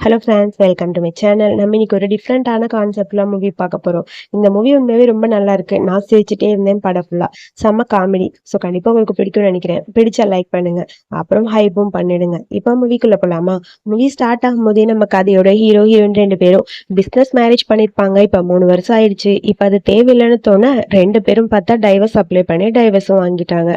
Hello friends, welcome to my channel. நம்ம இன்னைக்கு ஒரு டிஃப்ரெண்டான கான்செப்ட்ல மூவி பார்க்க போகிறோம். இந்த மூவி உண்மையாகவே ரொம்ப நல்லா இருக்கு. நான் சிரிச்சுட்டே இருந்தேன் படம் ஃபுல்லாக. செம்ம காமெடி. ஸோ கண்டிப்பாக உங்களுக்கு பிடிக்கும்னு நினைக்கிறேன். பிடிச்சா லைக் பண்ணுங்க, அப்புறம் ஹைப்பும் பண்ணிடுங்க. இப்போ மூவிக்குள்ளே போகலாமா? மூவி ஸ்டார்ட் ஆகும்போதே நம்ம கதையோட ஹீரோ ஹீரோயின் 2 பேரும் பிஸ்னஸ் மேரேஜ் பண்ணியிருப்பாங்க. இப்போ 3 வருஷம் ஆயிடுச்சு. இப்போ அது தேவையில்லைன்னு தோண 2 பேரும் பார்த்தா டைவர்ஸ் அப்ளை பண்ணி டைவர்ஸும் வாங்கிட்டாங்க.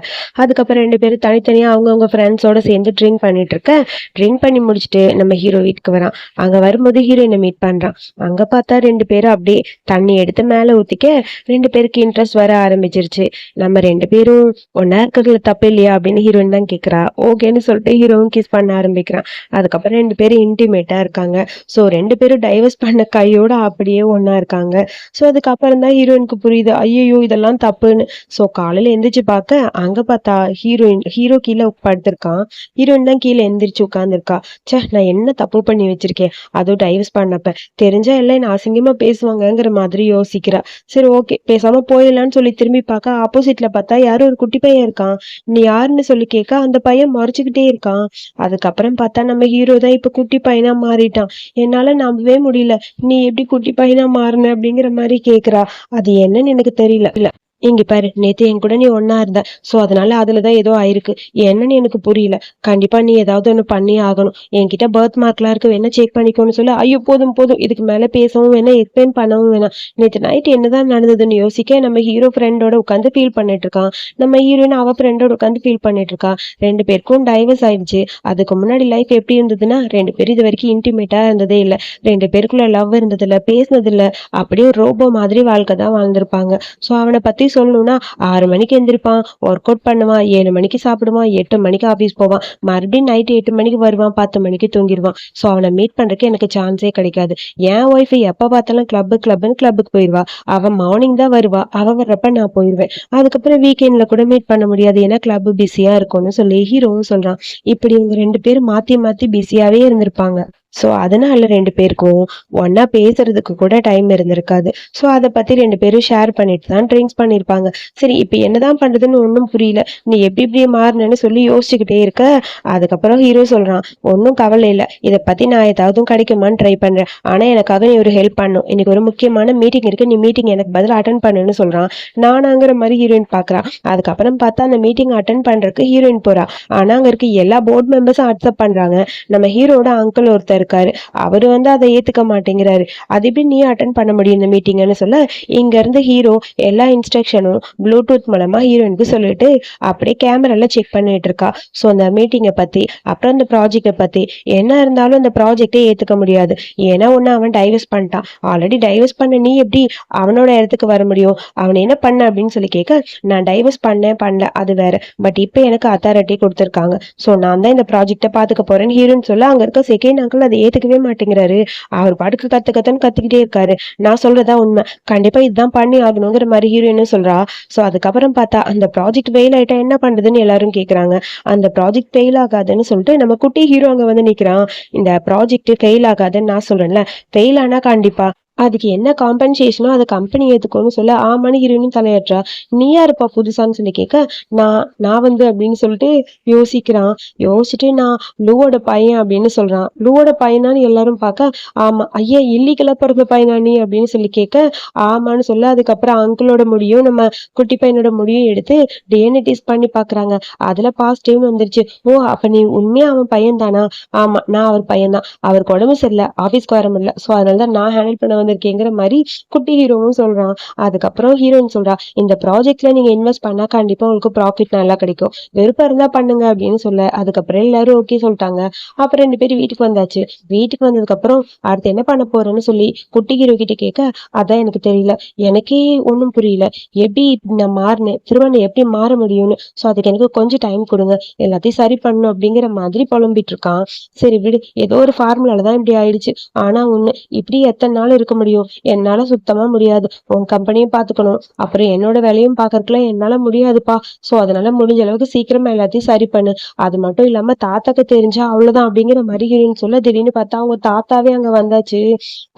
அதுக்கப்புறம் 2 பேரும் தனித்தனியாக அவங்கவுங்க ஃப்ரெண்ட்ஸோட சேர்ந்து ட்ரிங்க் பண்ணிட்டு இருக்க. ட்ரிங்க் பண்ணி முடிச்சுட்டு நம்ம ஹீரோ வீட்டுக்கு வரான். அங்க வரும்போது ஹீரோயினை மீட் பண்றான். அங்க பார்த்தா 2 பேரும் அப்படியே தண்ணி எடுத்து மேல ஊத்திக்க 2 பேருக்கு இன்ட்ரெஸ்ட் வர ஆரம்பிச்சிருச்சு. நம்ம 2 பேரும் ஒன்னா இருக்கிறதுல தப்பு இல்லையா அப்படின்னு ஹீரோயின் தான் கேக்குறா. ஓகேன்னு சொல்லிட்டு ஹீரோவும் கிஸ் பண்ண ஆரம்பிக்கிறான். அதுக்கப்புறம் 2 பேரும் இன்டிமேட்டா இருக்காங்க. ஸோ 2 பேரும் டைவர்ஸ் பண்ண கையோட அப்படியே ஒன்னா இருக்காங்க. ஸோ அதுக்கப்புறம் தான் ஹீரோயினுக்கு புரியுது, ஐயோ இதெல்லாம் தப்புன்னு. ஸோ காலையில எந்திரிச்சு பார்க்க அங்க பார்த்தா ஹீரோ கீழே படுத்திருக்கான். ஹீரோயின் தான் கீழே எந்திரிச்சு உட்காந்துருக்கா. சே, நான் என்ன தப்பு பண்ணி வச்சிருக்கேன், அதுவும் டைவர்ஸ் பண்ணப்ப. தெரிஞ்சா எல்லாம் என்ன அசிங்கமா பேசுவாங்கங்கிற மாதிரி யோசிக்கிறா. சரி ஓகே, பேசாம போயிடலான்னு சொல்லி திரும்பி பார்க்க ஆப்போசிட்ல பார்த்தா யாரும் ஒரு குட்டி பையன் இருக்கான். நீ யாருன்னு சொல்லி கேட்க அந்த பையன் மறைச்சுக்கிட்டே இருக்கான். அதுக்கப்புறம் பார்த்தா நம்ம ஹீரோ தான் இப்ப குட்டி பையனா மாறிட்டான். என்னால நம்பவே முடியல. நீ எப்படி குட்டி பையனா மாறின அப்படிங்கிற மாதிரி கேக்குறா. அது என்னன்னு எனக்கு தெரியல. இங்க பாரு, நேத்து என் கூட நீ ஒன்னா இருந்த. சோ அதனால அதுலதான் ஏதோ ஆயிருக்கு. என்னன்னு எனக்கு புரியல. கண்டிப்பா நீ ஏதாவது ஒண்ணு பண்ணி ஆகணும். என்கிட்ட பர்த் மார்க்லாம் இருக்கு, வேணா செக் பண்ணிக்கோன்னு சொல்ல, ஐயோ போதும் போதும், இதுக்கு மேல பேசவும் வேணாம், எக்ஸ்பிளைன் பண்ணவும் வேணாம். நேத்து நைட் என்னதான் நடந்ததுன்னு யோசிக்க நம்ம ஹீரோ ஃப்ரெண்டோட உட்காந்து ஃபீல் பண்ணிட்டு இருக்கான். நம்ம ஹீரோயின் அவ ஃப்ரெண்டோட உட்காந்து ஃபீல் பண்ணிட்டு இருக்கா. 2 பேருக்கும் டைவர்ஸ் ஆயிடுச்சு. அதுக்கு முன்னாடி லைஃப் எப்படி இருந்ததுன்னா, 2 பேரும் இது வரைக்கும் இன்டிமேட்டா இருந்ததே இல்ல. 2 பேருக்குள்ள லவ் இருந்தது இல்ல, பேசினது இல்ல. அப்படியே ஒரு ரோபோ மாதிரி வாழ்க்கை தான் வாழ்ந்திருப்பாங்க. சோ அவனை பத்தி சொல்லணும்னா 6 மணிக்கு எந்திரிப்பான், ஒர்க் அவுட் பண்ணுவான், 7 மணிக்கு சாப்பிடுவான், 8 மணிக்கு ஆபீஸ் போவான், மறுபடியும் நைட் 8 மணிக்கு வருவான், 10 மணிக்கு தூங்கிடுவான். ஸோ அவனை மீட் பண்றதுக்கு எனக்கு சான்ஸே கிடைக்காது. என் ஒய்ஃப் எப்ப பார்த்தாலும் கிளப்புக்கு போயிடுவா. அவன் மார்னிங் தான் வருவா. அவ வர்றப்ப நான் போயிடுவேன். அதுக்கப்புறம் வீக்கெண்ட்ல கூட மீட் பண்ண முடியாது, ஏன்னா கிளப் பிஸியா இருக்கும்னு சொல்லி ஹீரோவும் சொல்றான். இப்படி இவங்க 2 பேரும் மாத்தி மாத்தி பிஸியாவே இருந்திருப்பாங்க. ஸோ அதனால 2 பேருக்கும் ஒன்னா பேசுறதுக்கு கூட டைம் இருந்திருக்காது. ஸோ அதை பத்தி 2 பேரும் ஷேர் பண்ணிட்டு தான் ட்ரிங்க்ஸ் பண்ணியிருப்பாங்க. சரி இப்போ என்னதான் பண்றதுன்னு ஒன்றும் புரியல. நீ எப்படி இப்படி மாறினு சொல்லி யோசிச்சுக்கிட்டே இருக்க. அதுக்கப்புறம் ஹீரோ சொல்றான், ஒன்றும் கவலை இல்லை, இதை பத்தி நான் ஏதாவது கிடைக்குமான்னு ட்ரை பண்றேன். ஆனா எனக்காக நீ ஒரு ஹெல்ப் பண்ணும். இன்னைக்கு ஒரு முக்கியமான மீட்டிங் இருக்கு, நீ மீட்டிங் எனக்கு பதில் அட்டன் பண்ணுன்னு சொல்றான். நானாங்கிற மாதிரி ஹீரோயின் பாக்குறான். அதுக்கப்புறம் பார்த்தா அந்த மீட்டிங் அட்டன் பண்றதுக்கு ஹீரோயின் போறா. ஆனா அங்க இருக்க எல்லா போர்டு மெம்பர்ஸும் அக்செப்ட் பண்றாங்க. நம்ம ஹீரோட அங்கிள் ஒருத்தர் இருக்காரு, அவரு அதை ஏத்துக்க மாட்டேங்கிறாரு. அது எப்படி நீ அட்டன் பண்ண முடியும் இந்த மீட்டிங்னு சொல்ல, இங்க இருந்து ஹீரோ எல்லா இன்ஸ்ட்ரக்ஷனும் ப்ளூடூத் மூலமா ஹீரோயினுக்கு சொல்லிட்டு அப்படியே கேமரால செக் பண்ணிட்டு இருக்கா. ஸோ அந்த மீட்டிங்கை பத்தி, அப்புறம் அந்த ப்ராஜெக்டை பத்தி, என்ன இருந்தாலும் அந்த ப்ராஜெக்டை ஏத்துக்க முடியாது. ஏன்னா ஒன்னு அவன் டைவர்ஸ் பண்ணிட்டான். ஆல்ரெடி டைவர்ஸ் பண்ண நீ எப்படி அவனோட இடத்துக்கு வர முடியும்? அவன் என்ன பண்ண அப்படின்னு சொல்லி கேட்க, நான் டைவர்ஸ் பண்ணல அது வேற, பட் இப்ப எனக்கு அத்தாரிட்டி கொடுத்துருக்காங்க. ஸோ நான் தான் இந்த ப்ராஜெக்டை பாத்துக்க போறேன்னு ஹீரோன்னு சொல்ல, அங்க இருக்க செகண்ட் அங்கிள் அதை ஏத்துக்கவே மாட்டேங்கிறாரு. அவர் பாட்டுக்கு கத்துன்னு கத்திக்கிட்டே இருக்காரு. நான் சொல்றதா உண்மை, கண்டிப்பா இதுதான் பண்ணி ஆகணுங்கிற மாதிரி ஹீரோயின் சொல்றா. சோ அதுக்கப்புறம் பார்த்தா அந்த ப்ராஜெக்ட் ஃபெயில் ஆயிட்டா என்ன பண்றதுன்னு எல்லாரும் கேக்குறாங்க. அந்த ப்ராஜெக்ட் ஃபெயில் ஆகாதுன்னு சொல்லிட்டு நம்ம குட்டி ஹீரோ அங்க நிக்கிறான். இந்த ப்ராஜெக்ட் ஃபெயில் ஆகாதுன்னு நான் சொல்றேன்ல, ஃபெயில் ஆனா கண்டிப்பா அதுக்கு என்ன காம்பன்சேஷனோ அதை கம்பெனி ஏத்துக்கோன்னு சொல்ல, ஆமான்னு ஹீரோயினும் தலையாற்றா. நீ யாருப்பா புதுசான்னு சொல்லி கேட்க, நான் அப்படின்னு சொல்லிட்டு யோசிக்கிறான். யோசிச்சுட்டு நான் லூவோட பையன் அப்படின்னு சொல்றான். லூவோட பையனான்னு எல்லாரும் பார்க்க, ஆமா ஐயா இல்லீகலா பிறந்த பையனா நீ அப்படின்னு சொல்லி கேட்க, ஆமான்னு சொல்ல. அதுக்கப்புறம் அங்கிளோட முடியும் நம்ம குட்டி பையனோட முடியும் எடுத்து டிஎன்ஏ டெஸ்ட் பண்ணி பாக்குறாங்க. அதுல பாசிட்டிவ்னு வந்துருச்சு. ஓ அப்ப நீ உண்மையா அவன் பையன் தானா? ஆமா நான் அவர் பையன் தான். அவருக்கு உடம்பு சரியில்லை, ஆபீஸ்க்கு வர முடியல, சோ அதனாலதான் நான் ஹேண்டில் பண்ண வந்திருக்கேங்கிற மாதிரி குட்டி ஹீரோவும் சொல்றான். அதுக்கப்புறம் ஹீரோயின் சொல்றா, இந்த ப்ராஜெக்ட்ல நீங்க இன்வெஸ்ட் பண்ணா கண்டிப்பா உங்களுக்கு ப்ராஃபிட் நல்லா கிடைக்கும், விருப்பம் இருந்தா பண்ணுங்க அப்படின்னு சொல்ல, அதுக்கப்புறம் எல்லாரும் ஓகே சொல்லிட்டாங்க. அப்புறம் 2 பேரும் வீட்டுக்கு வந்தாச்சு. வீட்டுக்கு வந்ததுக்கு அப்புறம் அடுத்து என்ன பண்ண போறேன்னு சொல்லி குட்டி ஹீரோ கிட்ட கேட்க, அதான் எனக்கு தெரியல, எனக்கே ஒன்றும் புரியல, எப்படி நான் மாறினேன், திரும்ப நான் எப்படி மாற முடியும்னு. ஸோ அதுக்கு எனக்கு கொஞ்சம் டைம் கொடுங்க, எல்லாத்தையும் சரி பண்ணணும் அப்படிங்கிற மாதிரி புலம்பிட்டு இருக்கான். சரி விடு, ஏதோ ஒரு ஃபார்முலால தான் இப்படி ஆயிடுச்சு. ஆனா ஒண்ணு, இப்படி எத்தனை நாள் இருக்க முடியும்? என்னால சுத்தமா முடியாது. உன் கம்பெனியும் பாத்துக்கணும், அப்புறம் என்னோட வேலையும் பாக்கறதுக்குலாம் என்னால முடியாதுப்பா. சோ அதனால முடிஞ்ச அளவுக்கு சீக்கிரமா எல்லாத்தையும் சரி பண்ணு. அது மட்டும் இல்லாம தாத்தாக்கு தெரிஞ்சா அவ்வளவுதான் அப்படிங்கிற மாதிரி ஹீரோயின் சொல்ல, திடீர்னு பார்த்தா அவங்க தாத்தாவே அங்க வந்தாச்சு.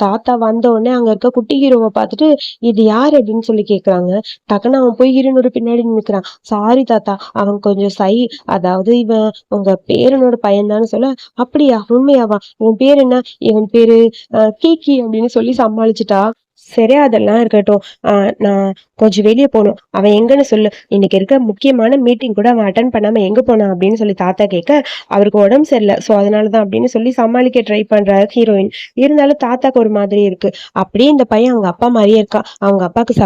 தாத்தா வந்த உடனே அங்க இருக்க குட்டி ஹீரோவை பார்த்துட்டு இது யாரு அப்படின்னு சொல்லி கேக்குறாங்க. டக்குன்னு அவன் போய் ஹீரோனோட பின்னாடி நிக்கிறான். சாரி தாத்தா, அவன் கொஞ்சம் அதாவது இவன் உங்க பேரனோட பையன்தான்னு சொல்ல, அப்படியா, உண்மையாவா, உன் பேர் என்ன? இவன் பேரு கீகி அப்படின்னு சொல்லி சமாளிச்சுட்டா. சரி, அதெல்லாம் இருக்கட்டும். நான் கொஞ்சம் வெளியே போகணும். அவன் எங்கன்னு சொல்லு. இன்னைக்கு இருக்க முக்கியமான மீட்டிங் கூட அவன் அட்டன் பண்ணாம எங்க போனான் அப்படின்னு சொல்லி தாத்தா கேட்க, அவருக்கு உடம்பு சரியில்லை, சோ அதனாலதான் அப்படின்னு சொல்லி சமாளிக்க ட்ரை பண்றாரு ஹீரோயின். இருந்தாலும் தாத்தாக்கு ஒரு மாதிரி இருக்கு. அப்படியே இந்த பையன் அவங்க அப்பா மாதிரியே இருக்கான், அவங்க அப்பாக்கு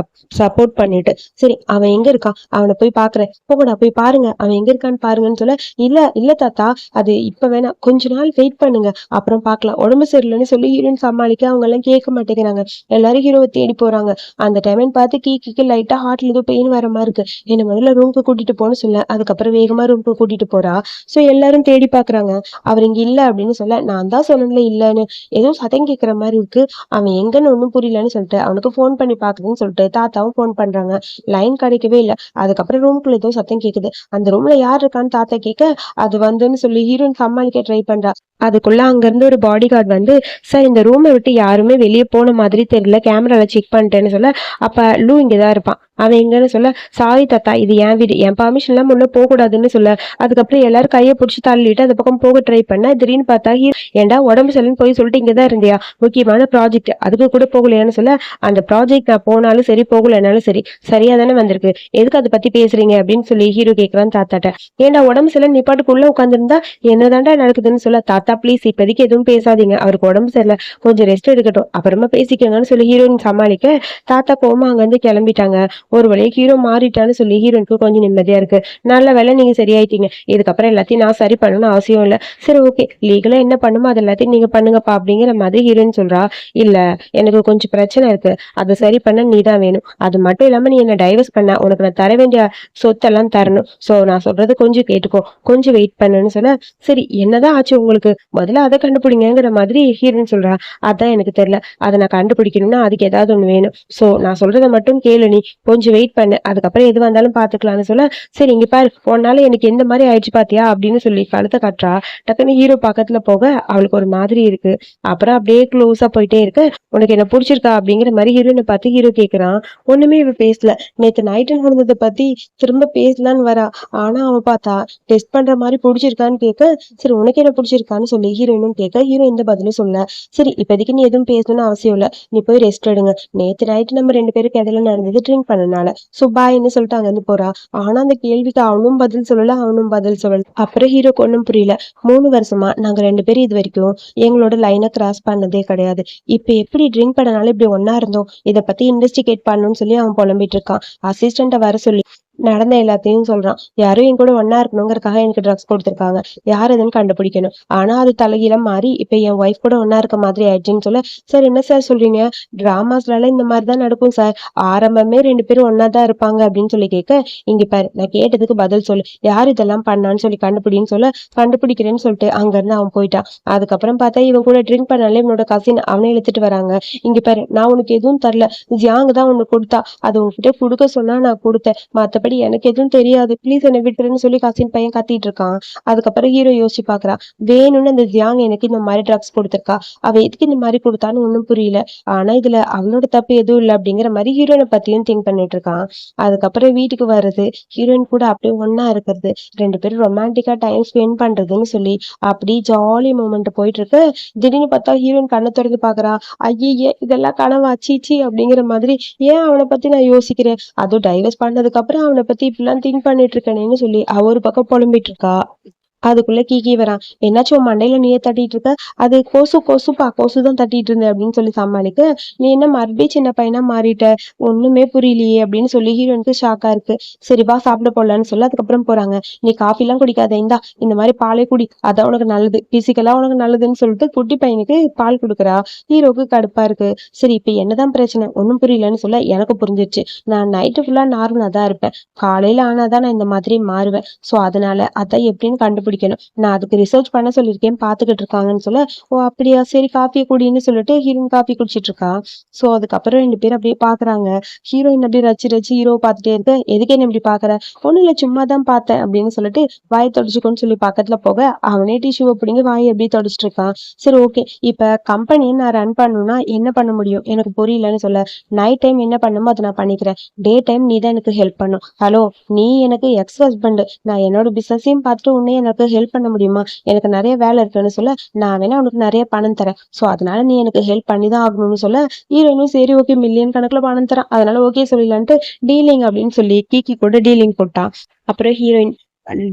சப்போர்ட் பண்ணிட்டு. சரி, அவன் எங்க இருக்கான், அவனை போய் பாக்குறேன், போகடா போய் பாருங்க, அவன் எங்க இருக்கான்னு பாருங்கன்னு சொல்ல, இல்ல இல்ல தாத்தா, அது இப்ப வேணாம், கொஞ்ச நாள் வெயிட் பண்ணுங்க, அப்புறம் பாக்கலாம், உடம்பு சரியில்லைன்னு சொல்லி ஹீரோயின் சமாளிக்க அவங்க எல்லாம் கேட்க மாட்டேங்கிறாங்க. எல்லாரும் ஹீரோவை தேடி போறாங்க. அந்த டைம்னு பார்த்து கீக்கு லைட்டா ஹார்ட்ல ஏதோ பெயின் வர மாதிரி இருக்கு. என்ன முதல்ல ரூமுக்கு கூட்டிட்டு போன்னு சொல்ல, அதுக்கப்புறம் வேகமா ரூமுக்கு கூட்டிட்டு போறா. சோ எல்லாரும் தேடி பாக்குறாங்க. அவர் இங்க இல்ல அப்படின்னு சொல்ல, நான் தான் சொன்னேன்ல இல்லன்னு, ஏதோ சத்தம் கேட்கிற மாதிரி இருக்கு, அவன் எங்கன்னு ஒண்ணும் புரியலன்னு சொல்லிட்டு அவனுக்கு போன் பண்ணி பாக்குதுன்னு சொல்லிட்டு தாத்தாவும் போன் பண்றாங்க. லைன் கிடைக்கவே இல்லை. அதுக்கப்புறம் ரூமுக்குள்ள ஏதோ சத்தம் கேக்குது. அந்த ரூம்ல யார் இருக்கான்னு தாத்தா கேட்க, அது வந்துன்னு சொல்லி ஹீரோயின் சமாளிக்க ட்ரை பண்றா. அதுக்குள்ள அங்க இருந்து ஒரு பாடி கார்டு வந்து, சார் இந்த ரூமை விட்டு யாருமே வெளியே போன மாதிரி தெரியல, கேமரால செக் பண்ணிட்டேன்னு சொல்ல, அப்ப லூ இங்கதான் இருப்பான், அவன் எங்கன்னு சொல்ல, சாரி தாத்தா, இது என் வீடு, என் பர்மிஷன் எல்லாம் உள்ள போக கூடாதுன்னு சொல்ல, அதுக்கப்புறம் எல்லாரும் கையை பிடிச்சி தள்ளிட்டு அந்த பக்கம் போக ட்ரை பண்ண, திடீர்னு பார்த்தா ஏன்டா உடம்பு சரியில்லைன்னு போய் சொல்லிட்டு இங்கதான் இருந்தியா, முக்கியமான ப்ராஜெக்ட் அதுக்கு கூட போகலையான்னு சொல்ல, அந்த ப்ராஜெக்ட் நான் போனாலும் சரி போகலனாலும் சரி சரியா தானே வந்திருக்கு, எதுக்கு அதை பத்தி பேசுறீங்க அப்படின்னு சொல்லி ஹீரோ கேட்கறான்னு தாத்தாட்ட. ஏன்டா உடம்பு சரியில்லை நீ பாட்டுக்குள்ள உட்காந்துருந்தா என்னதான்டா நடக்குதுன்னு சொல்ல, தாத்தா ப்ளீஸ் இப்போதைக்கு எதுவும் பேசாதீங்க, அவருக்கு உடம்பு சரியில்லை, கொஞ்சம் ரெஸ்ட் எடுக்கட்டும், அப்புறமா பேசிக்கோங்கன்னு சொல்லி ஹீரோயின் சமாளிக்க, தாத்தா கோமா அங்க இருந்து கிளம்பிட்டாங்க. ஒரு வழியா ஹீரோ மாறிட்டான்னு சொல்லி ஹீரோனுக்கு கொஞ்சம் நிம்மதியா இருக்கு. நல்ல வேலை நீங்க சரியாயிட்டீங்க, இதுக்கப்புறம் எல்லாத்தையும் நான் சரி பண்ணணும்னு அவசியம் இல்லை. சரி ஓகே, லீகலா என்ன பண்ணுமோ அது எல்லாத்தையும் நீங்க பண்ணுங்கப்பா அப்படிங்கிற மாதிரி ஹீரோயின் சொல்றா. இல்ல, எனக்கு கொஞ்சம் பிரச்சனை இருக்கு, அதை சரி பண்ண நீ தான் வேணும், அது மட்டும் இல்லாம நீ என்ன டைவர்ஸ் பண்ண உனக்கு நான் தர வேண்டிய சொத்தெல்லாம் தரணும், சோ நான் சொல்றது கொஞ்சம் கேட்டுக்கோ, கொஞ்சம் வெயிட் பண்ணுன்னு சொல்ல, சரி என்னதான் ஆச்சு உங்களுக்கு, முதல்ல அதை கண்டுபிடிங்கிற மாதிரி ஹீரோயின் சொல்றா. அதான் எனக்கு தெரியல, அதை நான் கண்டுபிடிக்கணும்னா அதுக்கு ஏதாவது ஒண்ணு வேணும், சோ நான் சொல்றதை மட்டும் கேளு, நீ கொஞ்சம் வெயிட் பண்ணு, அதுக்கப்புறம் எது வந்தாலும் பாத்துக்கலாம்னு சொல்ல, சரி இங்க பாரு, உன்னால எனக்கு எந்த மாதிரி ஆயிடுச்சு பாத்தியா அப்படின்னு சொல்லி கழுத்தை காட்டுறா. டக்குன்னு ஹீரோ பக்கத்துல போக அவளுக்கு ஒரு மாதிரி இருக்கு. அப்புறம் அப்படியே க்ளோஸா போயிட்டே இருக்கு. உனக்கு என்ன பிடிச்சிருக்கா அப்படிங்கிற மாதிரி ஹீரோனை பார்த்து ஹீரோ கேக்குறான். ஒண்ணுமே இவ பேசல. நேத்து நைட்டு நடந்ததை பத்தி திரும்ப பேசலான்னு வரா. ஆனா அவ பார்த்தா டெஸ்ட் பண்ற மாதிரி பிடிச்சிருக்கான்னு கேட்க, சரி உனக்கு என்ன பிடிச்சிருக்கான்னு சொல்லி ஹீரோயினும் கேட்க, ஹீரோ எந்த பதிலும் சொல்ல. சரி இப்போதைக்கு நீ எதுவும் பேசணும்னு அவசியம் இல்ல, நீ போய் ரெஸ்ட் எடுங்க, நேத்து நைட்டு நம்ம 2 பேருக்கு இடையில நடந்தது ட்ரிங்க் பண்ணனால, சோ பாய்ன்னு சொல்லிட்டு அங்க இருந்து போறா. ஆனா அந்த கேள்விக்கு அவனும் பதில் சொல்லல, அவனும் பதில் சொல்லல. அப்புறம் ஹீரோக்கு ஒன்னும் புரியல. 3 வருஷமா நாங்க 2 பேரும் இது வரைக்கும் எங்களோட லைனை கிராஸ் பண்ணதே கிடையாது, இப்ப எப்படி ட்ரிங்க் பண்ணனால இப்படி ஒன்னா இருந்தோம், இதை பத்தி இன்வெஸ்டிகேட் பண்ணணும்னு சொல்லி அவன் புலம்பிட்டு இருக்கான். அசிஸ்டண்ட வர சொல்லி நடந்த எல்லாத்தையும் சொல்றான். யாரும் என் கூட ஒன்னா இருக்கணுங்கிறதுக்காக எனக்கு ட்ரக்ஸ் கொடுத்துருக்காங்க, யார் எதுன்னு கண்டுபிடிக்கணும், ஆனா அது தலைகீழ மாறி இப்ப என் ஒய்ஃப் கூட ஒன்னா இருக்க மாதிரி ஆயிடுச்சுன்னு சொல்ல, சார் என்ன சார் சொல்றீங்க, டிராமாஸ்ல இந்த மாதிரிதான் நடக்கும் சார், ஆரம்பமே 2 பேரும் ஒன்னாதான் இருப்பாங்க அப்படின்னு சொல்லி கேட்க, இங்க பாரு நான் கேட்டதுக்கு பதில் சொல்லு, யார் இதெல்லாம் பண்ணான்னு சொல்லி கண்டுபிடின்னு சொல்ல, கண்டுபிடிக்கிறேன்னு சொல்லிட்டு அங்க இருந்து அவன் போயிட்டான். அதுக்கப்புறம் பார்த்தா இவன் கூட ட்ரிங்க் பண்ணாலே இவனோட கசின் அவனை இழுத்துட்டு வராங்க. இங்க பாரு நான் உனக்கு எதுவும் தரல, ஜியாங் தான் உனக்கு கொடுத்தா, அது உன்கிட்ட கொடுக்க சொன்னா நான் கொடுத்தேன், மத்தபடி எனக்கு எதுவும் தெரியாது, ப்ளீஸ் என்னை விட்டுருன்னு சொல்லி கசின் பையன் கத்திட்டு இருக்கான். அதுக்கப்புறம் ஹீரோ யோசிச்சு பாக்குறா. வேணும்னு அந்த ஜியாங் எனக்கு இந்த மாதிரி ட்ரக்ஸ் கொடுத்துருக்கா, அவ எதுக்கு இந்த மாதிரி கொடுத்தான்னு ஒண்ணும் புரியல, ஆனா இதுல அவளோட தப்பு எதுவும் இல்லை அப்படிங்கிற மாதிரி ஹீரோனை பத்தியும் திங்க் பண்ணிட்டு இருக்கான். அதுக்கப்புறம் வீட்டுக்கு வர்றது, ஹீரோயின் கூட அப்படியே ஒன்னா இருக்கிறது, 2 பேரும் ரொமான்டிக்கா டைம் ஸ்பெண்ட் பண்றதுன்னு சொல்லி அப்படி ஜாலி மூமெண்ட் போயிட்டு இருக்கு. திடீர்னு பார்த்தா ஹீரோயின் கண்ணை திறந்து பாக்குறா. ஐயே இதெல்லாம் கனவா, சீச்சி அப்படிங்கிற மாதிரி, ஏன் அவனை பத்தி நான் யோசிக்கிறேன், அதுவும் டைவர்ஸ் பண்ணதுக்கு அப்புறம் அவனை பத்தி இப்படிலாம் திங்க் பண்ணிட்டு இருக்கேன்னு சொல்லி அவ ஒரு பக்கம் புலம்பிட்டு இருக்கா. அதுக்குள்ள கீகி வரான். என்னாச்சும் உன் மண்டையில நீயே தட்டிட்டு இருக்க, அது கொசுப்பா, கொசுதான் தட்டிட்டு இருந்தேன் அப்படின்னு சொல்லி சமாளிக்க, நீ என்ன மறுபடியும் சின்ன பையனா மாறிட்ட, ஒண்ணுமே புரியலையே அப்படின்னு சொல்லி ஹீரோனுக்கு ஷாக்கா இருக்கு. சரி வா சாப்பிட போடலான்னு சொல்லி அதுக்கப்புறம் போறாங்க. நீ காஃபி எல்லாம் குடிக்காத, இந்தா இந்த மாதிரி பாலே குடி, அதான் உனக்கு நல்லது, பிசிக்கலா உனக்கு நல்லதுன்னு சொல்லிட்டு குட்டி பையனுக்கு பால் கொடுக்குறா. ஹீரோக்கு கடுப்பா இருக்கு. சரி இப்ப என்னதான் பிரச்சனை ஒன்னும் புரியலன்னு சொல்ல, எனக்கு புரிஞ்சிருச்சு, நான் நைட்டு ஃபுல்லா நார்மலா தான் இருப்பேன், காலையில ஆனாதான் நான் இந்த மாதிரி மாறுவேன், சோ அதனால அதான் எப்படின்னு கண்டுபிடி கண்டுபிடிக்கணும். நான் அதுக்கு ரிசர்ச் பண்ண சொல்லியிருக்கேன், பாத்துக்கிட்டு இருக்காங்கன்னு சொல்ல, ஓ அப்படியா சரி காஃபியை குடின்னு சொல்லிட்டு ஹீரோயின் காஃபி குடிச்சிட்டு இருக்கா. சோ அதுக்கப்புறம் 2 பேரும் அப்படியே பாக்குறாங்க. ஹீரோயின் அப்படியே ரச்சு ரச்சு ஹீரோ பாத்துட்டே இருக்க, எதுக்கு என்ன இப்படி பாக்குற? ஒண்ணும் இல்ல சும்மா தான் பார்த்தேன் அப்படின்னு சொல்லிட்டு வாயை தொடச்சுக்கோன்னு சொல்லி பக்கத்துல போக, அவனே டிஷ்யூவை பிடிங்க வாயை அப்படியே தொடச்சிட்டு இருக்கான். சரி ஓகே, இப்ப கம்பெனியை நான் ரன் பண்ணணும்னா என்ன பண்ண முடியும் எனக்கு புரியலன்னு சொல்ல, நைட் டைம் என்ன பண்ணுமோ அதை நான் பண்ணிக்கிறேன், டே டைம் நீ தான் எனக்கு ஹெல்ப் பண்ணும். ஹலோ, நீ எனக்கு எக்ஸ் ஹஸ்பண்ட், நான் என்னோட பிசினஸையும் பார்த்துட்டு உன்னை எனக்கு ஹெல்ப் பண்ண முடியுமா? எனக்கு நிறைய வேலை இருக்குன்னு சொல்ல, நான் வேணா உனக்கு நிறைய பணம் தரேன், சோ அதனால நீ எனக்கு ஹெல்ப் பண்ணி தான் ஆகணும்னு சொல்ல, ஹீரோயினும் சரி ஓகே மில்லியன் கணக்குல பணம் தரான், அதனால ஓகே சொல்லிடலான்ட்டு டீலிங் அப்படின்னு சொல்லி கீக்கி கூட டீலிங் போட்டான். அப்புறம் ஹீரோயின்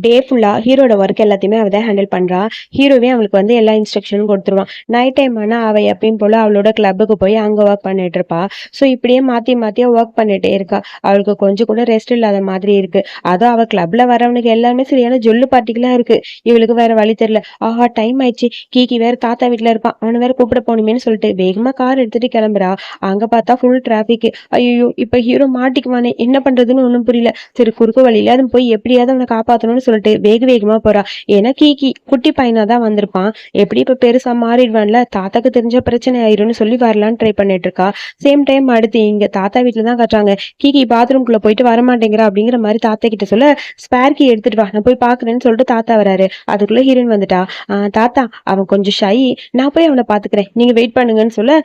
டே ஃபுல்லா ஹீரோட ஒர்க் எல்லாத்தையுமே அவ தான் ஹேண்டில் பண்றா. ஹீரோவே அவளுக்கு வந்து எல்லா இன்ஸ்ட்ரக்ஷனும் கொடுத்துருவான். நைட் டைம் ஆனா அவ எப்பயும் போல அவளோட கிளப்புக்கு போய் அங்க ஒர்க் பண்ணிட்டு இருப்பா. ஸோ இப்படியே மாத்தி மாத்தியா ஒர்க் பண்ணிட்டே இருக்கா. அவளுக்கு கொஞ்சம் கூட ரெஸ்ட் இல்லாத மாதிரி இருக்கு. அதுவும் அவ கிளப்ல வரவனுக்கு எல்லாமே சரியான ஜொல்லு பார்ட்டிகளா இருக்கு. இவளுக்கு வேற வழி தெரியல. ஆஹா டைம் ஆயிடுச்சு, கீக்கி வேற தாத்தா வீட்டுல இருப்பான், அவனை வேற கூப்பிட போகணுமேனு சொல்லிட்டு வேகமா கார் எடுத்துட்டு கிளம்புறா. அங்க பார்த்தா ஃபுல் டிராபிக். ஐயோ இப்ப ஹீரோ மாட்டிக்குவானே, என்ன பண்றதுன்னு ஒண்ணும் புரியல. சரி குறுக்கு வழியில அது போய் எப்படியாவது அவனை காப்பாத்தணும்னு சொல்லிட்டு வேக வேகமா போறா. ஏன்னா கீக்கி குட்டி பையனா தான் வந்திருப்பான், எப்படி இப்ப பெருசா மாறிடுவான்ல, தாத்தாக்கு தெரிஞ்ச பிரச்சனை ஆயிரும்னு சொல்லி வரலான்னு ட்ரை பண்ணிட்டு இருக்கா. சேம் டைம் அடுத்து இங்க தாத்தா வீட்டுல தான் கட்டுறாங்க. கீக்கி பாத்ரூம்குள்ள போயிட்டு வரமாட்டேங்கிறா அப்படிங்கிற மாதிரி தாத்தா கிட்ட சொல்ல, ஸ்பேர் கீ எடுத்துட்டு வா நான் போய் பாக்குறேன்னு சொல்லிட்டு தாத்தா வராரு. அதுக்குள்ள ஹீரோயின் வந்துட்டா. தாத்தா அவன் கொஞ்சம் ஷை, நான் போய் அவனை பாத்துக்கிறேன், நீங்க வெயிட் பண்ணுங்கன்னு சொல்ல,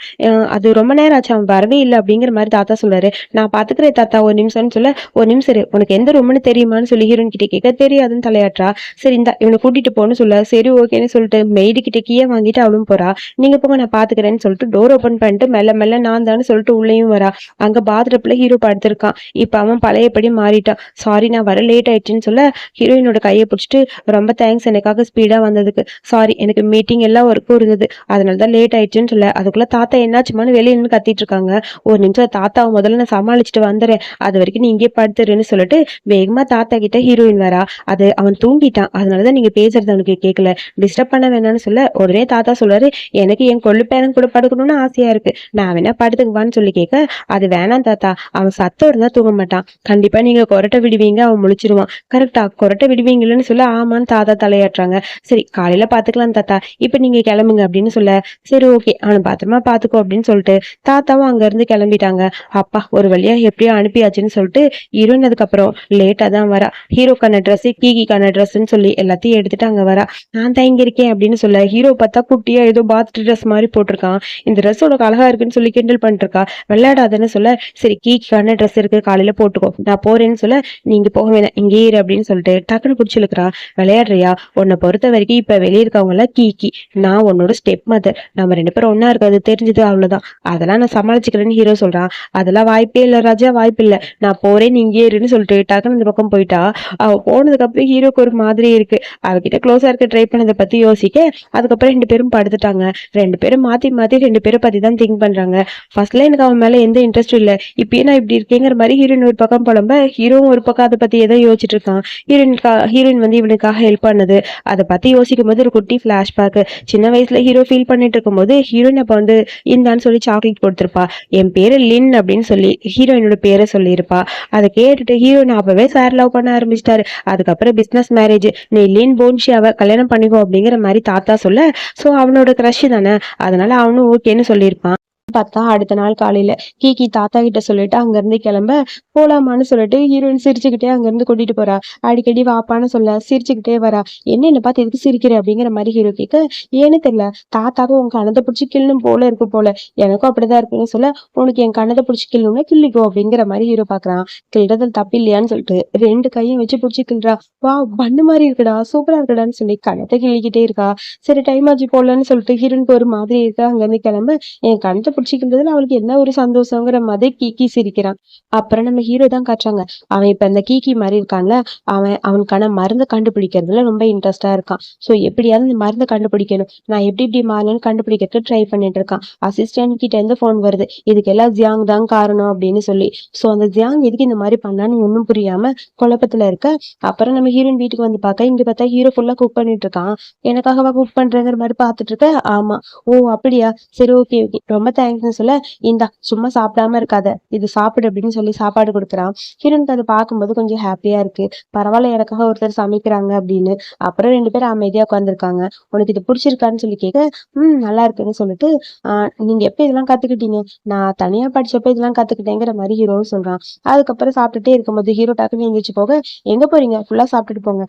அது ரொம்ப நேரம் ஆச்சு அவன் வரவே இல்லை அப்படிங்கிற மாதிரி தாத்தா சொல்றாரு. நான் பாத்துக்கிறேன் தாத்தா ஒரு நிமிஷம்னு சொல்ல, ஒரு நிமிஷம் உனக்கு எந்த ரூம்னு தெரியுமான்னு சொல்லி ஹீரோயின் கிட்ட கேட்க, தெரியாதுன்னு தலையாற்றா. சரி இந்த இவனை கூட்டிட்டு போன்னு சொல்ல, சரி ஓகேன்னு சொல்லிட்டு மெய்டு கிட்ட கீயை வாங்கிட்டு அவளும் போறா. நீங்க போங்க நான் பாத்துக்கிறேன்னு சொல்லிட்டு டோர் ஓபன் பண்ணிட்டு மெல்ல மெல்ல நான் தான்னு சொல்லிட்டு உள்ளேயும் வரா. அங்க பாத்ரூம்ல ஹீரோ படுத்திருக்கான். இப்ப அவன் பழையபடி மாறிட்டான். சாரி நான் வர லேட் ஆயிடுச்சுன்னு சொல்ல, ஹீரோயினோட கையை பிடிச்சிட்டு ரொம்ப தேங்க்ஸ் எனக்காக ஸ்பீடா வந்ததுக்கு, சாரி எனக்கு மீட்டிங் எல்லாம் ஒர்க்கும் இருந்தது அதனாலதான் லேட் ஆயிடுச்சுன்னு சொல்ல, அதுக்குள்ள தாத்தா என்னாச்சுமான்னு வெளியே நின்று கத்திட்டு இருக்காங்க. ஒரு நிமிஷம் தாத்தாவை முதல்ல நான் சமாளிச்சுட்டு வந்துடுறேன், அது வரைக்கும் நீ இங்கே படுத்துருன்னு சொல்லிட்டு வேகமா தாத்தா கிட்ட ஹீரோயின் வரா. அது அவன் தூங்கிட்டான், அதனாலதான் நீங்க பேசுறது அவனுக்கு கேட்கல, டிஸ்டர்ப் பண்ண வேணாம்னு சொல்ல, உடனே தாத்தா சொல்றாரு, எனக்கு என் கொள்ளு பேரன் கூட படுக்கணும்னு ஆசையா இருக்கு, நான் வேணா படுத்துக்குவான்னு சொல்லி கேட்க, அது வேணாம் தாத்தா, அவன் சத்தம் இருந்தா தூங்க மாட்டான், கண்டிப்பா நீங்க கொரட்டை விடுவீங்க அவன் முழிச்சிருவான், கரெக்டா கொரட்டை விடுவீங்களன்னு சொல்ல, ஆமான்னு தாத்தா தலையாட்டுறாங்க. சரி காலையில பாத்துக்கலாம் தாத்தா, இப்ப நீங்க கிளம்புங்க அப்படின்னு சொல்ல, சரி ஓகே அவனை பத்திரமா பாத்துக்கோ அப்படின்னு சொல்லிட்டு தாத்தாவும் அங்க இருந்து கிளம்பிட்டாங்க. அப்பா ஒரு வழியா எப்படியோ அனுப்பியாச்சுன்னு சொல்லிட்டு ஹீரோயின் அதுக்கப்புறம் லேட்டா தான் வரா. ஹீரோக்கான ட்ரெஸ் கீகிக்கான ட்ரெஸ்ன்னு சொல்லி எல்லாத்தையும் எடுத்துட்டு அங்க வரா. நான் தான் இங்க இருக்கேன் அப்படின்னு சொல்ல, ஹீரோ பார்த்தா குட்டியா ஏதோ பாத் ட்ரெஸ் மாதிரி போட்டிருக்கான். இந்த ட்ரெஸ் உனக்கு அழகா இருக்குன்னு சொல்லி கிண்டல் பண்ணிட்டு இருக்கா. விளையாடாதுன்னு சொல்ல, சரி கீக்கிக்கான ட்ரெஸ் இருக்கு காலையில போட்டுக்கோ நான் போறேன்னு சொல்ல, நீங்க போக வேணாம் இங்கே இரு அப்படின்னு சொல்லிட்டு டக்குனு பிடிச்சிருக்கிறா. விளையாடுறியா, உன்னை பொறுத்த வரைக்கும் இப்ப வெளியே இருக்கவங்க எல்லாம் கீக்கி, நான் உன்னோட ஸ்டெப் மதர், நம்ம 2 பேரும் ஒன்னா இருக்காது தெரிஞ்சது அவ்வளவுதான், அதெல்லாம் நான் சமாளிச்சுக்கிறேன்னு ஹீரோ சொல்றான். அதெல்லாம் வாய்ப்பே இல்ல ராஜா, வாய்ப்பு இல்ல, நான் போறேன் நீங்க ஏறுன்னு சொல்லிட்டு டக்குனு இந்த பக்கம் போயிட்டா. அவ போனதுக்கு அப்புறம் ஹீரோக்கு ஒரு மாதிரி இருக்கு. அவகிட்ட க்ளோஸா இருக்க ட்ரை பண்ணதை பத்தி யோசிக்க, அதுக்கப்புறம் 2 பேரும் படுத்துட்டாங்க. 2 பேரும் மாத்தி மாத்தி 2 பேரை பத்தி தான் திங்க் பண்றாங்க. ஃபர்ஸ்ட்ல எனக்கு அவன் மேல எந்த இன்ட்ரெஸ்டும் இல்ல, இப்பயே நான் இப்படி இருக்கேங்கிற மாதிரி ஹீரோயின் ஒரு பக்கம் புலம்ப, ஹீரோவும் ஒரு பக்கம் அதை பத்தி ஏதோ யோசிச்சுட்டு இருக்கான். ஹீரோயின் வந்து இவனுக்காக ஹெல்ப் பண்ணது அதை பத்தி யோசிக்கும் போது ஒரு குட்டி பிளாஷ்பேக். சின்ன வயசுல ஹீரோ ஃபீல் பண்ணிட்டு இருக்கும் போது ஹீரோயின் அப்ப வந்து இந்தான்னு சொல்லி சாக்லேட் கொடுத்திருப்பா. என் பேரு லின் அப்படின்னு சொல்லி ஹீரோயினோட பேரை சொல்லியிருப்பா. அதை கேட்டுட்டு ஹீரோயின் அப்பவே சார் லவ் பண்ண ஆரம்பிச்சிட்டாரு. அதுக்கப்புறம் பிசினஸ் மேரேஜ், நீ லின் போன்ஷியாவை கல்யாணம் பண்ணிக்கோ அப்படிங்கிற மாதிரி தாத்தா சொல்ல, சோ அவனோட கிரஷ் தானே, அதனால அவனும் ஓகேன்னு சொல்லியிருப்பான். பார்த்தா அடுத்த நாள் காலையில கீக்கி தாத்தா கிட்ட சொல்லிட்டு அங்க இருந்து கிளம்ப, போலாமான்னு சொல்லிட்டு ஹீரோயின் சிரிச்சுக்கிட்டே அங்க இருந்து கூட்டிட்டு போறா. அடிக்கடி வாப்பான்னு சொல்ல சிரிச்சுக்கிட்டே வரா. என்ன பார்த்து எதுக்கு சிரிக்கிற அப்படிங்கிற மாதிரி ஹீரோ கேட்க, ஏன்னு தெரியல தாத்தாவும் உன் கணத்தை பிடிச்சி கிள்ளும் போல இருக்கு போல, எனக்கும் அப்படிதான் இருக்குன்னு சொல்ல, உனக்கு என் கணத்தை பிடிச்சி கிள்ளணும்னா கிள்ளிக்கோ அப்படிங்கிற மாதிரி ஹீரோ பாக்குறான். கிள்றதில் தப்பு இல்லையான்னு சொல்லிட்டு 2 கையும் வச்சு பிடிச்சி கிள்றா. வா பண்ணு மாதிரி இருக்குடா, சூப்பரா இருக்குடான்னு சொல்லி கணத்தை கிள்ளிக்கிட்டே இருக்கா. சரி டைம் ஆச்சு போலன்னு சொல்லிட்டு ஹீரோனுக்கு ஒரு மாதிரி இருக்கா. அங்க இருந்து கிளம்ப, என் கணத்தை பிடிச்சிக்கிறதுல அவளுக்கு என்ன ஒரு சந்தோஷங்கிற மாதிரி கீக்கி சிரிக்கிறான். அப்புறம் நம்ம ஹீரோ தான் காட்டுறாங்க. அவன் இப்ப இந்த கீக்கி மாதிரி இருக்கான்ல, அவனுக்கான மருந்து கண்டுபிடிக்கிறதுல ரொம்ப இன்ட்ரெஸ்டா இருக்கான். சோ எப்படியாவது இந்த மருந்து கண்டுபிடிக்கணும், நான் எப்படி மாறணும்னு கண்டுபிடிக்கிறதுக்கு ட்ரை பண்ணிட்டு இருக்கான். அசிஸ்டன்ட் கிட்ட இருந்து போன் வருது, இதுக்கு எல்லாம் ஜியாங் தான் காரணம் அப்படின்னு சொல்லி. சோ அந்த ஜியாங் எதுக்கு இந்த மாதிரி பண்ணான்னு ஒன்னும் புரியாம குழப்பத்துல இருக்க. அப்புறம் நம்ம ஹீரோயின் வீட்டுக்கு வந்து பார்க்க, இங்க பார்த்தா ஹீரோ ஃபுல்லா குக் பண்ணிட்டு இருக்கான். எனக்காகவா குக் பண்றேங்கிற மாதிரி பாத்துட்டு இருக்க. ஆமா, ஓ அப்படியா, சரி ஓகே ஓகே ரொம்ப தேங்க்ஸ் வாங்கின்னு சொல்ல, இந்தா சும்மா சாப்பிடாம இருக்காத, இது சாப்பிடு அப்படின்னு சொல்லி சாப்பாடு கொடுக்குறான். ஹீரோனுக்கு அதை பார்க்கும்போது கொஞ்சம் ஹாப்பியா இருக்கு. பரவாயில்ல, எனக்காக ஒருத்தர் சமைக்கிறாங்க அப்படின்னு. அப்புறம் 2 பேரும் அமைதியா உட்காந்துருக்காங்க. உனக்கு இது பிடிச்சிருக்கான்னு சொல்லி கேட்க, நல்லா இருக்குன்னு சொல்லிட்டு, நீங்க எப்ப இதெல்லாம் கத்துக்கிட்டீங்க? நான் தனியா படிச்சப்ப இதெல்லாம் கத்துக்கிட்டேங்கிற மாதிரி ஹீரோவும் சொல்றான். அதுக்கப்புறம் சாப்பிட்டுட்டே இருக்கும்போது ஹீரோ டக்குன்னு எந்திரிச்சு போக, எங்க போறீங்க? ஃபுல்லா சாப்பிட்டுட்டு போங்க.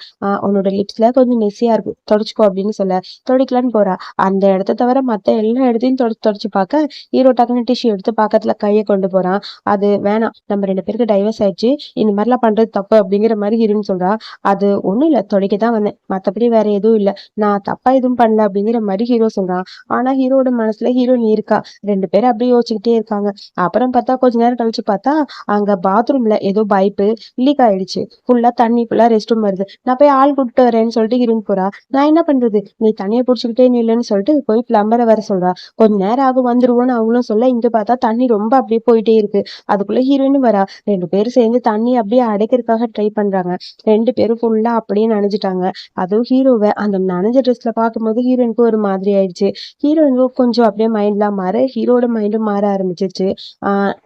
உன்னோட லிப்ஸ்ல கொஞ்சம் மெஸ்ஸியா இருக்கு, தொடச்சுக்கோ அப்படின்னு சொல்ல, தொடக்கலான்னு போறா. அந்த இடத்த தவிர மத்த எல்லா இடத்தையும் தொடச்சு பார்க்க, ஹீரோ டக்குன்னு டிஷ்யூ எடுத்து பக்கத்துல கையை கொண்டு போறான். அது வேணாம், நம்ம 2 பேருக்கு டைவர்ஸ் ஆயிடுச்சு, இந்த மாதிரிலாம் பண்றது தப்பு அப்படிங்கிற மாதிரி ஹீரோன்னு சொல்றா. அது ஒண்ணும் இல்ல, துடைக்க தான் வந்தேன், மத்தபடி வேற எதுவும் இல்ல, நான் தப்பா எதுவும் பண்ணல அப்படிங்கிற மாதிரி ஹீரோ சொல்றான். ஆனா ஹீரோட மனசுல ஹீரோயின் இருக்கா. 2 பேரும் அப்படியே யோசிச்சுக்கிட்டே இருக்காங்க. அப்புறம் பார்த்தா கொஞ்ச நேரம் கழிச்சு பார்த்தா அங்க பாத்ரூம்ல ஏதோ பைப்பு லீக் ஆயிடுச்சு. ஃபுல்லா தண்ணி, ஃபுல்லா ரெஸ்ட் ரூம் வருது. நான் போய் ஆள் கூப்பிட்டு வரேன்னு சொல்லிட்டு ஹீரோயின் போறா. நான் என்ன பண்றது, நீ தண்ணியை புடிச்சுக்கிட்டே நில்லுன்னு சொல்லிட்டு போய் பிளம்பரை வர சொல்றா. கொஞ்ச நேரம் ஆகும் வந்துருவோன்னு அவங்களும் சொல்ல, இங்க பார்த்தா தண்ணி ரொம்ப அப்படியே போயிட்டே இருக்கு. அதுக்குள்ள ஹீரோயினும் வரா. 2 பேரும் சேர்ந்து தண்ணி அப்படியே அடைக்கிறதுக்காக ட்ரை பண்றாங்க. 2 பேரும் ஃபுல்லா அப்படியே நனைஞ்சிட்டாங்க. அதுவும் ஹீரோவை அந்த நனைஞ்ச ட்ரெஸ்ல பார்க்கும்போது ஹீரோயினுக்கு ஒரு மாதிரி ஆயிடுச்சு. ஹீரோயினும் கொஞ்சம் அப்படியே மைண்ட்லாம் மாற, ஹீரோட மைண்டும் மாற ஆரம்பிச்சிருச்சு.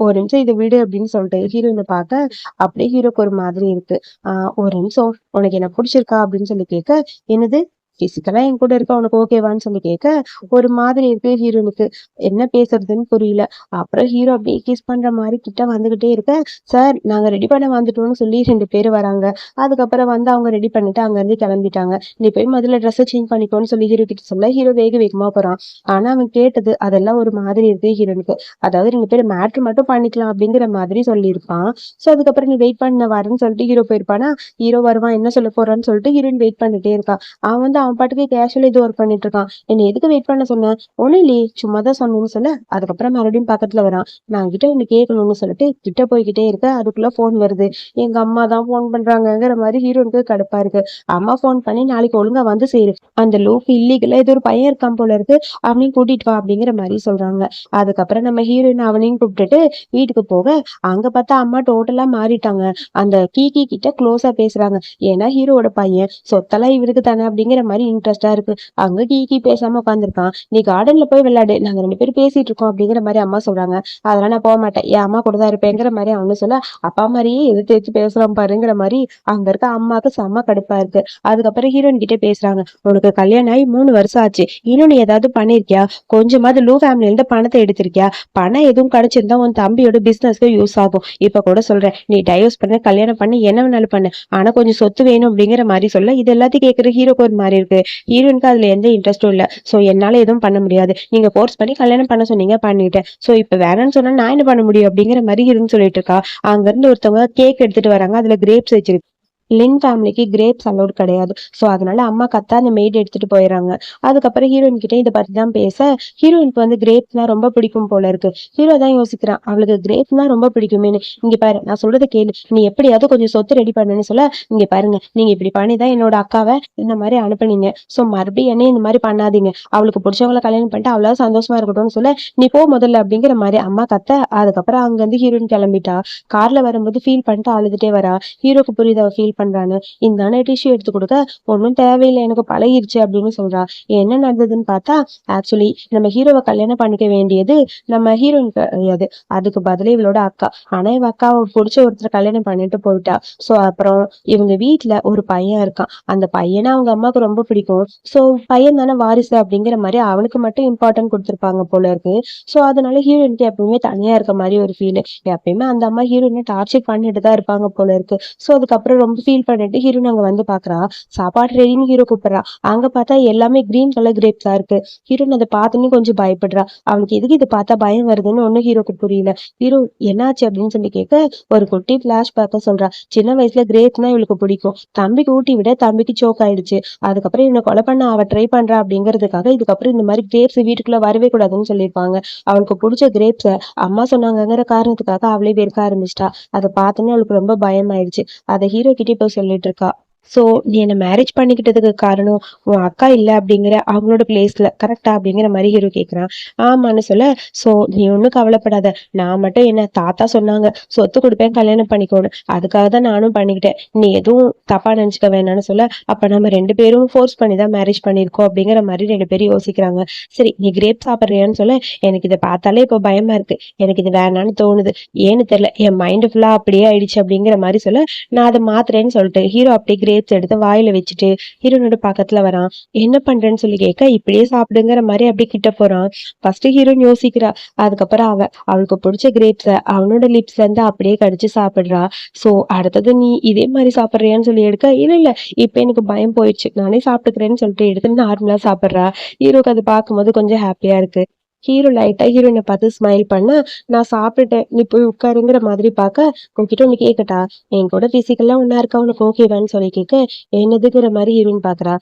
ஒரு நிமிஷம் இதை விடு அப்படின்னு சொல்லிட்டு ஹீரோயினை பார்க்க அப்படியே ஹீரோக்கு ஒரு மாதிரி இருக்கு. ஒரு நிமிஷம், உனக்கு என்ன பிடிச்சிருக்கா அப்படின்னு சொல்லி கேட்க, என்னது பிசிக்கலா என் கூட இருக்க உனக்கு ஓகேவான்னு சொல்லி கேட்க, ஒரு மாதிரி இருக்கு ஹீரோனுக்கு. என்ன பேசுறதுன்னு புரியல. அப்புறம் ஹீரோ அப்படியே கிஸ் பண்ற மாதிரி கிட்ட வந்துகிட்டே இருக்க, சார் நாங்க ரெடி பண்ண வந்துட்டோம்னு சொல்லி 2 பேர் வராங்க. அதுக்கப்புறம் வந்து அவங்க ரெடி பண்ணிட்டு அங்க இருந்து கிளம்பிட்டாங்க. நீ போய் முதல்ல ட்ரெஸ் சேஞ்ச் பண்ணிக்கோன்னு சொல்லி ஹீரோ கிட்ட சொல்ல, ஹீரோ வேக வேகமா போறான். ஆனா அவன் கேட்டது அதெல்லாம் ஒரு மாதிரி இருக்கு ஹீரோனுக்கு. அதாவது 2 பேரும் மேட்ரு மட்டும் பண்ணிக்கலாம் அப்படிங்கிற மாதிரி சொல்லியிருப்பான். சோ அதுக்கப்புறம் நீ வெயிட் பண்ண வரேன்னு சொல்லிட்டு ஹீரோ போயிருப்பானா, ஹீரோ வருவான் என்ன சொல்ல போறான்னு சொல்லிட்டு ஹீரோயின் வெயிட் பண்ணிட்டே இருக்கா. அவன் வந்து அவன் பாட்டுக்கு கேஷுவலா இது ஒர்க் பண்ணிட்டு இருக்கான். என்ன எதுக்கு வெயிட் பண்ண சொன்னேன்? ஒண்ணும் இல்லையே, சும்மா தான் சொன்னேன்னு சொல்ல, அதுக்கப்புறம் மறுபடியும் பக்கத்துல வரான். நான் கிட்ட ஒண்ணு கேட்கணும்னு சொல்லிட்டு கிட்ட போய்கிட்டே இருக்க, அதுக்குள்ள போன் வருது. எங்க அம்மா தான் போன் பண்றாங்கிற மாதிரி ஹீரோனுக்கு கடுப்பா இருக்கு. அம்மா போன் பண்ணி நாளைக்கு ஒழுங்கா வந்து சேரு, அந்த லோக்கு இல்லீகலா ஏதோ ஒரு பையன் இருக்கான் போல இருக்கு, அவனையும் கூட்டிட்டு வா அப்படிங்கிற மாதிரி சொல்றாங்க. அதுக்கப்புறம் நம்ம ஹீரோயின் அவனையும் கூப்பிட்டுட்டு வீட்டுக்கு போக, அங்க பார்த்தா அம்மா டோட்டலா மாறிட்டாங்க. அந்த கீ கிட்ட க்ளோஸா பேசுறாங்க. ஏன்னா ஹீரோட பையன் சொத்தெல்லாம் இவருக்கு தானே அப்படிங்கிற மாதிரி இன்ட்ரெஸ்டா இருக்கு. அங்க கீ பேசாம உட்காந்துருக்கான். நீ கார்டன்ல போய் விளையாடு, நாங்க 2 பேரும் பேசிட்டு இருக்கோம் அப்படிங்கிற மாதிரி அம்மா சொல்றாங்க. அதெல்லாம் நான் போக மாட்டேன், என் அம்மா கூட தான் இருப்பேங்கிற மாதிரி அவனு சொல்ல, அப்பா மாதிரியே எது தேய்ச்சி பேசுறான் பாருங்கிற மாதிரி அங்க இருக்க அம்மாவுக்கு செம்ம கடுப்பா இருக்கு. அதுக்கப்புறம் ஹீரோயின் கிட்டே பேசுறாங்க. உனக்கு கல்யாணம் ஆகி 3 வருஷம் ஆச்சு, இன்னும் நீ ஏதாவது பண்ணிருக்கியா? கொஞ்சமாவது லூ ஃபேமிலில இருந்து பணத்தை எடுத்திருக்கியா? பணம் எதுவும் கிடைச்சிருந்தா உன் தம்பியோட பிசினஸ்க்கு யூஸ் ஆகும். இப்ப கூட சொல்றேன், நீ டைவர்ஸ் பண்ண, கல்யாணம் பண்ணி என்ன வேணாலும் பண்ணு, ஆனா கொஞ்சம் சொத்து வேணும் அப்படிங்கிற மாதிரி சொல்ல, இது எல்லாத்தையும் கேட்கிற ஹீரோக்கு ஒரு மாதிரி இருக்கு. ஹீரோனுக்கு அதுல எந்த இன்ட்ரெஸ்டும் இல்ல. சோ என்னால எதுவும் பண்ண முடியாது, நீங்க ஃபோர்ஸ் பண்ணி கல்யாணம் பண்ண சொன்னீங்க, பண்ணிட்டேன். சோ இப்ப வேணாம்னு சொன்னா நான் என்ன பண்ண முடியும் அப்படிங்கிற மாதிரி ஹீரோன்னு சொல்லிட்டு இருக்கா. அங்க இருந்து ஒருத்தவங்க கேக் எடுத்துட்டு வராங்க. அதுல கிரேப்ஸ் வச்சிருக்கு. லின் ஃபேமிலிக்கு கிரேப்ஸ் அலோட் கிடையாது. ஸோ அதனால அம்மா கத்தா அந்த மெய்டு எடுத்துட்டு போயிடறாங்க. அதுக்கப்புறம் ஹீரோயின் கிட்ட இதை பத்தி தான் பேச, ஹீரோயினுக்கு வந்து கிரேப்ஸ்னா ரொம்ப பிடிக்கும் போல இருக்கு. ஹீரோ தான் யோசிக்கிறான், அவளுக்கு கிரேப்ஸ்னா ரொம்ப பிடிக்குமேனு. இங்க பாரு, நான் சொல்றதை கேளு, நீ எப்படியாவது கொஞ்சம் சொத்து ரெடி பண்ணுன்னு சொல்ல, இங்க பாருங்க, நீங்க இப்படி பண்ணிதான் என்னோட அக்காவை இந்த மாதிரி அனுப்புனீங்க. ஸோ மறுபடியும் என்ன இந்த மாதிரி பண்ணாதீங்க, அவளுக்கு பிடிச்சவங்களை கல்யாணம் பண்ணிட்டு அவ்வளவு சந்தோஷமா இருக்கட்டும்னு சொல்ல, நீ போ முதல்ல அப்படிங்கிற மாதிரி அம்மா கத்த. அதுக்கப்புறம் அங்க இருந்து ஹீரோயின் கிளம்பிட்டா. கார்ல வரும்போது ஃபீல் பண்ணிட்டு அழுதுட்டே வரா. ஹீரோக்கு புரியுது அவ ஃபீல் பண்றான்னு. இந்த டிஷ்யூ எடுத்து கொடுக்க, ஒன்றும் தேவையில்லை, எனக்கு பழகிருச்சு அப்படின்னு சொல்றா. என்ன நடந்ததுன்னு பார்த்தா, ஆக்சுவலி நம்ம ஹீரோவை கல்யாணம் பண்ணிக்க வேண்டியது நம்ம ஹீரோயின் கிடையாது, அதுக்கு பதிலே இவளோட அக்கா. ஆனா இவ அக்காவை பிடிச்ச ஒருத்தர் கல்யாணம் பண்ணிட்டு போயிட்டா. சோ அப்புறம் இவங்க வீட்டுல ஒரு பையன் இருக்கான். அந்த பையனை அவங்க அம்மாவுக்கு ரொம்ப பிடிக்கும். சோ பையன் தானே வாரிசு அப்படிங்கிற மாதிரி அவனுக்கு மட்டும் இம்பார்ட்டன்ட் கொடுத்துருப்பாங்க போல இருக்கு. சோ அதனால ஹீரோயினுக்கு எப்பவுமே தனியா இருக்க மாதிரி ஒரு ஃபீல். எப்பயுமே அந்த அம்மா ஹீரோயினை டார்ச்சர் பண்ணிட்டு தான் இருப்பாங்க போல இருக்கு. சோ அதுக்கப்புறம் ரொம்ப ஃபீல் பண்ணிட்டு ஹீரோயின் அங்க வந்து பாக்குறா. சாப்பாடு ரெடின்னு ஹீரோ கூப்பிடுறா. அங்க பார்த்தா எல்லாமே கிரீன் கலர் கிரேப்ஸா இருக்கு. ஹீரோயின் அதை பார்த்தோன்னே கொஞ்சம் பயப்படுறா. அவனுக்கு எதுக்கு இது பார்த்தா பயம் வருதுன்னு ஒன்னும் ஹீரோக்கு புரியல. ஹீரோ என்னாச்சு அப்படின்னு சொல்லி கேட்க, ஒரு குட்டி பிளாஷ் பேக்க சொல்றா. சின்ன வயசுல கிரேப்ஸ்னா இவளுக்கு பிடிக்கும், தம்பிக்கு ஊட்டி விட தம்பிக்கு சோக் ஆயிடுச்சு. அதுக்கப்புறம் இவனை கொலை பண்ண அவ ட்ரை பண்றா அப்படிங்கிறதுக்காக இதுக்கப்புறம் இந்த மாதிரி கிரேப்ஸ் வீட்டுக்குள்ள வரவே கூடாதுன்னு சொல்லியிருப்பாங்க. அவளுக்கு பிடிச்ச கிரேப்ஸ அம்மா சொன்னாங்கிற காரணத்துக்காக அவளே வெறுக்க ஆரம்பிச்சிட்டா. அதை பார்த்தோன்னே அவளுக்கு ரொம்ப பயம் ஆயிடுச்சு. அதை ஹீரோ கிட்டே போய் சொல்லிட்டு இருக்கா. ஸோ நீ என்னை மேரேஜ் பண்ணிக்கிட்டதுக்கு காரணம் உன் அக்கா இல்லை அப்படிங்கிற அவங்களோட பிளேஸ்ல கரெக்டா அப்படிங்கிற மாதிரி ஹீரோ கேட்குறான். ஆமான்னு சொல்ல, ஸோ நீ ஒன்றும் கவலைப்படாத, நான் மட்டும் என்ன தாத்தா சொன்னாங்க சொத்து கொடுப்பேன் கல்யாணம் பண்ணிக்கோன்னு, அதுக்காக தான் நானும் பண்ணிக்கிட்டேன், நீ எதுவும் தப்பா நினைச்சுக்க வேணாம்னு சொல்ல, அப்ப நம்ம ரெண்டு பேரும் ஃபோர்ஸ் பண்ணி தான் மேரேஜ் பண்ணியிருக்கோம் அப்படிங்கிற மாதிரி ரெண்டு பேரும் யோசிக்கிறாங்க. சரி நீ கிரேப் சாப்பிட்றியான்னு சொல்ல, எனக்கு இதை பார்த்தாலே இப்போ பயமா இருக்கு, எனக்கு இது வேணான்னு தோணுது, ஏன்னு தெரியல என் மைண்டு ஃபுல்லா அப்படியே ஆயிடுச்சு அப்படிங்கிற மாதிரி சொல்ல, நான் அதை மாத்துறேன்னு சொல்லிட்டு ஹீரோ அப்படியே கிரேப்ஸ் எடுத்து வாயில வச்சுட்டு ஹீரோனோட பக்கத்துல வரான். என்ன பண்றேன்னு சொல்லி கேட்க, இப்படியே சாப்பிடுங்கிற மாதிரி அப்படியே கிட்ட போறான். ஃபர்ஸ்ட் ஹீரோயின் யோசிக்கிறா, அதுக்கப்புறம் அவளுக்கு பிடிச்ச கிரேப்ஸ அவனோட லிப்ஸ்ல இருந்து அப்படியே கடிச்சு சாப்பிடுறா. சோ அடுத்தது நீ இதே மாதிரி சாப்பிடுறியான்னு சொல்லி எடுக்க, இல்ல இல்ல இப்ப எனக்கு பயம் போயிடுச்சு, நானே சாப்பிட்டுக்கிறேன்னு சொல்லிட்டு எடுத்து நார்மலா சாப்பிடுறா. ஹீரோக்கு அது பார்க்கும்போது கொஞ்சம் ஹாப்பியா இருக்கு. ஹீரோ லைட்டா ஹீரோயினை பார்த்து ஸ்மைல் பண்ண, நான் சாப்பிட்டுட்டேன் நீ போய் உட்காருங்கிற மாதிரி பார்க்க, உன்கிட்ட ஒண்ணு கேட்கட்டா, என் கூட பிசிக்கலா ஒன்னா இருக்கா உனக்கு ஓகேவான்னு சொல்லி கேட்க, என்னதுங்கிற மாதிரி ஹீரோயின் பாக்குறா.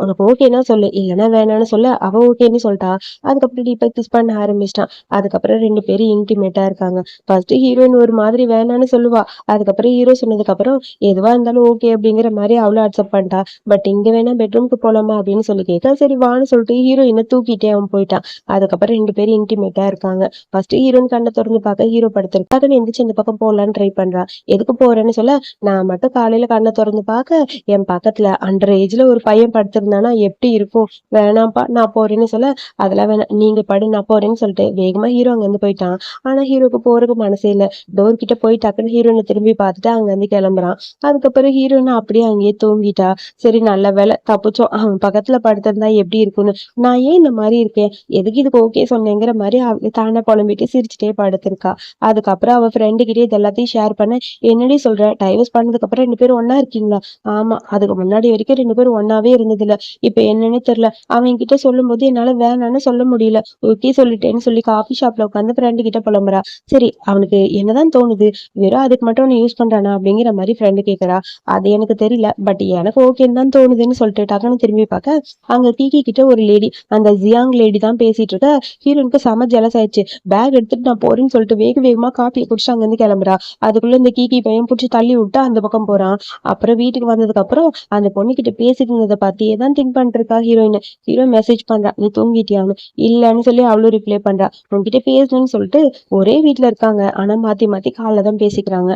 உனக்கு ஓகேன்னா சொல்லு, இல்லைன்னா வேணாம்னு சொல்ல, அவ ஓகேன்னு சொல்லிட்டா. அதுக்கப்புறம் டீப்பா கிஸ் பண்ண ஆரம்பிச்சிட்டான். அதுக்கப்புறம் ரெண்டு பேரும் இன்டிமேட்டா இருக்காங்க. ஃபர்ஸ்ட் ஹீரோயின் ஒரு மாதிரி வேணான்னு சொல்லுவா, அதுக்கப்புறம் ஹீரோ சொன்னதுக்கு அப்புறம் எதுவா இருந்தாலும் ஓகே அப்படிங்கிற மாதிரி அவளும் அக்செப்ட் பண்ணிட்டா. பட் இங்க வேணா பெட்ரூம்க்கு போலாமா அப்படின்னு சொல்லி கேட்க, சரி வான்னு சொல்லிட்டு ஹீரோயினை தூக்கிட்டே அவன் போயிட்டான். அதுக்கப்புறம் ரெண்டு பேரும் இன்டிமேட்டா இருக்காங்க. ஃபர்ஸ்ட் ஹீரோயின் கண்ணை திறந்து பார்க்க ஹீரோ படுத்திருக்கா. எந்திரிச்சு இந்த பக்கம் போலான்னு ட்ரை பண்றா. எதுக்கு போறேன்னு சொல்ல, நான் மட்டும் காலையில கண்ணை திறந்து பார்க்க என் பக்கத்துல அண்டர் ஏஜ்ல ஒரு பையன் படுத்திருந்தானா எப்படி இருக்கும், வேணாம்ப்பா நான் போறேன்னு சொல்ல, அதெல்லாம் வேணாம் நீங்க படு நான் போறேன்னு சொல்லிட்டு வேகமா ஹீரோ அங்க இருந்து போயிட்டான். ஆனா ஹீரோக்கு போறதுக்கு மனசே இல்ல. டோர் கிட்ட போய் டக்குன்னு ஹீரோயினை திரும்பி பார்த்துட்டு அங்க இருந்து கிளம்புறான். அதுக்கப்புறம் ஹீரோயின் அப்படியே அங்கேயே தூங்கிட்டா. சரி நல்ல வேலை தப்பிச்சோம், அவன் பக்கத்துல படுத்திருந்தா எப்படி இருக்கும்னு, நான் ஏன் இந்த மாதிரி இருக்கேன், எதுக்கு இதுக்கு ஓகே சொன்னேங்கிற மாதிரி அவ தானே புலம்பிட்டு சிரிச்சுட்டே படுத்திருக்கா. அதுக்கப்புறம் அவ ஃப்ரெண்டு கிட்டே இது எல்லாத்தையும் ஷேர் பண்ண, என்னடி சொல்ற, டைவர்ஸ் பண்ணதுக்கு அப்புறம் ரெண்டு பேரும் ஒன்னா இருக்கீங்களா? ஆமா, அதுக்கு முன்னாடி வரைக்கும் ரெண்டு பேரும் ஒன்னாவே இருந்தது இல்ல, இப்ப என்னன்னு தெரியல, அவன் கிட்ட சொல்லும் போது என்னால வேணான்னு சொல்ல முடியல, ஓகே சொல்லிட்டேன்னு சொல்லி காஃபி ஷாப்ல உட்காந்து ஃப்ரெண்டு கிட்ட புலம்புறா. சரி அவனுக்கு என்னதான் தோணுது, வெறும் அதுக்கு மட்டும் அவனை யூஸ் பண்றானா அப்படிங்கிற மாதிரி ஃப்ரெண்டு கேக்குறா. அது எனக்கு தெரியல, பட் எனக்கு ஓகேன்னு தான் தோணுதுன்னு சொல்லிட்டு டக்குன்னு திரும்பி பார்க்க, அங்க கீகி கிட்ட ஒரு லேடி, அந்த ஜியாங் லேடி தான் பேசிட்டு இருக்க. ஹீரோனுக்கு செம ஜெலஸ் ஆயிடுச்சு. பேக் எடுத்துட்டு நான் போறேன்னு சொல்லிட்டு வேக வேகமா காப்பியை குடிச்சு அங்க இருந்து கிளம்புறா. அதுக்குள்ள இந்த கீகி பையன் பிடிச்சி தள்ளி விட்டு அந்த பக்கம் போறான். அப்புறம் வீட்டுக்கு வந்ததுக்கு அப்புறம் அந்த பொண்ணு கிட்ட பேசிட்டு இருந்ததை பத்தியே தான் திங்க் பண்ணிட்டு இருக்கா ஹீரோயின். ஹீரோ மெசேஜ் பண்றா, நீ தூங்கிட்டியான்னு. இல்லன்னு சொல்லி அவளும் ரிப்ளை பண்றா, உன்கிட்ட பேசணும்னு சொல்லிட்டு ஒரே வீட்டுல இருக்காங்க, ஆனா மாத்தி மாத்தி காலைல தான் பேசிக்கிறாங்க.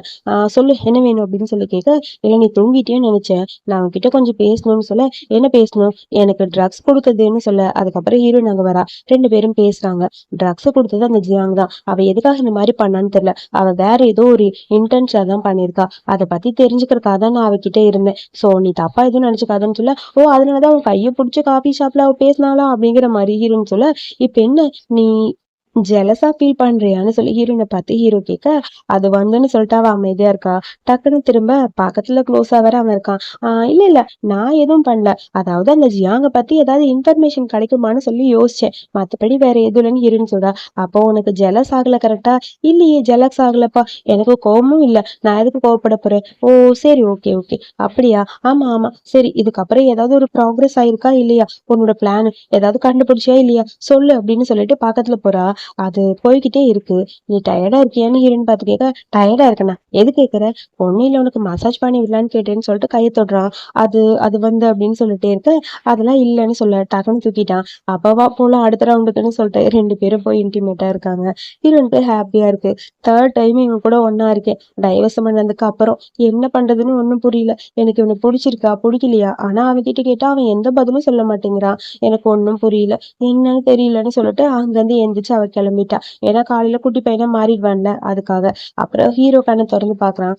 சொல்லு என்ன வேணும் அப்படின்னு சொல்லி கேட்க, இல்ல நீ தூங்கிட்டியோன்னு நினைச்சேன், நான் உன்கிட்ட கொஞ்சம் பேசணும்னு சொல்ல, என்ன பேசணும், எனக்கு ட்ரக்ஸ் கொடுத்ததுன்னு சொல்ல. அதுக்கப்புறம் ஹீரோயின் அங்க வரா. ரெண்டு பேரும் பேசுறாங்க. ட்ரக்ஸ் கொடுத்தது அந்த ஜியாங் தான். அவ எதுக்காக இந்த மாதிரி பண்ணான்னு தெரியல, அவ வேற ஏதோ ஒரு இன்டென்ஷனா தான் பண்ணிருக்கா, அதை பத்தி தெரிஞ்சுக்கிறதுக்காக தான் நான் அவகிட்ட இருந்தேன், சோ நீ தப்பா எதுவும் நினைச்சுக்காதன்னு சொல்ல, ஓ அதனாலதான் அவன் கையை பிடிச்சி காஃபி ஷாப்ல அவ பேசினாளா அப்படிங்கிற மாதிரி ஹீரோன்னு சொல்ல, இப்ப என்ன நீ ஜெலஸா ஃபீல் பண்றியான்னு சொல்லி ஹீரோயினை பார்த்து ஹீரோ கேட்க, அது வந்துன்னு சொல்லிட்டு அவ அமைதியா இருக்கா. டக்குன்னு திரும்ப பக்கத்துல க்ளோஸா வேற அவன் இருக்கான். இல்ல இல்ல நான் எதுவும் பண்ணல, அதாவது அந்த ஜியாங்க பத்தி ஏதாவது இன்ஃபர்மேஷன் கிடைக்குமான்னு சொல்லி யோசிச்சேன், மத்தபடி வேற எதுவும் இல்லைன்னு ஹீரோன்னு சொல்றா. அப்போ உனக்கு ஜெலஸ் ஆகல கரெக்டா? இல்லையே ஜெலஸ் ஆகலப்பா, எனக்கு கோபமும் இல்ல, நான் எதுக்கு கோவப்பட போறேன். ஓ சரி ஓகே ஓகே அப்படியா, ஆமா ஆமா சரி, இதுக்கப்புறம் ஏதாவது ஒரு ப்ராக்ரஸ் ஆயிருக்கா இல்லையா, உன்னோட பிளான் ஏதாவது கண்டுபிடிச்சியா இல்லையா சொல்லு அப்படின்னு சொல்லிட்டு பக்கத்துல போறா. அது போய்கிட்டே இருக்கு. நீ டயர்டா இருக்கியான்னு ஹீரோயின் பார்த்து கேட்க, டயர்டா இருக்கனா எது கேட்கற, ஒன்னும் இல்ல உனக்கு மசாஜ் பண்ணி விடலான்னு கேட்டேன்னு சொல்லிட்டு கையை தொடுறான். அது அது வந்து அப்படின்னு சொல்லிட்டே இருக்க, அதெல்லாம் இல்லைன்னு சொல்ல டக்குன்னு தூக்கிட்டான். அப்பவா போலாம் அடுத்த ரவுண்டுக்குன்னு சொல்லிட்டு ரெண்டு பேரும் போய் இன்டிமேட்டா இருக்காங்க. ஹீரோனுக்கு ஹாப்பியா இருக்கு. தேர்ட் டைம் இவங்க கூட ஒன்னா இருக்கேன், டைவர்ஸ் பண்ணதுக்கு அப்புறம் என்ன பண்றதுன்னு ஒண்ணும் புரியல, எனக்கு இவனை பிடிச்சிருக்கா பிடிக்கலையா, ஆனா அவன் கிட்ட கேட்டா அவன் எந்த பதிலும் சொல்ல மாட்டேங்கிறான், எனக்கு ஒண்ணும் புரியல, என்னன்னு தெரியலன்னு சொல்லிட்டு அங்க இருந்து எந்திரிச்சு அவ கிளம்பிட்டா. ஏன்னா காலையில குட்டி பையனா மாறிடுவான்ல அதுக்காக. அப்புறம் ஹீரோ கண்ணை திறந்து பாக்குறான்.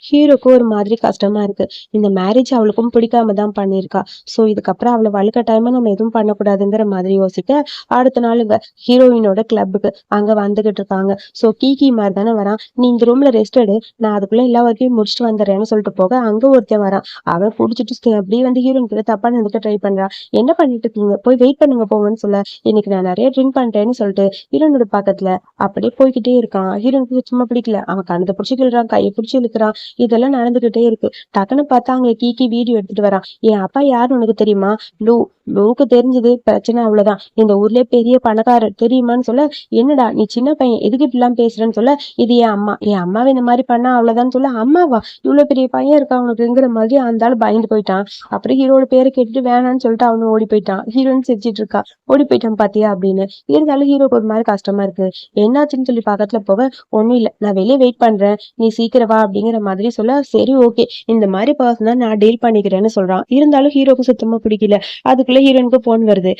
ஹீரோக்கு ஒரு மாதிரி கஷ்டமா இருக்கு. இந்த மேரேஜ் அவளுக்கும் பிடிக்காம தான் பண்ணியிருக்கா. சோ இதுக்கப்புறம் அவளை வலுக்கட்டாயமா நம்ம எதுவும் பண்ணக்கூடாதுங்கிற மாதிரி யோசிக்க, அடுத்த நாள் இங்க ஹீரோயினோட கிளப்புக்கு அங்க வந்துகிட்டு இருக்காங்க. சோ கீகி மாதிரி தானே வரான், நீ இந்த ரூம்ல ரெஸ்ட் எடு, நான் அதுக்குள்ள எல்லா ஒர்க்கையும் முடிச்சுட்டு வந்துடுறேன்னு சொல்லிட்டு போக, அங்க ஒருத்தன் வரான். அவன் குடிச்சிட்டு அப்படியே வந்து ஹீரோயின் கிட்ட தப்பா நடந்துக்க ட்ரை பண்றான். என்ன பண்ணிட்டு இருக்கீங்க, போய் வெயிட் பண்ணுங்க போங்கன்னு சொல்ல, இன்னைக்கு நான் நிறைய ட்ரிங்க் பண்ணிட்டேன்னு சொல்லிட்டு ஹீரோனோட பக்கத்துல அப்படியே போய்கிட்டே இருக்கான். ஹீரோனுக்கு சும்மா பிடிக்கல, அவன் கண்ணத்தை பிடிச்சி கிள்றான், கையை பிடிச்சி இழுக்கிறான். இதெல்லாம் நடந்துகிட்டே இருக்கு. டக்குன்னு பார்த்தா அங்க கீகி வீடியோ எடுத்துட்டு வரான். என் அப்பா யாருன்னு உனக்கு தெரியுமா? லூ. லூக்கு தெரிஞ்சது பிரச்சனை அவ்வளவுதான். இந்த ஊர்லயே பெரிய பணக்காரர் தெரியுமான்னு சொல்ல, என்னடா நீ சின்ன பையன் எதுக்கு இப்படிலாம் பேசுறேன்னு சொல்ல, இது என் அம்மா. என் அம்மாவை இந்த மாதிரி பண்ணா அவ்வளவுதான் சொல்ல, அம்மாவா இவ்வளவு பெரிய பையன் இருக்கா உனக்குங்கிற மாதிரி அந்த ஆள் பயந்து போயிட்டான். அப்புறம் ஹீரோட பேரை கேட்டுட்டு வேணான்னு சொல்லிட்டு அவனு ஓடி போயிட்டான். ஹீரோயின் சிரிச்சிட்டு இருக்கா. ஓடி போயிட்டான் பாத்தியா அப்படின்னு. இருந்தாலும் ஹீரோக்கு ஒரு மாதிரி கஷ்டமா இருக்கு. என்னாச்சுன்னு சொல்லி பக்கத்துல போக, ஒண்ணும் இல்ல நான் வெளியே வெயிட் பண்றேன், நீ சீக்கிரம் வா அப்படிங்கிற மாதிரி சொல்ல, சரி ஓகே இந்த மாதிரி பர்சன் தான் நான் டீல் பண்ணிக்கிறேன்னு சொல்றான். இருந்தாலும் ஹீரோக்கு சுத்தமா பிடிக்கல. அதுக்குள்ள ஹீரோனுக்கு போன் வருது.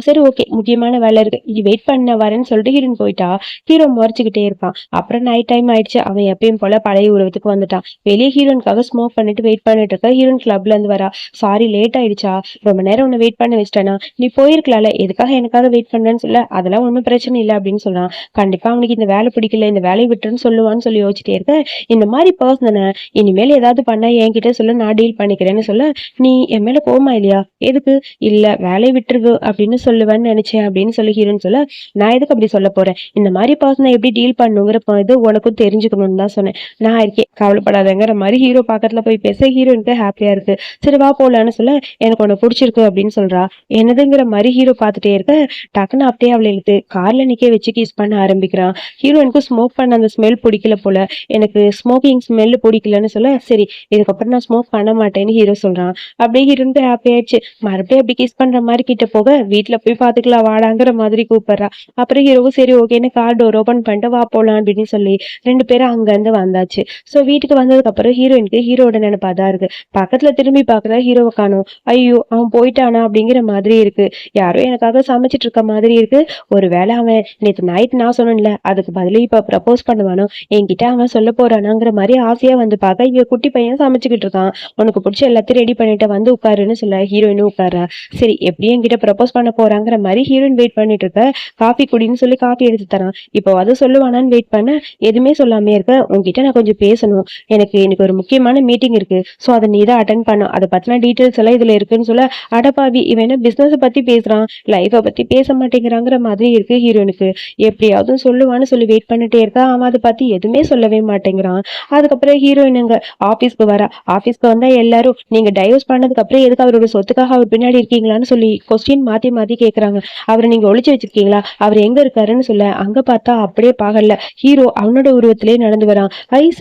சரி ஓகே முக்கியமான வேலை இருக்கு, நீ வெயிட் பண்ண வரேன்னு சொல்லிட்டு ஹீரோயின் போயிட்டா. ஹீரோ முறைச்சுக்கிட்டே இருப்பான். அப்புறம் நைட் டைம் ஆயிடுச்சு. அவன் எப்பயும் போல பழைய உருவத்துக்கு வந்துட்டான். வெளியே ஹீரோனுக்காக ஸ்மோக் பண்ணிட்டு வெயிட் பண்ணிட்டு இருக்க. ஹீரோயின் கிளப்ல இருந்து வரா. சாரி லேட் ஆயிடுச்சா, ரொம்ப நேரம் உன்னை வெயிட் பண்ண வச்சிட்டேனா, நீ போயிருக்கலாம்ல, எதுக்காக எனக்காக வெயிட் பண்றேன்னு சொல்ல, அதெல்லாம் ஒன்றும் பிரச்சனை இல்லை அப்படின்னு சொல்றான். கண்டிப்பா அவனுக்கு இந்த வேலை பிடிக்கல, இந்த வேலையை விட்டுருன்னு சொல்லுவான்னு சொல்லி யோசிச்சுட்டே இருக்க. இந்த மாதிரி பர்சனை இனிமேல் ஏதாவது பண்ண என்கிட்ட சொல்ல, நான் டீல் பண்ணிக்கிறேன்னு சொல்ல, நீ என் மேல கோவமா இல்லையா? எதுக்கு? இல்ல வேலையை விட்டுருவு அப்படின்னு சொல்லுவேன்னு நினைச்சேன் அப்படின்னு சொல்லி ஹீரோன்னு சொல்ல, நான் எதுக்கு அப்படி சொல்ல போறேன்? இந்த மாதிரி பர்சனை எப்படி டீல் பண்ணுங்கிற இது உனக்கும் தெரிஞ்சுக்கணும்னு தான் சொன்னேன். நான் இருக்கேன் கவலைப்படாதங்கிற மாதிரி ஹீரோ பக்கத்துல போய் பேச ஹீரோனுக்கு ஹாப்பியா இருக்கு. சரி வா போலான்னு சொல்ல, எனக்கு உன்னை பிடிச்சிருக்கு அப்படின்னு சொல்றா. என்னதுங்கிற மாதிரி ஹீரோ பார்த்துட்டே இருக்க, டக்குன்னு அப்படியே அவளை இழுத்து கார்ல நிக்க வச்சு கிஸ் பண்ண ஆரம்பிக்கிறான். ஹீரோனுக்கு ஸ்மோக் பண்ண அந்த ஸ்மெல் பிடிக்கல போல. எனக்கு ஸ்மோக்கிங் ஸ்மெல் பிடிக்கலன்னு சொல்ல, சரி இதுக்கப்புறம் நான் ஸ்மோக் பண்ண மாட்டேன்னு ஹீரோ சொல்றான். அப்படியே ஹீரோனுக்கு ஹாப்பி ஆயிடுச்சு. மறுபடியும் அப்படி கிஸ் பண்ற மாதிரி கிட்ட போக, வீட்டுல போய் பாத்துக்கலாம் வாடாங்கிற மாதிரி கூப்பிடுறா. அப்புறம் ஹீரோவும் சரி ஓகேன்னு கார் டோர் ஓபன் பண்ணிட்டு வா போலாம் அப்படின்னு சொல்லி ரெண்டு பேரும் அங்க இருந்து வந்தாச்சு. சோ வீட்டுக்கு வந்ததுக்கு அப்புறம் ஹீரோயினுக்கு ஹீரோட நினைப்பாதான் இருக்கு. பக்கத்துல திரும்பி பாக்குற ஹீரோவை காணோம். ஐயோ அவன் போயிட்டானா அப்படிங்கிற மாதிரி இருக்கு. யாரோ எனக்காக சமைச்சிட்டு இருக்க மாதிரி இருக்கு. ஒருவேளை அவன் நேற்று நைட் நான் சொன்னேன்ல, அதுக்கு பதிலா இப்ப ப்ரப்போஸ் பண்ணுவானோ, என்கிட்ட அவன் சொல்ல போறானாங்கிற மாதிரி ஆசையா வந்து பார்க்க, இவ குட்டி பையன் சமைச்சுக்கிட்டு இருக்கான். உனக்கு பிடிச்ச எல்லாத்தையும் ரெடி பண்ணிட்டு வந்து உட்காருன்னு சொல்ல, ஹீரோயினும் உட்காரா. சரி எப்படியும் என்கிட்ட ப்ரப்போஸ் பண்ண போறாங்கிற மாதிரி ஹீரோயின் வெயிட் பண்ணிட்டு இருக்க. காஃபி குடின்னு சொல்லி காஃபி எடுத்து தரான். இப்போ அது சொல்லுவானான்னு வெயிட் பண்ண, எதுவுமே சொல்லாமே இருக்க. உங்ககிட்ட நான் கொஞ்சம் பேசணும், எனக்கு ஒரு முக்கியமான மீட்டிங் இருக்கு, சோ அதை நீ தான் அட்டன் பண்ணும், அதை பத்தின டீட்டெயில்ஸ் எல்லாம் இதுல இருக்குன்னு சொல்ல, அடப்பாவி இவன் என்ன பிசினஸ் பத்தி பேசுறான், லைஃபை பத்தி பேச மாட்டேங்கிறாங்கிற மாதிரி இருக்கு ஹீரோனுக்கு. எப்படியாவது சொல்லுவான்னு சொல்லி வெயிட் பண்ணிட்டே இருக்கா. அவன் அதை பத்தி எதுவுமே சொல்லவே மாட்டேங்கிறான். அதுக்கப்புறம் ஹீரோயினுங்க ஆபீஸ்க்கு வரா. ஆபீஸ்க்கு வந்தா எல்லாரும் நீங்க டைவர்ஸ் பண்ணதுக்கு அப்புறம் எதுக்கு அவரோட சொத்துக்காக அவர் பின்னாடி இருக்கீங்களான்னு சொல்லி கொஸ்டின் மாத்தி மாத்தி கேக்குறாங்க. அவரை நீங்க ஒளிச்சு வச்சிருக்கீங்களா, அவர் எங்க இருக்காருன்னு சொல்ல, அங்க பார்த்தா அப்படியே பாகல்ல ஹீரோ அவனோட உருவத்திலே நடந்து வரான்.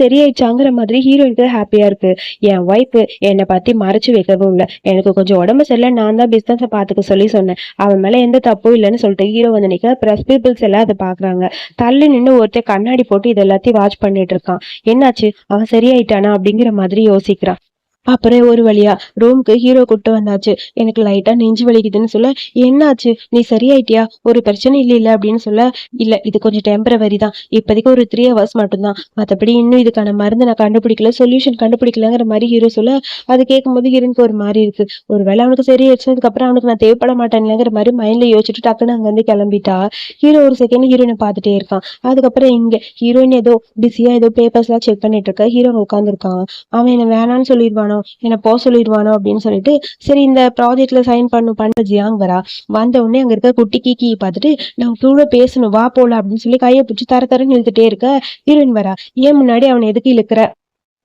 சரியாயிடுச்சாங்கிற மாதிரி ஹீரோயினுக்கு ஹாப்பியா இருக்கு. என் ஒய்ஃப் என்னை பத்தி மறைச்சு வைக்கவும் இல்லை, எனக்கு கொஞ்சம் உடம்பு சரியில்லை, நான் தான் பிசினஸ பாத்துக்க சொல்லி சொன்னேன், அவன் மேல எந்த தப்பும் இல்லைன்னு சொல்லிட்டு ஹீரோ வந்து நிக்க. பிரஸ் பீப்புள்ஸ் எல்லாம் அதை பாக்குறாங்க. தள்ளி நின்று ஒருத்தர் கண்ணாடி போட்டு இது எல்லாத்தையும் வாட்ச் பண்ணிட்டு இருக்கான். என்னாச்சு அவன் சரியாயிட்டானா அப்படிங்கிற மாதிரி யோசிக்கிறான். அப்புறம் ஒரு வழியா ரூமுக்கு ஹீரோ கூட்டு வந்தாச்சு. எனக்கு லைட்டா நெஞ்சு வலிக்குதுன்னு சொல்ல, என்னாச்சு நீ சரியாயிட்டியா, ஒரு பிரச்சனை இல்ல அப்படின்னு சொல்ல, இல்ல இது கொஞ்சம் டெம்பரவரி தான், இப்போதைக்கு ஒரு 3 hours மட்டும்தான், மற்றபடி இன்னும் இதுக்கான மருந்து நான் கண்டுபிடிக்கல, சொல்யூஷன் கண்டுபிடிக்கலங்கிற மாதிரி ஹீரோ சொல்ல, அது கேட்கும்போது ஹீரோனுக்கு ஒரு மாதிரி இருக்கு. ஒருவேளை அவனுக்கு சரியாயிடுச்சதுக்கு அப்புறம் அவனுக்கு நான் தேவைப்பட மாட்டேன்லங்கிற மாதிரி மைண்ட்ல யோசிச்சுட்டு டக்குன்னு அங்க இருந்து கிளம்பிட்டா. ஹீரோ ஒரு செகண்ட் ஹீரோயினை பார்த்துட்டே இருக்கான். அதுக்கப்புறம் இங்க ஹீரோயின் ஏதோ பிஸியா ஏதோ பேப்பர்ஸ் எல்லாம் செக் பண்ணிட்டு இருக்க. ஹீரோ உட்காந்துருக்கான். அவன் என்ன வேணான்னு சொல்லிடுவானோ, என்ன போக சொல்லிடுவானோ அப்படின்னு சொல்லிட்டு, சரி இந்த ப்ராஜெக்ட்ல சைன் பண்ண ஜியாங் வரா. வந்த உடனே அங்க இருக்க குட்டி கீக்கி பார்த்துட்டு, நான் கூட பேசணும் வா போல அப்படின்னு சொல்லி கையை பிடிச்சி தர தரன்னு இழுத்துட்டே இருக்க. ஹீரோயின் வரா. ஏன் முன்னாடி அவனை எதுக்கு இழுக்கிற,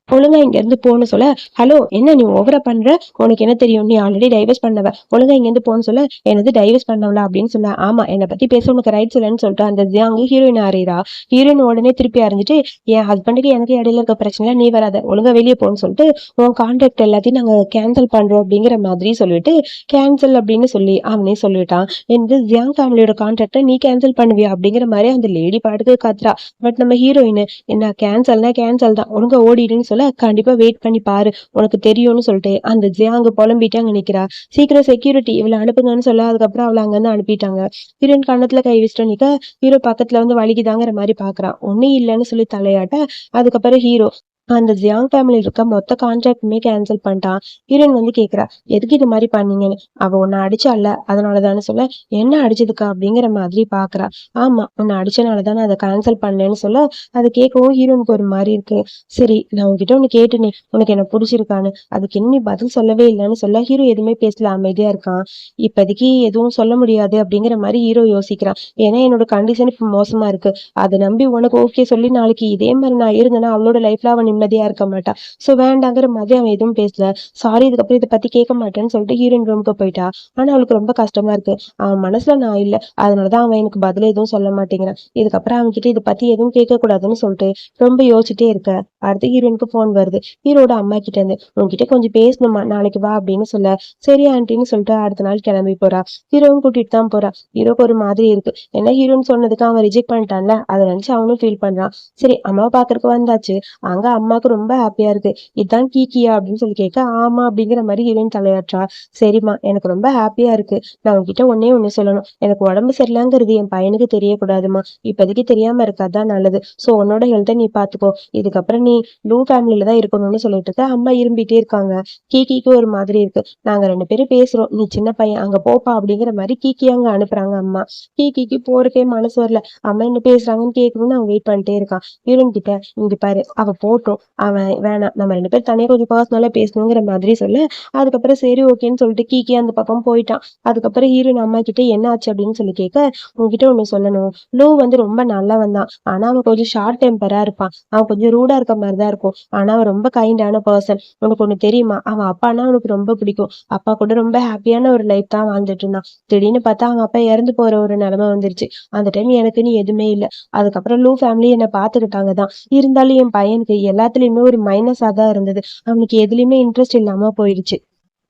ஒழுங்கா இங்க இருந்து போன்னு சொல்ல, ஹலோ என்ன நீ ஓவரா பண்ற, உனக்கு என்ன தெரியும், நீ ஆல்ரெடி டைவர்ஸ் பண்ணவ, ஒழுங்கா இங்க இருந்து போன்னு சொல்ல, என்னது டைவர்ஸ் பண்ணவல அப்படின்னு சொல்ல, ஆமா என்னை பத்தி பேச உனக்கு ரைட்ஸ் இல்லைன்னு சொல்லிட்டு அந்த ஜியாங் ஹீரோயின் அறிறா. ஹீரோயின் உடனே திருப்பி அறிஞ்சிட்டு, என் ஹஸ்பண்டுக்கு எனக்கு இடையில இருக்க பிரச்சனை நீ வராத, ஒழுங்கா வெளியே போன்னு சொல்லிட்டு உன் கான்ட்ராக்ட் எல்லாத்தையும் நாங்க கேன்சல் பண்றோம் அப்படிங்கிற மாதிரி சொல்லிட்டு கேன்சல் அப்படின்னு சொல்லி அவனே சொல்லிட்டான். இந்த ஜியாங் ஃபேமிலியோட கான்ட்ராக்டை நீ கேன்சல் பண்ணுவியா அப்படிங்கிற மாதிரி அந்த லேடி பாட்டுக்கு காத்துறா. பட் நம்ம ஹீரோயின் என்ன கேன்சல்னா கேன்சல் தான், ஒழுங்கா ஓடிடுன்னு சொல்ல, கண்டிப்பா வெயிட் பண்ணி பாரு உனக்கு தெரியும்னு சொல்லிட்டு அந்த ஜியாங் புலம்பிட்டு அங்க நிக்கிறா. சீக்கிரம் செக்யூரிட்டி இவளை அனுப்புங்கன்னு சொல்ல, அதுக்கப்புறம் அவளை அங்க இருந்து அனுப்பிட்டாங்க. ஹீரோயின் கண்ணத்துல கை வச்சுட்டு நிக்க. ஹீரோ பக்கத்துல வந்து வலிக்குதாங்கிற மாதிரி பாக்குறான். ஒன்னும் இல்லைன்னு சொல்லி தலையாட்ட. அதுக்கப்புறம் ஹீரோ அந்த ஜியாங் ஃபேமிலி இருக்க மொத்த கான்ட்ராக்டுமே கேன்சல் பண்ணிட்டான். ஹீரோயின் வந்து கேக்குறா, எதுக்கு இது மாதிரி பண்ணீங்கன்னு. அவ உன்னை அடிச்சால அதனாலதானு சொல்ல, என்ன அடிச்சதுக்கா அப்படிங்கிற மாதிரி பாக்குறா. ஆமா உன்னை அடிச்சனாலதான் நான் அதை கேன்சல் பண்ணேன்னு சொல்ல, அதை கேட்கவும் ஹீரோனுக்கு ஒரு மாதிரி இருக்கு. சரி நான் உன்கிட்ட ஒண்ணு கேட்டுனே, உனக்கு என்ன பிடிச்சிருக்கான்னு, அதுக்கு என்ன நீ பதில் சொல்லவே இல்லைன்னு சொல்ல, ஹீரோ எதுவுமே பேசல அமைதியா இருக்கான். இப்போதைக்கு எதுவும் சொல்ல முடியாது அப்படிங்கிற மாதிரி ஹீரோ யோசிக்கிறான். ஏன்னா என்னோட கண்டிஷன் இப்ப மோசமா இருக்கு, அதை நம்பி உனக்கு ஓகே சொல்லி நாளைக்கு இதே மாதிரி நான் இருந்தேன்னா அவளோட லைஃப்ல அவன் நிம்மதியா இருக்க மாட்டா. சோ வேண்டாங்கிற மாதிரி அவன் எதுவும் பேசல. சாரி, இதுக்கப்புறம் இதை பத்தி கேட்க மாட்டேன்னு சொல்லிட்டு ஹீரோயின் ரூமுக்கு போயிட்டா. ஆனா அவளுக்கு ரொம்ப கஷ்டமா இருக்கு. அவன் மனசுல நான் இல்ல, அதனாலதான் அவன் எனக்கு பதில எதுவும் சொல்ல மாட்டேங்கிறான். இதுக்கப்புறம் அவன் கிட்ட இதை பத்தி எதுவும் கேட்க கூடாதுன்னு சொல்லிட்டு ரொம்ப யோசிச்சுட்டே இருக்க. அடுத்து ஹீரோயினுக்கு போன் வருது. ஹீரோட அம்மா கிட்ட இருந்து, உன்கிட்ட கொஞ்சம் பேசணுமா, நாளைக்கு வா அப்படின்னு சொல்ல, சரி ஆண்டின்னு சொல்லிட்டு அடுத்த நாள் கிளம்பி போறா. ஹீரோவும் கூட்டிட்டு தான் போறா. ஹீரோக்கு ஒரு மாதிரி இருக்கு. ஏன்னா ஹீரோன்னு சொன்னதுக்கு அவன் ரிஜெக்ட் பண்ணிட்டான்ல, அதை நினைச்சு அவனும் ஃபீல் பண்றான். சரி, அம்மாவை பாக்குறதுக்கு வந்தாச்சு. அங்க அம்மாவுக்கு ரொம்ப ஹாப்பியா இருக்கு. இதான் கீக்கியா அப்படின்னு சொல்லி கேட்க, ஆமா அப்படிங்கிற மாதிரி ஹீரோயின் தலையாற்றா. சரிம்மா, எனக்கு ரொம்ப ஹாப்பியா இருக்கு. நான் உன்கிட்ட ஒன்னே ஒண்ணு சொல்லணும். எனக்கு உடம்பு சரியில்லைங்கிறது என் பையனுக்கு தெரியக்கூடாதுமா. இப்போதைக்கு தெரியாம இருக்காதான் நல்லது. சோ உன்னோட ஹெல்த்தை நீ பாத்துக்கோ. இதுக்கப்புறம் நீ லூ ஃபேமிலியில தான் இருக்கணும்னு சொல்லிட்டு இருக்க. அம்மா இரும்பிட்டே இருக்காங்க. கீக்கிக்கு ஒரு மாதிரி இருக்கு. நாங்க 2 பேரும் பேசுறோம், நீ சின்ன பையன் அங்க போப்பா அப்படிங்கிற மாதிரி கீக்கி அங்க அனுப்புறாங்க அம்மா. கீக்கிக்கு போறக்கே மனசு வரல. அம்மா என்ன பேசுறாங்கன்னு கேட்கணும்னு அவன் வெயிட் பண்ணிட்டே இருக்கான். ஹீரோயின் கிட்ட, இங்க பாரு, அவ போட்டோம், அவன் வேணாம், நம்ம 2 பேரும் தனியா கொஞ்சம் பர்சனலா பேசணுங்கிற மாதிரி சொல்ல, அதுக்கப்புறம் சரி ஓகேன்னு சொல்லிட்டு கீக்கி அந்த பக்கம் போயிட்டான். அதுக்கப்புறம் ஹீரோயின் அம்மா கிட்ட என்ன ஆச்சு அப்படின்னு சொல்லி கேட்க, உங்ககிட்ட ஒண்ணு சொல்லணும். லூ வந்து ரொம்ப நல்லவன் தான். ஆனா அவன் கொஞ்சம் ஷார்ட் டெம்பரா இருப்பான். அவன் கொஞ்சம் ரூடா இருக்க மாதிரிதான் இருக்கும். ஆனா அவன் ரொம்ப கைண்டான பர்சன். உனக்கு ஒண்ணு தெரியுமா, அவன் அப்பான்னா அவனுக்கு ரொம்ப பிடிக்கும். அப்பா கூட ரொம்ப ஹாப்பியான ஒரு லைஃப் தான் வாழ்ந்துட்டு இருந்தான். திடீர்னு பார்த்தா அவங்க அப்பா இறந்து போற ஒரு நிலைமை வந்துருச்சு. அந்த டைம் எனக்குன்னு எதுவுமே இல்ல. அதுக்கப்புறம் லூ ஃபேமிலி என்ன பாத்துக்கிட்டாங்க தான். இருந்தாலும் என் பையனுக்கு எல்லாத்துலயுமே ஒரு மைனஸா தான் இருந்தது. அவனுக்கு எதுலயுமே இன்ட்ரெஸ்ட் இல்லாம போயிடுச்சு.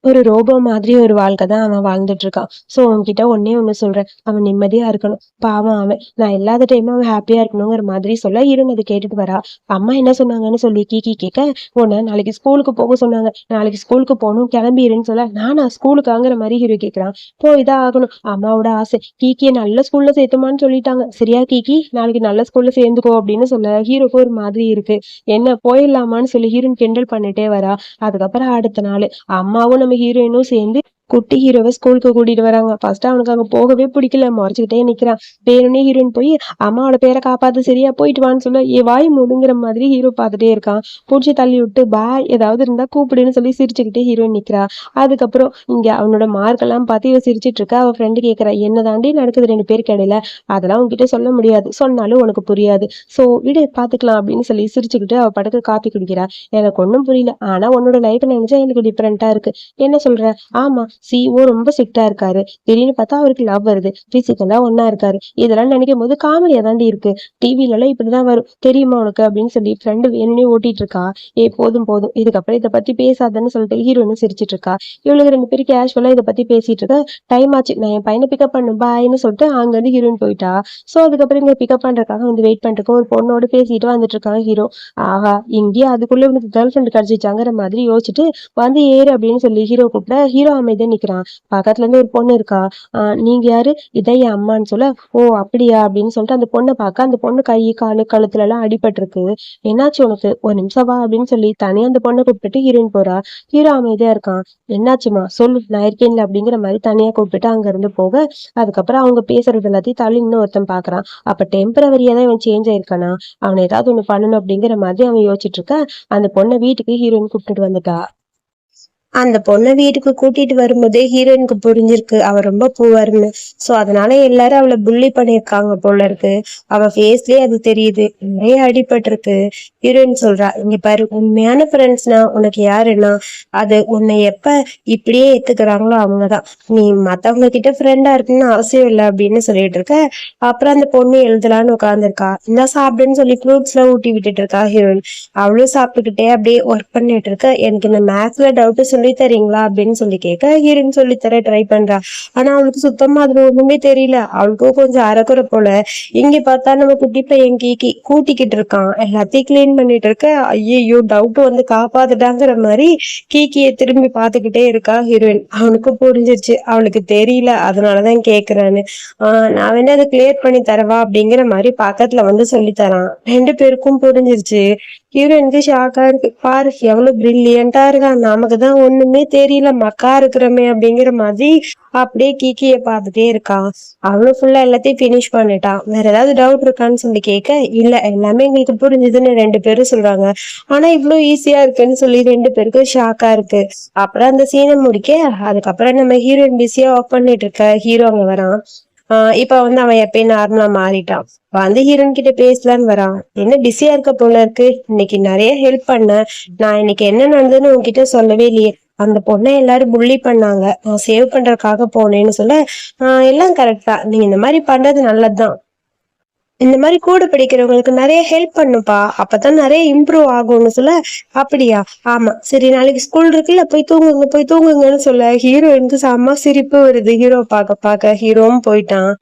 ஒரு ரோபோ மாதிரி ஒரு வாழ்க்கை தான் அவன் வாழ்ந்துட்டு இருக்கான். சோ உன்கிட்ட ஒன்னே ஒண்ணு சொல்றேன், அவன் நிம்மதியா இருக்கணும். பாவம் அவன், நான் இல்லாத டைம் அவன் ஹாப்பியா இருக்கணுங்கிற மாதிரி சொல்ல, இருன்னு அதை கேட்டுட்டு வரா. அம்மா என்ன சொன்னாங்கன்னு சொல்லி கீக்கி கேட்க, உன்னை நாளைக்கு ஸ்கூலுக்கு போக சொன்னாங்க, நாளைக்கு ஸ்கூலுக்கு போகணும், கிளம்பிடுன்னு சொல்ல, நானா ஸ்கூலுக்காங்கிற மாதிரி ஹீரோ கேட்கிறான். போய்தான் ஆகணும், அம்மாவோட ஆசை. கீக்கியை நல்ல ஸ்கூல்ல சேர்த்துமான்னு சொல்லிட்டாங்க. சரியா கீக்கி, நாளைக்கு நல்ல ஸ்கூல்ல சேர்ந்துக்கோ அப்படின்னு சொல்ல, ஹீரோக்கு ஒரு மாதிரி இருக்கு. என்ன போயிடலாமான்னு சொல்லி ஹீரோன் கிண்டல் பண்ணிட்டே வரா. அதுக்கப்புறம் அடுத்த நாள் அம்மாவும் நம்ம ஹீரோயினும் சேர்ந்து குட்டி ஹீரோவை ஸ்கூலுக்கு கூட்டிட்டு வராங்க. ஃபர்ஸ்ட் அவனுக்கு அங்க போகவே பிடிக்கல, முறைச்சுக்கிட்டே நிக்கிறான். வேணும்னே ஹீரோயின் போய், அம்மாவோட பேரை காப்பாத்து, சரியா போயிட்டு வான்னு சொல்ல, வாய் மூடுங்கிற மாதிரி ஹீரோ பார்த்துட்டே இருக்கான். பிடிச்சி தள்ளி விட்டு, பாய் ஏதாவது இருந்தா கூப்பிடுன்னு சொல்லி சிரிச்சுக்கிட்டே ஹீரோயின் நிக்கிறா. அதுக்கப்புறம் இங்க அவனோட மார்க் எல்லாம் பார்த்து இவ சிரிச்சிட்டு இருக்கா. அவ ஃப்ரெண்டு கேட்கறா, என்ன தாண்டி நடக்குது 2 பேருக்கு இடையில, அதெல்லாம் உன்கிட்ட சொல்ல முடியாது, சொன்னாலும் உனக்கு புரியாது, சோ விடு பாத்துக்கலாம் அப்படின்னு சொல்லி சிரிச்சுக்கிட்டு அவ படக்கு காப்பி குடிக்கிறா. எனக்கு ஒன்னும் புரியல, ஆனா உன்னோட லைஃப் நினைச்சா எனக்கு டிஃபரெண்டா இருக்கு. என்ன சொல்ற? ஆமா, சிஓ ரொம்ப ஸ்ட்ரிக்டா இருக்காரு. திடீர்னு பார்த்தா அவருக்கு லவ் வருது. பிசிக்கலா ஒன்னா இருக்காரு. இதெல்லாம் நினைக்கும் போது காமெடியா தாண்டி இருக்கு. டிவில எல்லாம் இப்படிதான் வரும், தெரியுமா உனக்கு அப்படின்னு சொல்லி ஃப்ரெண்டு வேணும்னே ஓட்டிட்டு இருக்கா. போதும் போதும், இதுக்கப்புறம் இதை பத்தி பேசாதன்னு சொல்லிட்டு ஹீரோன்னு சிரிச்சிட்டு இருக்கா. இவளுக்கு 2 பேரும் கேஷுவலா இதை பத்தி பேசிட்டு இருக்க. டைம் ஆச்சு, நான் என் பையனை பிக்கப் பண்ணும் பாய்ன்னு சொல்லிட்டு அங்க வந்து ஹீரோயின் போயிட்டா. சோ அதுக்கப்புறம் இங்க பிக்கப் பண்றதுக்காக வந்து வெயிட் பண்ணிட்டு ஒரு பொண்ணோட பேசிட்டு வந்துட்டு இருக்காங்க ஹீரோ. ஆஹா, இங்கேயே அதுக்குள்ள இவனுக்கு கேர்ள் ஃப்ரெண்ட் கிடைச்சிச்சாங்கிற மாதிரி யோசிச்சுட்டு வந்து ஏறு அப்படின்னு சொல்லி ஹீரோ கூப்பிட, ஹீரோ அமைதியா நிக்கிறான். பக்கத்துல இருந்து ஒரு பொண்ணு இருக்கா. நீங்க யாரு? இதான் என் அம்மான்னு சொல்ல, ஓ அப்படியா அப்படின்னு சொல்லிட்டு அந்த பொண்ணை பார்க்க, அந்த பொண்ணு கை காலு கழுத்துல எல்லாம் அடிபட்டு இருக்கு. என்னாச்சு உனக்கு, ஒரு நிமிஷம் வா அப்படின்னு சொல்லி தனியா அந்த பொண்ணை கூப்பிட்டுட்டு ஹீரோயின் போறா. ஹீரோ அமைதியா இருக்கான். என்னாச்சுமா சொல்லு, நான் இருக்கேன்ல அப்படிங்கிற மாதிரி தனியா கூப்பிட்டுட்டு அங்க இருந்து போக, அதுக்கப்புறம் அவங்க பேசுறது எல்லாத்தையும் தள்ளி இன்னும் ஒருத்தன் பாக்குறான். அப்ப டெம்பரவரியா தான் இவன் சேஞ்ச் ஆயிருக்கானா, அவனை ஏதாவது ஒண்ணு பண்ணணும் அப்படிங்கிற மாதிரி அவன் யோசிச்சுட்டு இருக்க. அந்த பொண்ணை வீட்டுக்கு ஹீரோயின் கூப்பிட்டுட்டு வந்துட்டா. அந்த பொண்ணை வீட்டுக்கு கூட்டிட்டு வரும்போதே ஹீரோயினுக்கு புரிஞ்சிருக்கு அவ ரொம்ப புவர்னு. சோ அதனால எல்லாரும் அவளை புள்ளி பண்ணிருக்காங்க போல இருக்கு. அவ ஃபேஸ்லயே அது தெரியுது, நிறைய அடிபட்டிருக்கு. ஹீரோயின் சொல்றா, இங்க பாரு, உண்மையான ஃப்ரெண்ட்ஸ்னா உனக்கு யாருன்னா அது உன்னை எப்ப இப்படியே ஏத்துக்கிறாங்களோ அவங்கதான். நீ மத்தவங்க கிட்ட ஃப்ரெண்டா இருக்குன்னு அவசியம் இல்லை அப்படின்னு சொல்லிட்டு இருக்க. அப்புறம் அந்த பொண்ணு எழுதலான்னு உட்காந்துருக்கா. இந்த சாப்பிடுன்னு சொல்லி ஃப்ரூட்ஸ் எல்லாம் ஊட்டி விட்டுட்டு இருக்கா ஹீரோயின். அவளும் சாப்பிட்டுக்கிட்டே அப்படியே ஒர்க் பண்ணிட்டு இருக்க. எனக்கு இந்த மேத்ஸ்ல டவுட் சொல்லி தரீங்களா அப்படின்னு சொல்லி கேட்க, ஹீரோயின் சொல்லி தர ட்ரை பண்றா. ஆனா அவளுக்கு சுத்தமா அதுல ஒண்ணுமே தெரியல. அவளுக்கும் கொஞ்சம் அறக்குறை போல. இங்க பார்த்தா நம்ம குட்டி பையன் கீக்கி கூட்டிக்கிட்டு இருக்கான், எல்லாத்தையும் கிளீன் பண்ணிட்டு இருக்க. ஐயோ, டவுட் வந்து காப்பாத்துட்டாங்கிற மாதிரி கீக்கிய திரும்பி பாத்துக்கிட்டே இருக்கா ஹீரோயின். அவனுக்கு புரிஞ்சிருச்சு அவளுக்கு தெரியல, அதனாலதான் கேக்குறான்னு. நான் வேணா அதை கிளியர் பண்ணி தரவா அப்படிங்கிற மாதிரி பக்கத்துல வந்து சொல்லி தரான். 2 பேருக்கும் புரிஞ்சிருச்சு. ஹீரோயினுக்கு ஷாக்கா இருக்கு. பாரு எவ்வளவு பிரில்லியண்டா இருக்கான், நமக்கு தான் ஒண்ணுமே தெரியல, மக்கா இருக்கிறோமே அப்படிங்கிற மாதிரி அப்படியே கீக்கிய பார்த்துட்டே இருக்கான். அவளும் ஃபுல்லா எல்லாத்தையும் பினிஷ் பண்ணிட்டான். வேற ஏதாவது டவுட் இருக்கான்னு சொல்லி கேட்க, இல்ல எல்லாமே எங்களுக்கு புரிஞ்சுதுன்னு 2 பேரும் சொல்றாங்க. ஆனா இவ்வளவு ஈஸியா இருக்குன்னு சொல்லி 2 பேருக்கும் ஷாக்கா இருக்கு. அப்புறம் அந்த சீனை முடிக்க, அதுக்கப்புறம் நம்ம ஹீரோயின் பிஸியா ஒர்க் பண்ணிட்டு இருக்க. ஹீரோ அங்க வரான். இப்ப வந்து அவன் எப்பயும் நார்மலா மாறிட்டான். வந்து ஹீரோயின் கிட்ட பேசலான்னு வரான். என்ன பிஸியா இருக்க போல இருக்கு, இன்னைக்கு நிறைய ஹெல்ப் பண்ண. நான் இன்னைக்கு என்ன நடந்ததுன்னு உன்கிட்ட சொல்லவே இல்லையே. அந்த பொண்ணை எல்லாரும் புள்ளி பண்ணாங்க, நான் சேவ் பண்றதுக்காக போனேன்னு சொல்ல, எல்லாம் கரெக்டா, நீங்க இந்த மாதிரி பண்றது நல்லதுதான். இந்த மாதிரி கூட படிக்கிறவங்களுக்கு நிறைய ஹெல்ப் பண்ணுப்பா, அப்பதான் நிறைய இம்ப்ரூவ் ஆகும்னு சொல்ல. அப்படியா, ஆமா சரி, நாளைக்கு ஸ்கூல் இருக்குல்ல, போய் தூங்குங்க போய் தூங்குங்கன்னு சொல்ல ஹீரோயினுக்கு செம்ம சிரிப்பு வருது. ஹீரோ பார்க்க பார்க்க ஹீரோவும் போயிட்டான்.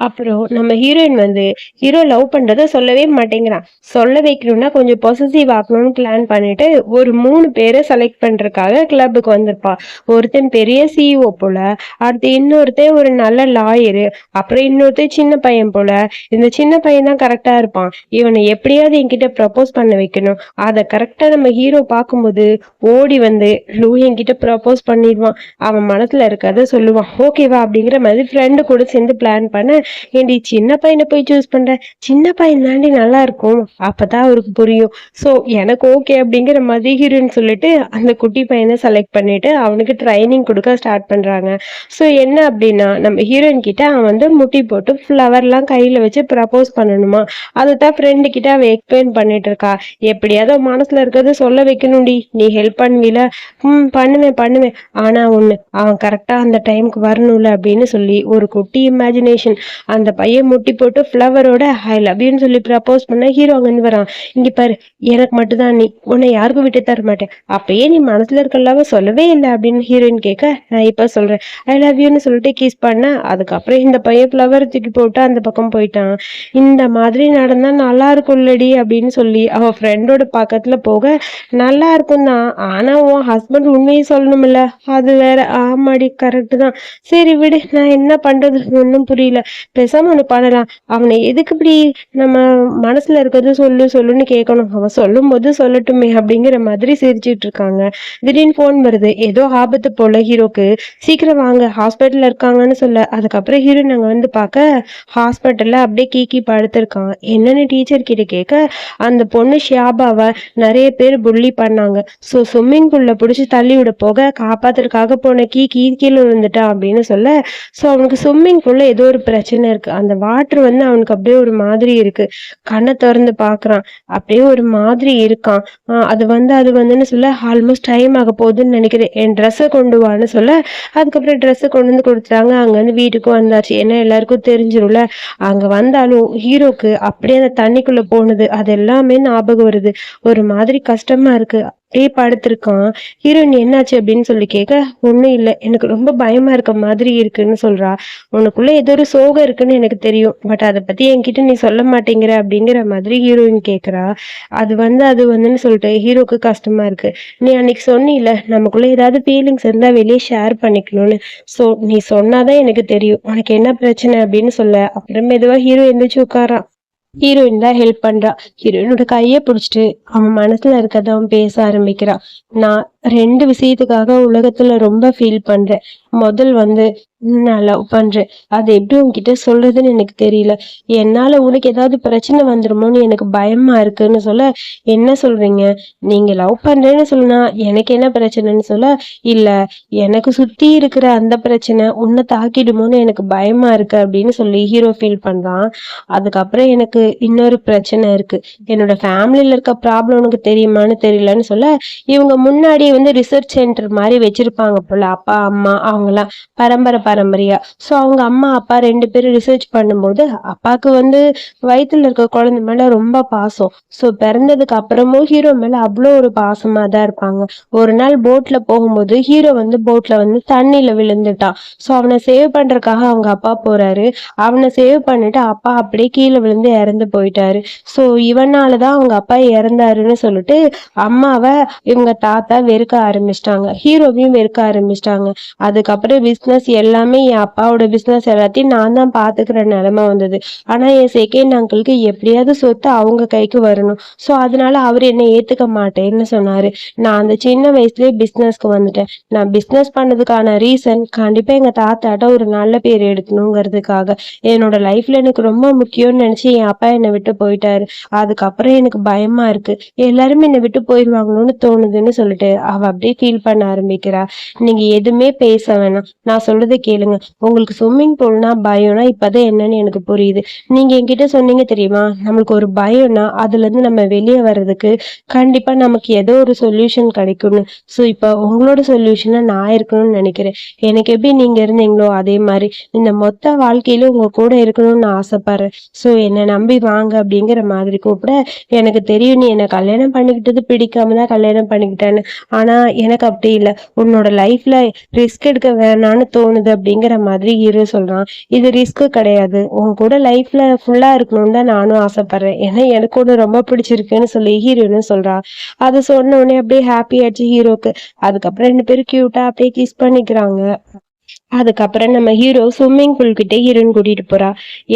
அப்புறம் நம்ம ஹீரோயின் வந்து ஹீரோ லவ் பண்றத சொல்லவே மாட்டேங்கிறான். சொல்ல வைக்கணும்னா கொஞ்சம் பொசசிவ் ஆகணும்னு பிளான் பண்ணிட்டு ஒரு 3 பேரை செலக்ட் பண்றதுக்காக கிளப்புக்கு வந்திருப்பா. ஒருத்தன் பெரிய சிஇஓ போல, அடுத்து இன்னொருத்தன் ஒரு நல்ல லாயரு, அப்புறம் இன்னொருத்தன் சின்ன பையன் போல. இந்த சின்ன பையன் தான் கரெக்டா இருப்பான். இவனை எப்படியாவது என்கிட்ட ப்ரப்போஸ் பண்ண வைக்கணும். அதை கரெக்டா நம்ம ஹீரோ பார்க்கும்போது ஓடி வந்து லூ என்கிட்ட ப்ரப்போஸ் பண்ணிடுவான். அவன் மனசுல இருக்கத சொல்லுவான். ஓகேவா அப்படிங்கிற மாதிரி ஃப்ரெண்டு கூட சேர்ந்து பிளான் பண்ண, ஏண்டி சின்ன பையனை போய் சூஸ் பண்ற, சின்ன பையன் தாண்டி நல்லா இருக்கும், அப்பதான் அவருக்கு புரியும். சோ எனக்கு ஓகே அப்படிங்கிற மாதிரி ஹீரோயின் சொல்லிட்டு அந்த குட்டி பையனை செலக்ட் பண்ணிட்டு அவனுக்கு ட்ரைனிங் கொடுக்க ஸ்டார்ட் பண்றாங்க. சோ என்ன அப்படின்னா, நம்ம ஹீரோயின் கிட்ட அவன் வந்து முட்டி போட்டு ஃப்ளவர்லாம் கையில வச்சு ப்ரப்போஸ் பண்ணணுமா. அதைத்தான் ஃப்ரெண்டு கிட்ட அவ எக்ஸ்பிளைன் பண்ணிட்டு இருக்கா. எப்படியாவது மனசுல இருக்கிறது சொல்ல வைக்கணும்டி, நீ ஹெல்ப் பண்ணுவீல. பண்ணுவேன் பண்ணுவேன், ஆனா ஒண்ணு, அவன் கரெக்டா அந்த டைமுக்கு வரணும்ல அப்படின்னு சொல்லி ஒரு குட்டி இமேஜினேஷன். அந்த பையன் முட்டி போட்டு ஃப்ளவரோட ஐ லவ் யூன்னு சொல்லி ப்ரப்போஸ் பண்ண ஹீரோ அங்கிருந்து வரான். இங்க பாரு, எனக்கு மட்டும்தான் நீ, உன்னை யாருக்கும் விட்டு தர மாட்டேன். அப்பயே நீ மனசுல இருக்கலாம சொல்லவே இல்லை அப்படின்னு ஹீரோயின் கேட்க, நான் இப்ப சொல்றேன் ஐ லவ் யூன்னு சொல்லிட்டு கிஸ் பண்ண. அதுக்கப்புறம் இந்த பையன் ஃப்ளவர் தூக்கி போட்டு அந்த பக்கம் போயிட்டான். இந்த மாதிரி நடந்தா நல்லா இருக்கும்லடி அப்படின்னு சொல்லி அவ ஃப்ரெண்டோட பக்கத்துல போக, நல்லா இருக்கும் தான், ஆனா உன் ஹஸ்பண்ட் உண்மையை சொல்லணும்ல, அது வேற. ஆமாடி கரெக்ட் தான், சரி விடு, நான் என்ன பண்றது ஒன்னும் புரியல, பேசாம ஒண்ணு பண்ணலாம், அவனை எதுக்கு இப்படி நம்ம மனசுல இருக்கிறது சொல்லு சொல்லுன்னு கேட்கணும், அவன் சொல்லும் போது சொல்லட்டுமே அப்படிங்கிற மாதிரி சிரிச்சிட்டு இருக்காங்க. திடீர்னு போன் வருது, ஏதோ ஆபத்து போல ஹீரோக்கு, சீக்கிரம் வாங்க ஹாஸ்பிட்டல்ல இருக்காங்கன்னு சொல்ல. அதுக்கப்புறம் ஹீரோ நாங்க வந்து பார்க்க ஹாஸ்பிட்டல்ல அப்படியே கீக்கி படுத்திருக்கான். என்னன்னு டீச்சர் கிட்ட கேட்க, அந்த பொண்ணு ஷியாபாவை நிறைய பேர் புள்ளி பண்ணாங்க. ஸோ ஸ்விம்மிங் பூல்ல பிடிச்சி தள்ளி விட போக காப்பாத்துறதுக்காக போன கீழே விழுந்துட்டான் அப்படின்னு சொல்ல. ஸோ அவனுக்கு ஸ்விம்மிங் பூல்ல ஏதோ ஒரு பிரச்சனை இருக்கு, அந்த வாட்டர் வந்து அவனுக்கு அப்படியே ஒரு மாதிரி இருக்கு. கண்ணை திறந்து பாக்குறான், அப்படியே ஒரு மாதிரி இருக்கான். அது வந்துன்னு சொல்ல, ஆல்மோஸ்ட் டைம் ஆக போகுதுன்னு நினைக்கிறேன், என் ட்ரெஸ்ஸை கொண்டு வான்னு சொல்ல. அதுக்கப்புறம் ட்ரெஸ்ஸை கொண்டு வந்து கொடுத்துட்டாங்க. அங்க வந்து வீட்டுக்கும் வந்தாச்சு, ஏன்னா எல்லாருக்கும் தெரிஞ்சிரும்ல. அங்க வந்தாலும் ஹீரோக்கு அப்படியே அந்த தண்ணிக்குள்ள போனது அது எல்லாமே ஞாபகம் வருது. ஒரு மாதிரி கஷ்டமா இருக்கு, அப்படியே படுத்திருக்கான். ஹீரோயின் என்னாச்சு அப்படின்னு சொல்லி கேட்க, ஒண்ணும் இல்லை, எனக்கு ரொம்ப பயமா இருக்க மாதிரி இருக்குன்னு சொல்றா. உனக்குள்ள ஏதோ ஒரு சோகம் இருக்குன்னு எனக்கு தெரியும், பட் அதை பத்தி என்கிட்ட நீ சொல்ல மாட்டேங்கிற அப்படிங்கிற மாதிரி ஹீரோயின் கேக்குறா. அது வந்துன்னு சொல்லிட்டு ஹீரோக்கு கஷ்டமா இருக்கு. நீ அன்னைக்கு சொன்னில நமக்குள்ள ஏதாவது ஃபீலிங்ஸ் இருந்தா வெளியே ஷேர் பண்ணிக்கணும்னு, சோ நீ சொன்னாதான் எனக்கு தெரியும் உனக்கு என்ன பிரச்சனை அப்படின்னு சொல்ல. அப்புறம் மெதுவா ஹீரோ எந்திரிச்சு உட்காரான். ஹீரோயின் தான் ஹெல்ப் பண்றா. ஹீரோயினோட கையை பிடிச்சிட்டு அவன் மனசுல இருக்கத அவன் பேச ஆரம்பிக்கிறான். நான் 2 விஷயத்துக்காக உலகத்துல ரொம்ப ஃபீல் பண்றேன். முதல் வந்து நான் லவ் பண்றேன், அது எப்படி உன்கிட்ட சொல்றதுன்னு எனக்கு தெரியல. என்னால உனக்கு ஏதாவது பிரச்சனை வந்துருமோன்னு எனக்கு பயமா இருக்குன்னு சொல்ல. என்ன சொல்றீங்க, நீங்க லவ் பண்றேன்னு சொன்னா எனக்கு என்ன பிரச்சனைன்னு சொல்ல. இல்ல, எனக்கு சுத்தி இருக்கிற அந்த பிரச்சனை உன்னை தாக்கிடுமோன்னு எனக்கு பயமா இருக்கு அப்படின்னு சொல்லி ஹீரோ ஃபீல் பண்றான். அதுக்கப்புறம் எனக்கு இன்னொரு பிரச்சனை இருக்கு, என்னோட ஃபேமிலியில இருக்க ப்ராப்ளம் உனக்கு தெரியுமான்னு தெரியலன்னு சொல்ல. இவங்க முன்னாடி வந்து ரிசர்ச் சென்டர் மாதிரி வச்சிருப்பாங்க போல, அப்பா அம்மா அவங்கலாம் பரம்பரையா. ஸோ அவங்க அம்மா அப்பா 2 பேரும் ரிசர்ச் பண்ணும்போது அப்பாவுக்கு வந்து வயிற்றுல இருக்க குழந்தை மேல ரொம்ப பாசம். ஸோ பிறந்ததுக்கு அப்புறமும் ஹீரோ மேல அவ்வளோ ஒரு பாசமா தான் இருப்பாங்க. ஒரு நாள் போட்ல போகும்போது ஹீரோ வந்து போட்ல வந்து தண்ணியில விழுந்துட்டான். ஸோ அவனை சேவ் பண்றதுக்காக அவங்க அப்பா போறாரு. அவனை சேவ் பண்ணிட்டு அப்பா அப்படியே கீழே விழுந்து இறந்து போயிட்டாரு. ஸோ இவனாலதான் அவங்க அப்பா இறந்தாருன்னு சொல்லிட்டு அம்மாவை இவங்க தாத்தா வெறுக்க ஆரம்பிச்சிட்டாங்க, ஹீரோவையும் வெறுக்க ஆரம்பிச்சிட்டாங்க. அதுக்கப்புறம் பிஸ்னஸ் எல்லாமே, என் அப்பாவோட பிஸ்னஸ் எல்லாத்தையும் நான் தான் பாத்துக்கிற நிலைமை வந்தது. ஆனா என் செகண்ட் அங்கிளுக்கு எப்படியாவது சொத்து அவங்க கைக்கு வரணும். ஸோ அதனால அவர் என்னை ஏத்துக்க மாட்டேன்னு சொன்னாரு. நான் அந்த சின்ன வயசுலயே பிஸ்னஸ்க்கு வந்துட்டேன். நான் பிஸ்னஸ் பண்ணதுக்கான ரீசன் கண்டிப்பா எங்க தாத்தாட்ட ஒரு நல்ல பேர் எடுக்கணுங்கிறதுக்காக. என்னோட லைஃப்ல எனக்கு ரொம்ப முக்கியம்னு நினைச்சு என் அப்பா என்னை விட்டு போயிட்டாரு. அதுக்கப்புறம் எனக்கு பயமா இருக்கு, எல்லாருமே என்னை விட்டு போயிடுவாங்களோன்னு தோணுதுன்னு சொல்லிட்டு அவ அப்படியே ஃபீல் பண்ண ஆரம்பிக்கிறா. நீங்க எதுவுமே பேச வேணாம், நான் சொல்றதை கேளுங்க. உங்களுக்கு ஸ்விம்மிங் பூல்னா பயம்னா இப்பதான் என்னன்னு எனக்கு புரியுது. நீங்க என்கிட்ட சொன்னீங்க தெரியுமா, நம்மளுக்கு ஒரு பயம்னா அதுல இருந்து நம்ம வெளியே வர்றதுக்கு கண்டிப்பா நமக்கு ஏதோ ஒரு சொல்யூஷன் கிடைக்கும்னு. ஸோ இப்போ உங்களோட சொல்யூஷனா நான் இருக்கணும்னு நினைக்கிறேன். எனக்கு எப்படி நீங்க இருந்தீங்களோ அதே மாதிரி இந்த மொத்த வாழ்க்கையில உங்க கூட இருக்கணும்னு நான் ஆசைப்படுறேன். ஸோ என்னை நம்பி வாங்க அப்படிங்கிற மாதிரி கூப்பிட, எனக்கு தெரியும் நீ என்னை கல்யாணம் பண்ணிக்கிட்டது பிடிக்காம தான் கல்யாணம் பண்ணிக்கிட்டேன்னு. ஆனா எனக்கு அப்படி இல்லை, உன்னோட லைஃப்ல ரிஸ்க் எடுக்க வேணான்னு தோணுது அப்படிங்கிற மாதிரி ஹீரோ சொல்றான். இது ரிஸ்க் கிடையாது, உன் கூட லைஃப்ல ஃபுல்லா இருக்கணும்னு தான் நானும் ஆசைப்படுறேன், ஏன்னா எனக்கு ஒன்று ரொம்ப பிடிச்சிருக்குன்னு சொல்லி ஹீரோன்னு சொல்றா. அதை சொன்ன உடனே அப்படியே ஹாப்பி ஆயிடுச்சு ஹீரோக்கு. அதுக்கப்புறம் 2 பேரும் கியூட்டா அப்படியே கிஸ் பண்ணிக்கிறாங்க. அதுக்கப்புறம் நம்ம ஹீரோ ஸ்விம்மிங் பூல் கிட்ட ஹீரோயின் கூட்டிட்டு போறா.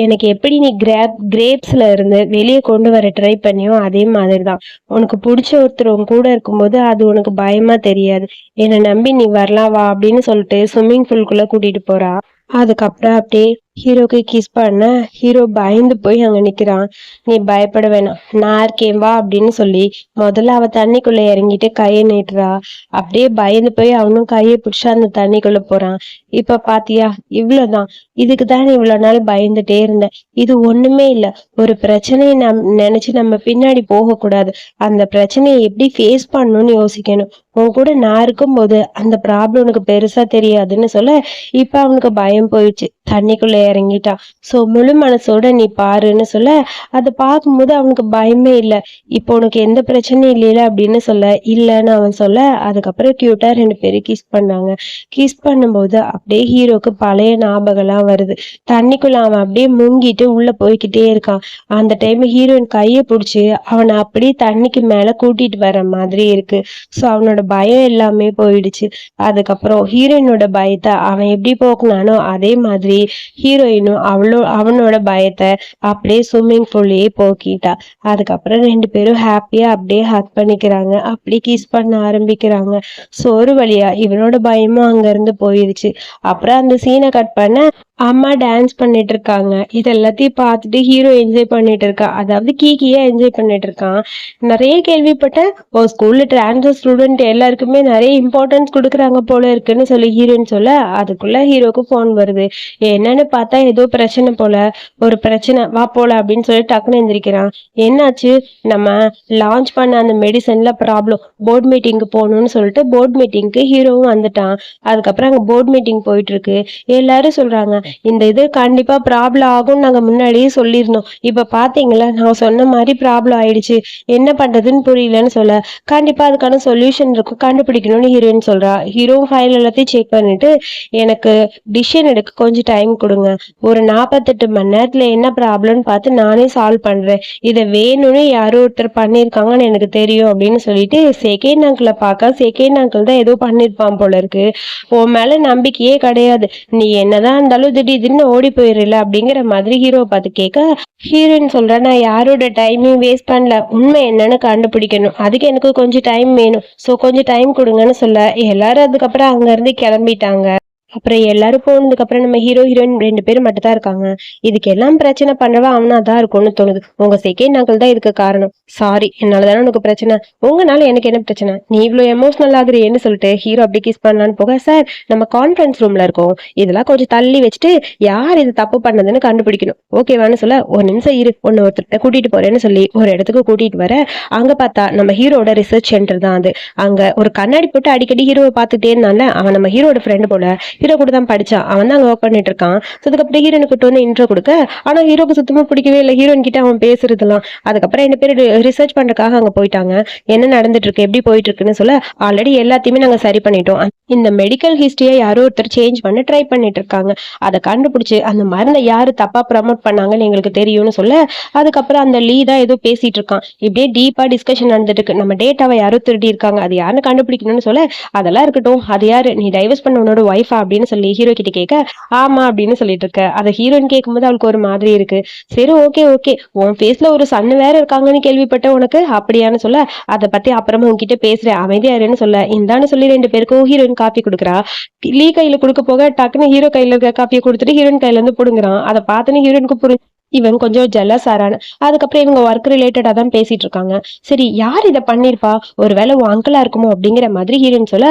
எனக்கு எப்படி நீ கிரேப்ஸ்ல இருந்து வெளியே கொண்டு வர ட்ரை பண்ணியோ அதே மாதிரிதான், உனக்கு பிடிச்ச ஒருத்தர் உன் கூட இருக்கும்போது அது உனக்கு பயமா தெரியாது. என்னை நம்பி நீ வரலாம் வா அப்படின்னு சொல்லிட்டு ஸ்விம்மிங் பூல்குள்ள கூட்டிட்டு போறா. அதுக்கப்புறம் அப்படியே ஹீரோக்கு கிஸ் பண்ண ஹீரோ பயந்து போய் அங்க நிக்கிறான். நீ பயப்பட வேணாம், நான் இருக்கேன் வா அப்படின்னு சொல்லி முதல்ல அவ தண்ணிக்குள்ள இறங்கிட்டு கையை நீட்டுறா. அப்படியே பயந்து போய் அவனும் கையை பிடிச்சு அந்த தண்ணிக்குள்ள போறான். இப்ப பாத்தியா, இவ்வளவுதான், இதுக்கு தானே இவ்வளவு நாள் பயந்துட்டே இருந்த. இது ஒண்ணுமே இல்ல, ஒரு பிரச்சனையை நினைச்சு நம்ம பின்னாடி போக கூடாது, அந்த பிரச்சனையை எப்படி ஃபேஸ் பண்ணணும்னு யோசிக்கணும். உன் கூட நான் இருக்கும்போது அந்த ப்ராப்ளம் உனக்கு பெருசா தெரியாதுன்னு சொல்ல, இப்ப அவனுக்கு பயம் போயிடுச்சு, தண்ணிக்குள்ள இறங்கிட்டான். சோ முழு மனசோட நீ பாருன்னு சொல்ல, அதை பார்க்கும்போது அவனுக்கு பயமே இல்லை. இப்போ உனக்கு எந்த பிரச்சனையும் இல்லையில அப்படின்னு சொல்ல, இல்லைன்னு அவன் சொல்ல, அதுக்கப்புறம் கியூட்டா 2 பேரும் கிஸ் பண்ணாங்க. கிஸ் பண்ணும்போது அப்படியே ஹீரோக்கு பழைய ஞாபகம்லாம் வருது. தண்ணிக்குள்ள அவன் அப்படியே முங்கிட்டு உள்ள போய்கிட்டே இருக்கான். அந்த டைம் ஹீரோயின் கையை பிடிச்சி அவனை அப்படியே தண்ணிக்கு மேல கூட்டிட்டு வர மாதிரி இருக்கு. சோ அவனோட பயம் எல்லாமே போயிடுச்சு. அதுக்கப்புறம் ஹீரோயினோட பயத்தை அவன் எப்படி போக்குனானோ அதே மாதிரி ஹீரோயினும் அவனோட பயத்தை அப்படியே ஸ்விம்மிங் பூல்லையே போக்கிட்டா. அதுக்கப்புறம் 2 பேரும் ஹாப்பியா அப்படியே ஹக் பண்ணிக்கிறாங்க, அப்படியே கிஸ் பண்ண ஆரம்பிக்கிறாங்க. சோ ஒரு வழியா இவனோட பயமும் அங்க இருந்து போயிருச்சு. அப்புறம் அந்த சீனை கட் பண்ண அம்மா டான்ஸ் பண்ணிட்டு இருக்காங்க. இது எல்லாத்தையும் பார்த்துட்டு ஹீரோ என்ஜாய் பண்ணிட்டு இருக்கான், அதாவது கீக்கியா என்ஜாய் பண்ணிட்டு இருக்கான். நிறைய கேள்விப்பட்டேன் ஓ ஸ்கூல்ல டிரான்ஸ்ஃபர் ஸ்டூடெண்ட் எல்லாருக்குமே நிறைய இம்பார்ட்டன்ஸ் கொடுக்குறாங்க போல இருக்குன்னு சொல்லி ஹீரோயின் சொல்ல, அதுக்குள்ள ஹீரோக்கு போன் வருது. என்னன்னு பார்த்தா ஏதோ பிரச்சனை போல, ஒரு பிரச்சனை வா போல அப்படின்னு சொல்லி டக்குன்னு எந்திரிக்கிறான். என்னாச்சு, நம்ம லான்ச் பண்ண அந்த மெடிசன்ல ப்ராப்ளம், போர்ட் மீட்டிங்க்கு போகணும்னு சொல்லிட்டு போர்ட் மீட்டிங்க்கு ஹீரோவும் வந்துட்டான். அதுக்கப்புறம் அங்க போர்ட் மீட்டிங் போயிட்டு இருக்கு. எல்லாரும் சொல்றாங்க இந்த இது கண்டிப்பா ப்ராப்ளம் ஆகும்னு நாங்க முன்னாடியே சொல்லியிருந்தோம், இப்ப பாத்தீங்களா நான் சொன்ன மாதிரி ப்ராப்ளம் ஆயிடுச்சு, என்ன பண்றதுன்னு புரியலன்னு சொல்ல, கண்டிப்பா அதுக்கான சொல்யூஷன் இருக்கும், கண்டுபிடிக்கணும்னு ஹீரோயின் சொல்றா. ஹீரோ ஃபைல் எல்லாத்தையும் செக் பண்ணிட்டு, எனக்கு டிசிஷன் எடுக்க கொஞ்சம் டைம் கொடுங்க, ஒரு 48 மணி நேரத்துல என்ன ப்ராப்ளம்னு பார்த்து நானே சால்வ் பண்றேன், இதை வேணும்னு யாரோ ஒருத்தர் பண்ணியிருக்காங்கன்னு எனக்கு தெரியும் அப்படின்னு சொல்லிட்டு செகண்ட் அங்கிளை பார்க்க, செகண்ட் அங்கிள் தான் ஏதோ பண்ணிருப்பான் போல இருக்கு, உன் மேல நம்பிக்கையே கிடையாது, நீ என்னதான் இருந்தாலும் திடீர்னு ஓடி போயிடல அப்படிங்கிற மாதிரி ஹீரோ பார்த்து கேட்க, ஹீரோயின் சொல்ற நான் யாரோட டைமையும் வேஸ்ட் பண்ணல, உண்மை என்னன்னு கண்டுபிடிக்கணும், அதுக்கு எனக்கு கொஞ்சம் டைம் வேணும், சோ கொஞ்சம் டைம் கொடுங்கன்னு சொல்ல, எல்லாரும் அதுக்கப்புறம் அங்க இருந்து கிளம்பிட்டாங்க. அப்புறம் எல்லாரும் போனதுக்கு அப்புறம் நம்ம ஹீரோ ஹீரோயின் 2 பேரும் மட்டும் தான் இருக்காங்க. இதுக்கு எல்லாம் பிரச்சனை பண்றவா அவனா தான் இருக்கும்னு தோணுது, உங்க செகண்ட் அங்கிள் தான் இதுக்கு காரணம், சாரி என்னாலதானே உனக்கு பிரச்சனை, உங்கனால எனக்கு என்ன பிரச்சனை, நீ இவ்வளவு எமோஷனல் ஆகுறேன்னு சொல்லிட்டு ஹீரோ அப்படி கிஸ் பண்ணலான்னு போக, சார் நம்ம கான்ஃபரன்ஸ் ரூம்ல இருக்கோம், இதெல்லாம் கொஞ்சம் தள்ளி வச்சுட்டு யார் இது தப்பு பண்ணதுன்னு கண்டுபிடிக்கணும் ஓகேவான்னு சொல்ல, ஒரு நிமிஷம் இரு ஒன்னு ஒருத்தர் கூட்டிட்டு போறேன்னு சொல்லி ஒரு இடத்துக்கு கூட்டிட்டு வர, அங்க பார்த்தா நம்ம ஹீரோட ரிசர்ச் சென்டர் தான் அது. அங்க ஒரு கண்ணாடி போட்டு அடிக்கடி ஹீரோவை பார்த்துட்டே இருந்தால, அவன் நம்ம ஹீரோட ஃப்ரெண்டு போல, ஹீரோ கூட தான் படிச்சான், அவன் தான் அங்க ஒர்க் பண்ணிட்டு இருக்கான். அதுக்கப்புறம் ஹீரோனுக்கு வந்து இன்ட்ரோ கொடுக்க, ஆனா ஹீரோக்கு சுத்தமா பிடிக்கவே இல்லை ஹீரோயின் கிட்ட அவன் பேசுறதுலாம். அதுக்கப்புறம் 2 பேர் ரிசர்ச் பண்றதுக்காக அங்க போயிட்டாங்க. என்ன நடந்துட்டு இருக்கு எப்படி போயிட்டு இருக்குன்னு சொல்ல, ஆல்ரெடி எல்லாத்தையுமே நாங்க சரி பண்ணிட்டோம், இந்த மெடிக்கல் ஹிஸ்டரியை யாரோ ஒருத்தர் சேஞ்ச் பண்ண ட்ரை பண்ணிட்டு இருக்காங்க, அதை கண்டுபிடிச்சு அந்த மருந்தை யாரு தப்பா ப்ரமோட் பண்ணாங்கன்னு எங்களுக்கு தெரியும்னு சொல்ல, அதுக்கப்புறம் அந்த லீ தான் ஏதோ பேசிட்டு இருக்கான், இப்படியே டீப்பா டிஸ்கஷன் நடந்துட்டு இருக்கு, நம்ம டேட்டாவை யாரோ திருடி இருக்காங்க, அது யாருன்னு கண்டுபிடிக்கணும்னு சொல்ல, அதெல்லாம் இருக்கட்டும் அது யாரு, நீ டைவர்ஸ் பண்ண உன்னோட ஒய்ஃபா அப்படின்னு சொல்லி ஹீரோ கிட்ட கேட்க, ஆமா அப்படின்னு சொல்லிட்டு இருக்க. அதை ஹீரோயின் கேட்கும்போது அவளுக்கு ஒரு மாதிரி இருக்கு. சரி ஓகே ஓகே, உன் ஃபேஸ்ல ஒரு சன்னு வேற இருக்காங்கன்னு கேள்விப்பட்ட உனக்கு அப்படியான்னு சொல்ல, அதை பத்தி அப்புறமா உன்கிட்ட பேசுறேன் அமைதியாருன்னு சொல்ல, இந்தான்னு சொல்லி 2 பேருக்கும் ஹீரோயின் காஃபி கொடுக்குறா. லீ கையில கொடுக்க போக டக்குன்னு ஹீரோ கையில இருக்க காஃபியை கொடுத்துட்டு ஹீரோயின் கையில இருந்து புடுங்குறான். அதை பார்த்துன்னு ஹீரோயினுக்கு இவன் கொஞ்சம் ஜெல்லஸ் ஆறான. அதுக்கப்புறம் இவங்க ஒர்க் ரிலேட்டடா தான் பேசிட்டு இருக்காங்க. சரி யார் இதை பண்ணிருப்பா, ஒருவேளை உன் அங்கிளா இருக்குமோ அப்படிங்கிற மாதிரி ஹீரோயின் சொல்ல,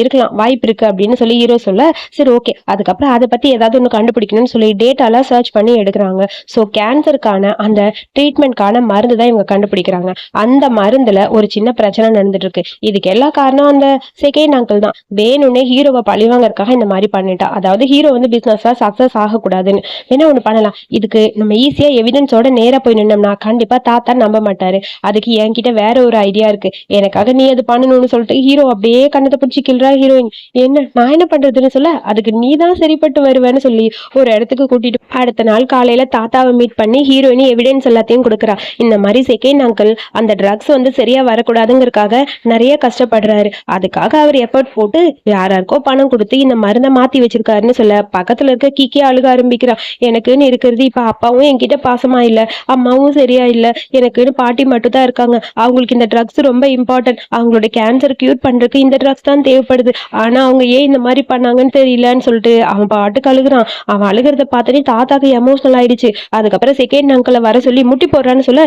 இருக்கலாம் வாய்ப்பு இருக்கு அப்படின்னு சொல்லி ஹீரோ சொல்ல, சரி ஓகே அதுக்கப்புறம் அதை பத்தி ஏதாவது ஒண்ணு கண்டுபிடிக்கணும்னு சொல்லி டேட்டாலாம் சர்ச் பண்ணி எடுக்கிறாங்க. ஸோ கேன்சருக்கான அந்த ட்ரீட்மெண்ட்கான மருந்து தான் இவங்க கண்டுபிடிக்கிறாங்க. அந்த மருந்துல ஒரு சின்ன பிரச்சனை நடந்துட்டு இருக்கு. இதுக்கு எல்லா காரணம் அந்த செகண்ட் அங்கிள் தான். வேணும்னே ஹீரோவை பழிவாங்கறதுக்காக இந்த மாதிரி பண்ணிட்டா. அதாவது ஹீரோ வந்து பிசினஸ்ல சக்சஸ் ஆகக்கூடாதுன்னு. என்ன ஒண்ணு பண்ணலாம், இதுக்கு நம்ம ஈஸியா எவிடன்ஸோட நேரா போய் நின்னோம்னா கண்டிப்பா தாத்தா நம்ப மாட்டாரு. அதுக்கு என்கிட்ட வேற ஒரு ஐடியா இருக்கு, எனக்காக நீ அது பண்ணணும்னு சொல்லிட்டு ஹீரோ அப்படியே கண்ணத்தை பிடிச்சி கிள்றா. ஹீரோயின் என்ன நான் என்ன பண்றதுன்னு சொல்ல, அதுக்கு நீ தான் சரிப்பட்டு வருவேன்னு சொல்லி ஒரு இடத்துக்கு கூட்டிட்டு அடுத்த நாள் காலையில தாத்தாவை மீட் பண்ணி ஹீரோயினி எவிடன்ஸ் எல்லாத்தையும் கொடுக்குறா. இந்த மாதிரி செகண்ட் அங்கிள் அந்த ட்ரக்ஸ் வந்து சரியா வரக்கூடாதுங்கிறதுக்காக நிறைய கஷ்டப்படுறாரு. அதுக்காக அவர் எஃபர்ட் போட்டு யாராருக்கோ பணம் கொடுத்து இந்த மருந்தை மாத்தி வச்சிருக்காருன்னு சொல்ல, பக்கத்துல இருக்க கீக்கே அழுக ஆரம்பிக்கிறா. எனக்குன்னு இருக்கிறது இப்ப அப்பாவும் என்கிட்ட பாசமா இல்ல, அம்மாவும் சரியா இல்ல, எனக்குன்னு பாட்டி மட்டும் தான் இருக்காங்க. அவங்களுக்கு இந்த ட்ரக்ஸ் ரொம்ப இம்பார்ட்டன்ட், அவங்களோட கேன்சர் கியூர் பண்றதுக்கு இந்த ட்ரக்ஸ் தான் தேவைப்படுது. ஆனா அவங்க ஏன் இந்த மாதிரி பண்ணாங்கன்னு தெரியலன்னு சொல்லிட்டு அவன் பாட்டுக்கு அழுகுறான். அவன் அழுகிறத பார்த்தனே தாத்தாக்கு எமோஷனல் ஆயிடுச்சு. அதுக்கப்புறம் செகண்ட் அங்கிளை வர சொல்லி முட்டி போடுறான்னு சொல்ல,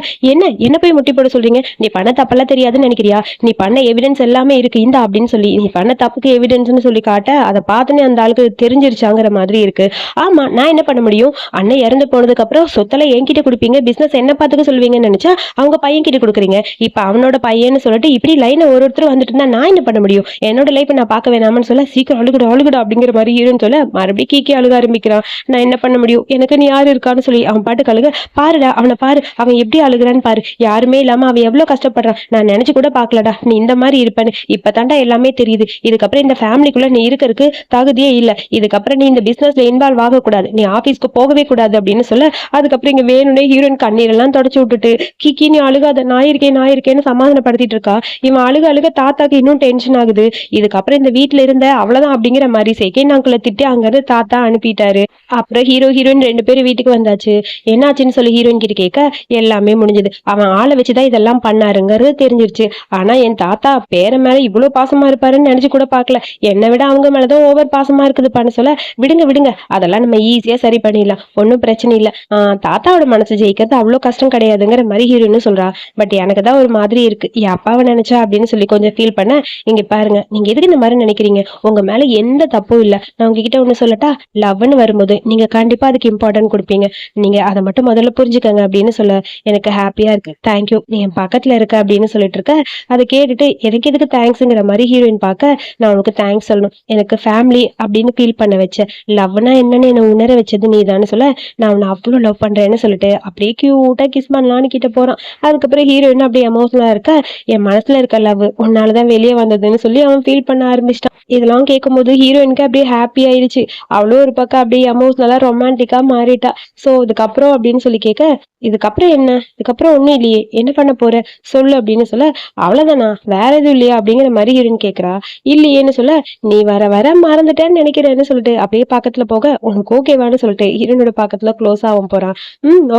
என்ன போய் முட்டி போட சொல்றீங்க, நீ பண்ண தப்பெல்லாம் தெரியாதுன்னு நினைக்கிறியா, நீ பண்ண எவிடன்ஸ் எல்லாமே இருக்கு இந்த அப்படின்னு சொல்லி நீ பண்ண தப்புக்கு எவிடன்ஸ்னு சொல்லி காட்ட, அதை பார்த்தனே அந்த ஆளுக்கு தெரிஞ்சிருச்சாங்கிற மாதிரி இருக்கு. ஆமா நான் என்ன பண்ண முடியும், அண்ணன் இறந்து போனதுக்கு அப்புறம் சொத்தெல்லாம் என்கிட்ட கொடுப்பீங்க, பிசினஸ் என்ன பார்த்துக்க சொல்லுவீங்கன்னு நினைச்சா அவங்க பையன் கிட்ட கொடுக்குறீங்க. இப்ப அவனோட பையன்னு சொல்லிட்டு இப்படி லைனை ஒருத்தர் வந்துட்டு இருந்தா நான் என்ன பண்ண முடியும், என்னோட லைஃப் நான் பார்க்க வேணாமனு சொல்ல, சீக்கிரம் அழுகுடா அப்படிங்கிற மாதிரி ஹீரோன்னு சொல்ல, மறுபடியும் கீக்கி அழுக ஆரம்பிக்கிறான். நான் என்ன பண்ண முடியும், எனக்கு நீ யாரு இருக்கான்னு சொல்லி அவன் பாட்டுக்கு அழுக. பாருடா அவனை பாரு, அவன் எப்படி அழுகுறான்னு பாரு, யாருமே இல்லாம அவன் எவ்வளவு கஷ்டப்படுறான், நான் நினைச்சு கூட பாக்கலடா நீ இந்த மாதிரி இருப்பேன்னு, இப்பதான்டா எல்லாமே தெரியுது. இதுக்கப்புறம் இந்த ஃபேமிலிக்குள்ள நீ இருக்கிறதுக்கு தகுதியே இல்ல, இதுக்கப்புறம் நீ இந்த பிசினஸ்ல இன்வால்வ் ஆகக்கூடாது, நீ ஆபீஸ்க்கு போகவே கூடாது அப்படின்னு சொல்ல, அதுக்கப்புறம் இங்க வேணும்னே ஹீரோயின் கண்ணீரெல்லாம் தொடச்சு விட்டுட்டு கிக்கி நீ அழுகாத நான் இருக்கேன்னு சமாதானப்படுத்திட்டு இருக்கா. இவன் அழுக தாத்தாக்கு இன்னும் டென்ஷன் ஆகுது. இதுக்கப்புறம் இந்த வீட்டுல இருந்த அவ்வளவுதான் அப்படிங்கிற மாதிரி செகண்ட் அங்கிளை திட்டி அங்கிருந்து தாத்தா அனுப்பிட்டாரு. அப்புறம் ஹீரோயின் 2 பேரும் வீட்டுக்கு வந்தாச்சு. என்னாச்சுன்னு சொல்லி ஹீரோயின் கிட்ட கேட்க, எல்லாமே முடிஞ்சது, அவன் ஆளை வச்சுதான் இதெல்லாம் பண்ணாருங்கிறது தெரிஞ்சிருச்சு. ஆனா என் தாத்தா பேர மேல இவ்வளவு பாசமா இருப்பாருன்னு நினைச்சு கூட பாக்கல, என்னை விட அவங்க மேலதான் ஓவர் பாசமா இருக்குது பண்ண சொல்ல, விடுங்க அதெல்லாம் நம்ம ஈஸியா சரி பண்ணிடலாம், ஒன்னும் பிரச்சனை இல்ல, தாத்தாவோட மனசு ஜெயிக்கிறது அவ்வளவு கஷ்டம் கிடையாதுங்கிற மாதிரி ஹீரோயின் சொல்றா. பட் எனக்கு தான் ஒரு மாதிரி இருக்கு என் அப்பாவை நினைச்சா அப்படின்னு சொல்லி கொஞ்சம் ஃபீல் பண்ண, இங்க பாருங்க நீங்க எதுக்கு இந்த மாதிரி நினைக்கிறீங்க, உங்க மேல எந்த தப்பும் இல்ல, நான் உங்ககிட்ட ஒண்ணு சொல்லட்டா, லவ்னு வரும்போது நீங்க கண்டிப்பா அதுக்கு இம்பார்ட்டன்ட் கொடுப்பீங்க, நீங்க அதை மட்டும் முதல்ல புரிஞ்சுக்கங்க அப்படின்னு சொல்ல, எனக்கு ஹாப்பியா இருக்கு, தேங்க்யூ நீ என் பக்கத்துல இருக்க அப்படின்னு சொல்லிட்டு இருக்க. அதை கேட்டுட்டு எனக்கு எதுக்கு தேங்க்ஸ்ங்கிற மாதிரி ஹீரோயின் பார்க்க, நான் உனக்கு தேங்க்ஸ் சொல்லணும், எனக்கு ஃபேமிலி அப்படின்னு ஃபீல் பண்ண வச்ச, லவ்னா என்னன்னு என்ன உணர வச்சது நீ தானே சொல்ல, நான் அவனை அவ்வளோ லவ் பண்றேன்னு சொல்லிட்டு அப்படியே கியூட்டா கிஸ் பண்ணலான்னு கிட்ட போறான். அதுக்கப்புறம் ஹீரோயின் அப்படியே எமோஷனலா இருக்க, என் மனசுல இருக்க லவ் உன்னாலதான் வெளியே வந்ததுன்னு சொல்லி அவன் ஃபீல் பண்ண ஆரம்பிச்சிட்டான். இதெல்லாம் கேட்கும் போது ஹீரோயினுக்கு அப்படியே ஹாப்பி ஆயிடுச்சு. அவ்வளோ ஒரு பக்கம் அப்படியே எமோஷனலா ரொமான்டிக்கா மாறிட்டா. சோ இதுக்கப்புறம் அப்படின்னு சொல்லி கேட்க, இதுக்கப்புறம் என்ன, இதுக்கப்புறம் ஒண்ணும் இல்லையே, என்ன பண்ண போற சொல்லு அப்படின்னு சொல்ல, அவ்வளவுதானா வேற எதுவும் இல்லையா அப்படிங்கிற மாதிரி ஹீரோயின் கேக்குறா. இல்லையேன்னு சொல்ல, நீ வர மறந்துட்டேன்னு நினைக்கிறேன்னு சொல்லிட்டு அப்படியே பக்கத்துல போக, உனக்கு ஓகேவான்னு சொல்லிட்டு ஹீரோனோட பக்கத்துல க்ளோஸ் ஆகும் போறான்.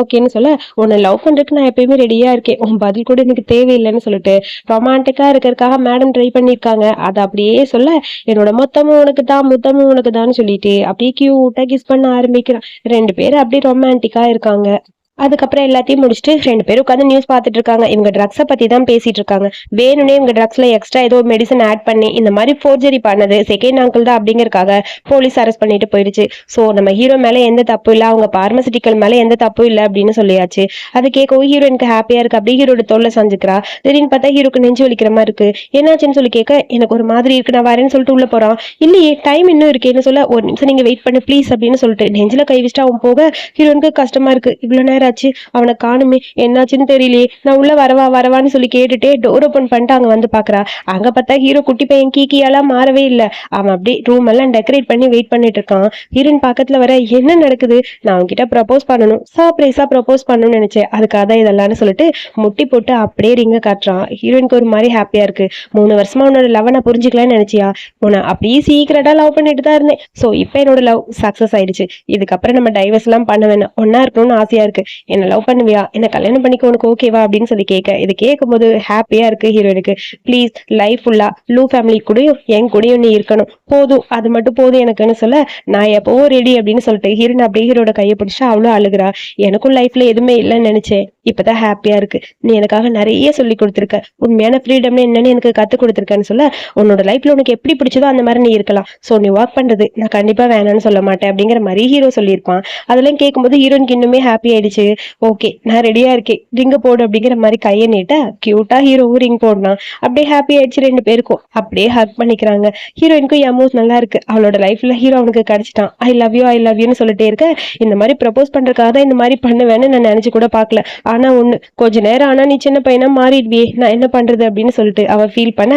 ஓகேன்னு சொல்ல, உன்னை லவ் பண்றதுக்கு நான் எப்பயுமே ரெடியா இருக்கேன், உன் பதில் கூட எனக்கு தேவையில்லைன்னு சொல்லிட்டு ரொமான்டிக்கா இருக்கிறதுக்காக மேடம் ட்ரை பண்ணிருக்காங்க. அதை அப்படியே சொல்ல, என்னோட மொத்தமும் உனக்கு தான் முத்தமும் உனக்கு தான் சொல்லிட்டு அப்படியே கியூட்டா கிஸ் பண்ண ஆரம்பிக்கிறான். 2 பேரும் அப்படியே ரொமான்டிக்கா இருக்காங்க. அதுக்கப்புறம் எல்லாத்தையும் முடிச்சுட்டு 2 பேரும் உட்காந்து நியூஸ் பார்த்துட்டு இருக்காங்க. இவங்க ட்ரக்ஸை பத்தி தான் பேசிட்டு இருக்காங்க. வேணும்னே இவங்க ட்ரக்ஸ்ல எக்ஸ்ட்ரா ஏதோ மெடிசன் ஆட் பண்ணி இந்த மாதிரி ஃபோர்ஜரி பண்ணது செகண்ட் அங்கிள் தான் அப்படிங்கறக்காக போலீஸ் அரெஸ்ட் பண்ணிட்டு போயிடுச்சு. ஸோ நம்ம ஹீரோ மேல எந்த தப்பு இல்லை, அவங்க பார்மசிட்டிக்கல் மேல எந்த தப்பு இல்லை அப்படின்னு சொல்லியாச்சு. அது கேட்கவும் ஹீரோயினுக்கு ஹாப்பியா இருக்கு. அப்படியே ஹீரோட தோல்ல சஞ்சுக்கிறா. திடீர்னு பார்த்தா ஹீரோக்கு நெஞ்சு வலிக்கிற மாதிரி இருக்கு. என்னாச்சுன்னு சொல்லி கேட்க, எனக்கு ஒரு மாதிரி இருக்கு நான் வரேன்னு சொல்லிட்டு உள்ள போறான். இல்லையே டைம் இன்னும் இருக்கேன்னு சொல்ல, ஒரு நிமிஷம் நீங்க வெயிட் பண்ணு ப்ளீஸ் அப்படின்னு சொல்லிட்டு நெஞ்சில கை வச்சுட்டு அவன் போக, ஹீரோனுக்கு கஷ்டமா இருக்கு. இவ்வளவு நேரம் ஆச்சு அவனை காணுமே, என்னாச்சுன்னு தெரியலையே, நான் உள்ள வரவான்னு சொல்லி கேட்டுட்டே டோர் ஓபன் பண்ணிட்டு அங்க வந்து பாக்குறா. அங்க பார்த்தா ஹீரோ குட்டி பையன் கீக்கியாலாம் மாறவே இல்லை. அவன் அப்படியே ரூம் எல்லாம் டெக்கரேட் பண்ணி வெயிட் பண்ணிட்டு இருக்கான். ஹீரோயின் பக்கத்துல வர, என்ன நடக்குது, நான் அவன்கிட்ட ப்ரப்போஸ் பண்ணணும், சர்ப்ரைஸா ப்ரப்போஸ் பண்ணணும்னு நினைச்சேன், அதுக்காக தான் இதெல்லாம் சொல்லிட்டு முட்டி போட்டு அப்படியே ரிங்க காட்டுறான். ஹீரோயினுக்கு ஒரு மாதிரி ஹாப்பியா இருக்கு. 3 வருஷமா உன்னோட லவ் நான் புரிஞ்சுக்கலான்னு நினைச்சியா, உன்னை அப்படியே சீக்கிரட்டா லவ் பண்ணிட்டு தான் இருந்தேன். சோ இப்ப என்னோட லவ் சக்சஸ் ஆயிடுச்சு. இதுக்கப்புறம் நம்ம டைவர்ஸ் எல்லாம் பண்ண வேணாம், ஒன்னா இருக்கணும்னு ஆசையா இருக்கு. என்ன லவ் பண்ணுவியா, என்ன கல்யாணம் பண்ணிக்க உனக்கு ஓகேவா அப்படின்னு சொல்லி கேட்க, இது கேட்கும்போது ஹாப்பியா இருக்கு ஹீரோயினுக்கு. ப்ளீஸ் லைஃப் ஃபுல்லா லூ ஃபேமிலி கூடயும் என் கூடயும் நீ இருக்கணும், போதும் அது மட்டும் போதும் எனக்குன்னு சொல்ல, நான் எப்பவும் ரெடி அப்படின்னு சொல்லிட்டு ஹீரோயின் அப்படியே ஹீரோட கையை பிடிச்சா அவ்வளோ அழுகுறா. எனக்கும் லைஃப்ல எதுவுமே இல்லைன்னு நினைச்சேன், இப்பதான் ஹாப்பியா இருக்கு. நீ எனக்காக நிறைய சொல்லி கொடுத்துருக்க, உண்மையான ஃப்ரீடம்னு என்னன்னு எனக்கு கத்து கொடுத்துருக்கேன்னு சொல்ல, உன்னோட லைஃப்ல உனக்கு எப்படி பிடிச்சதோ அந்த மாதிரி நீ இருக்கலாம், சோ நீ ஒர்க் பண்றது நான் கண்டிப்பா வேணாம்னு சொல்ல மாட்டேன் அப்படிங்கிற மாதிரி ஹீரோ சொல்லியிருப்பான். அதெல்லாம் கேட்கும்போது ஹீரோனுக்கு இன்னுமே ஹாப்பி ஆயிடுச்சு. ஓகே நான் ரெடியா இருக்கேன், ரிங்க போடு அப்படிங்கிற மாதிரி கையை நீட்ட கியூட்டா ஹீரோவும் ரிங் போடலாம். அப்படியே ஹாப்பி ஆயிடுச்சு ரெண்டு பேருக்கும். அப்படியே ஹக் பண்ணிக்கிறாங்க. ஹீரோயினுக்கும் எமோஸ் நல்லா இருக்கு, அவளோட லைஃப்ல ஹீரோ அவனுக்கு கிடைச்சிட்டான். ஐ லவ் யூன்னு சொல்லிட்டே இருக்க, இந்த மாதிரி ப்ரப்போஸ் பண்றதுக்காக தான் இந்த மாதிரி பண்ணுவேன்னு நான் நினைச்சு கூட பாக்கல. ஆனா ஒண்ணு, கொஞ்ச நேரம் ஆனா நீ சின்ன பையனா மாறிடுவியே, நான் என்ன பண்றது அப்படின்னு சொல்லிட்டு அவ ஃபீல் பண்ண,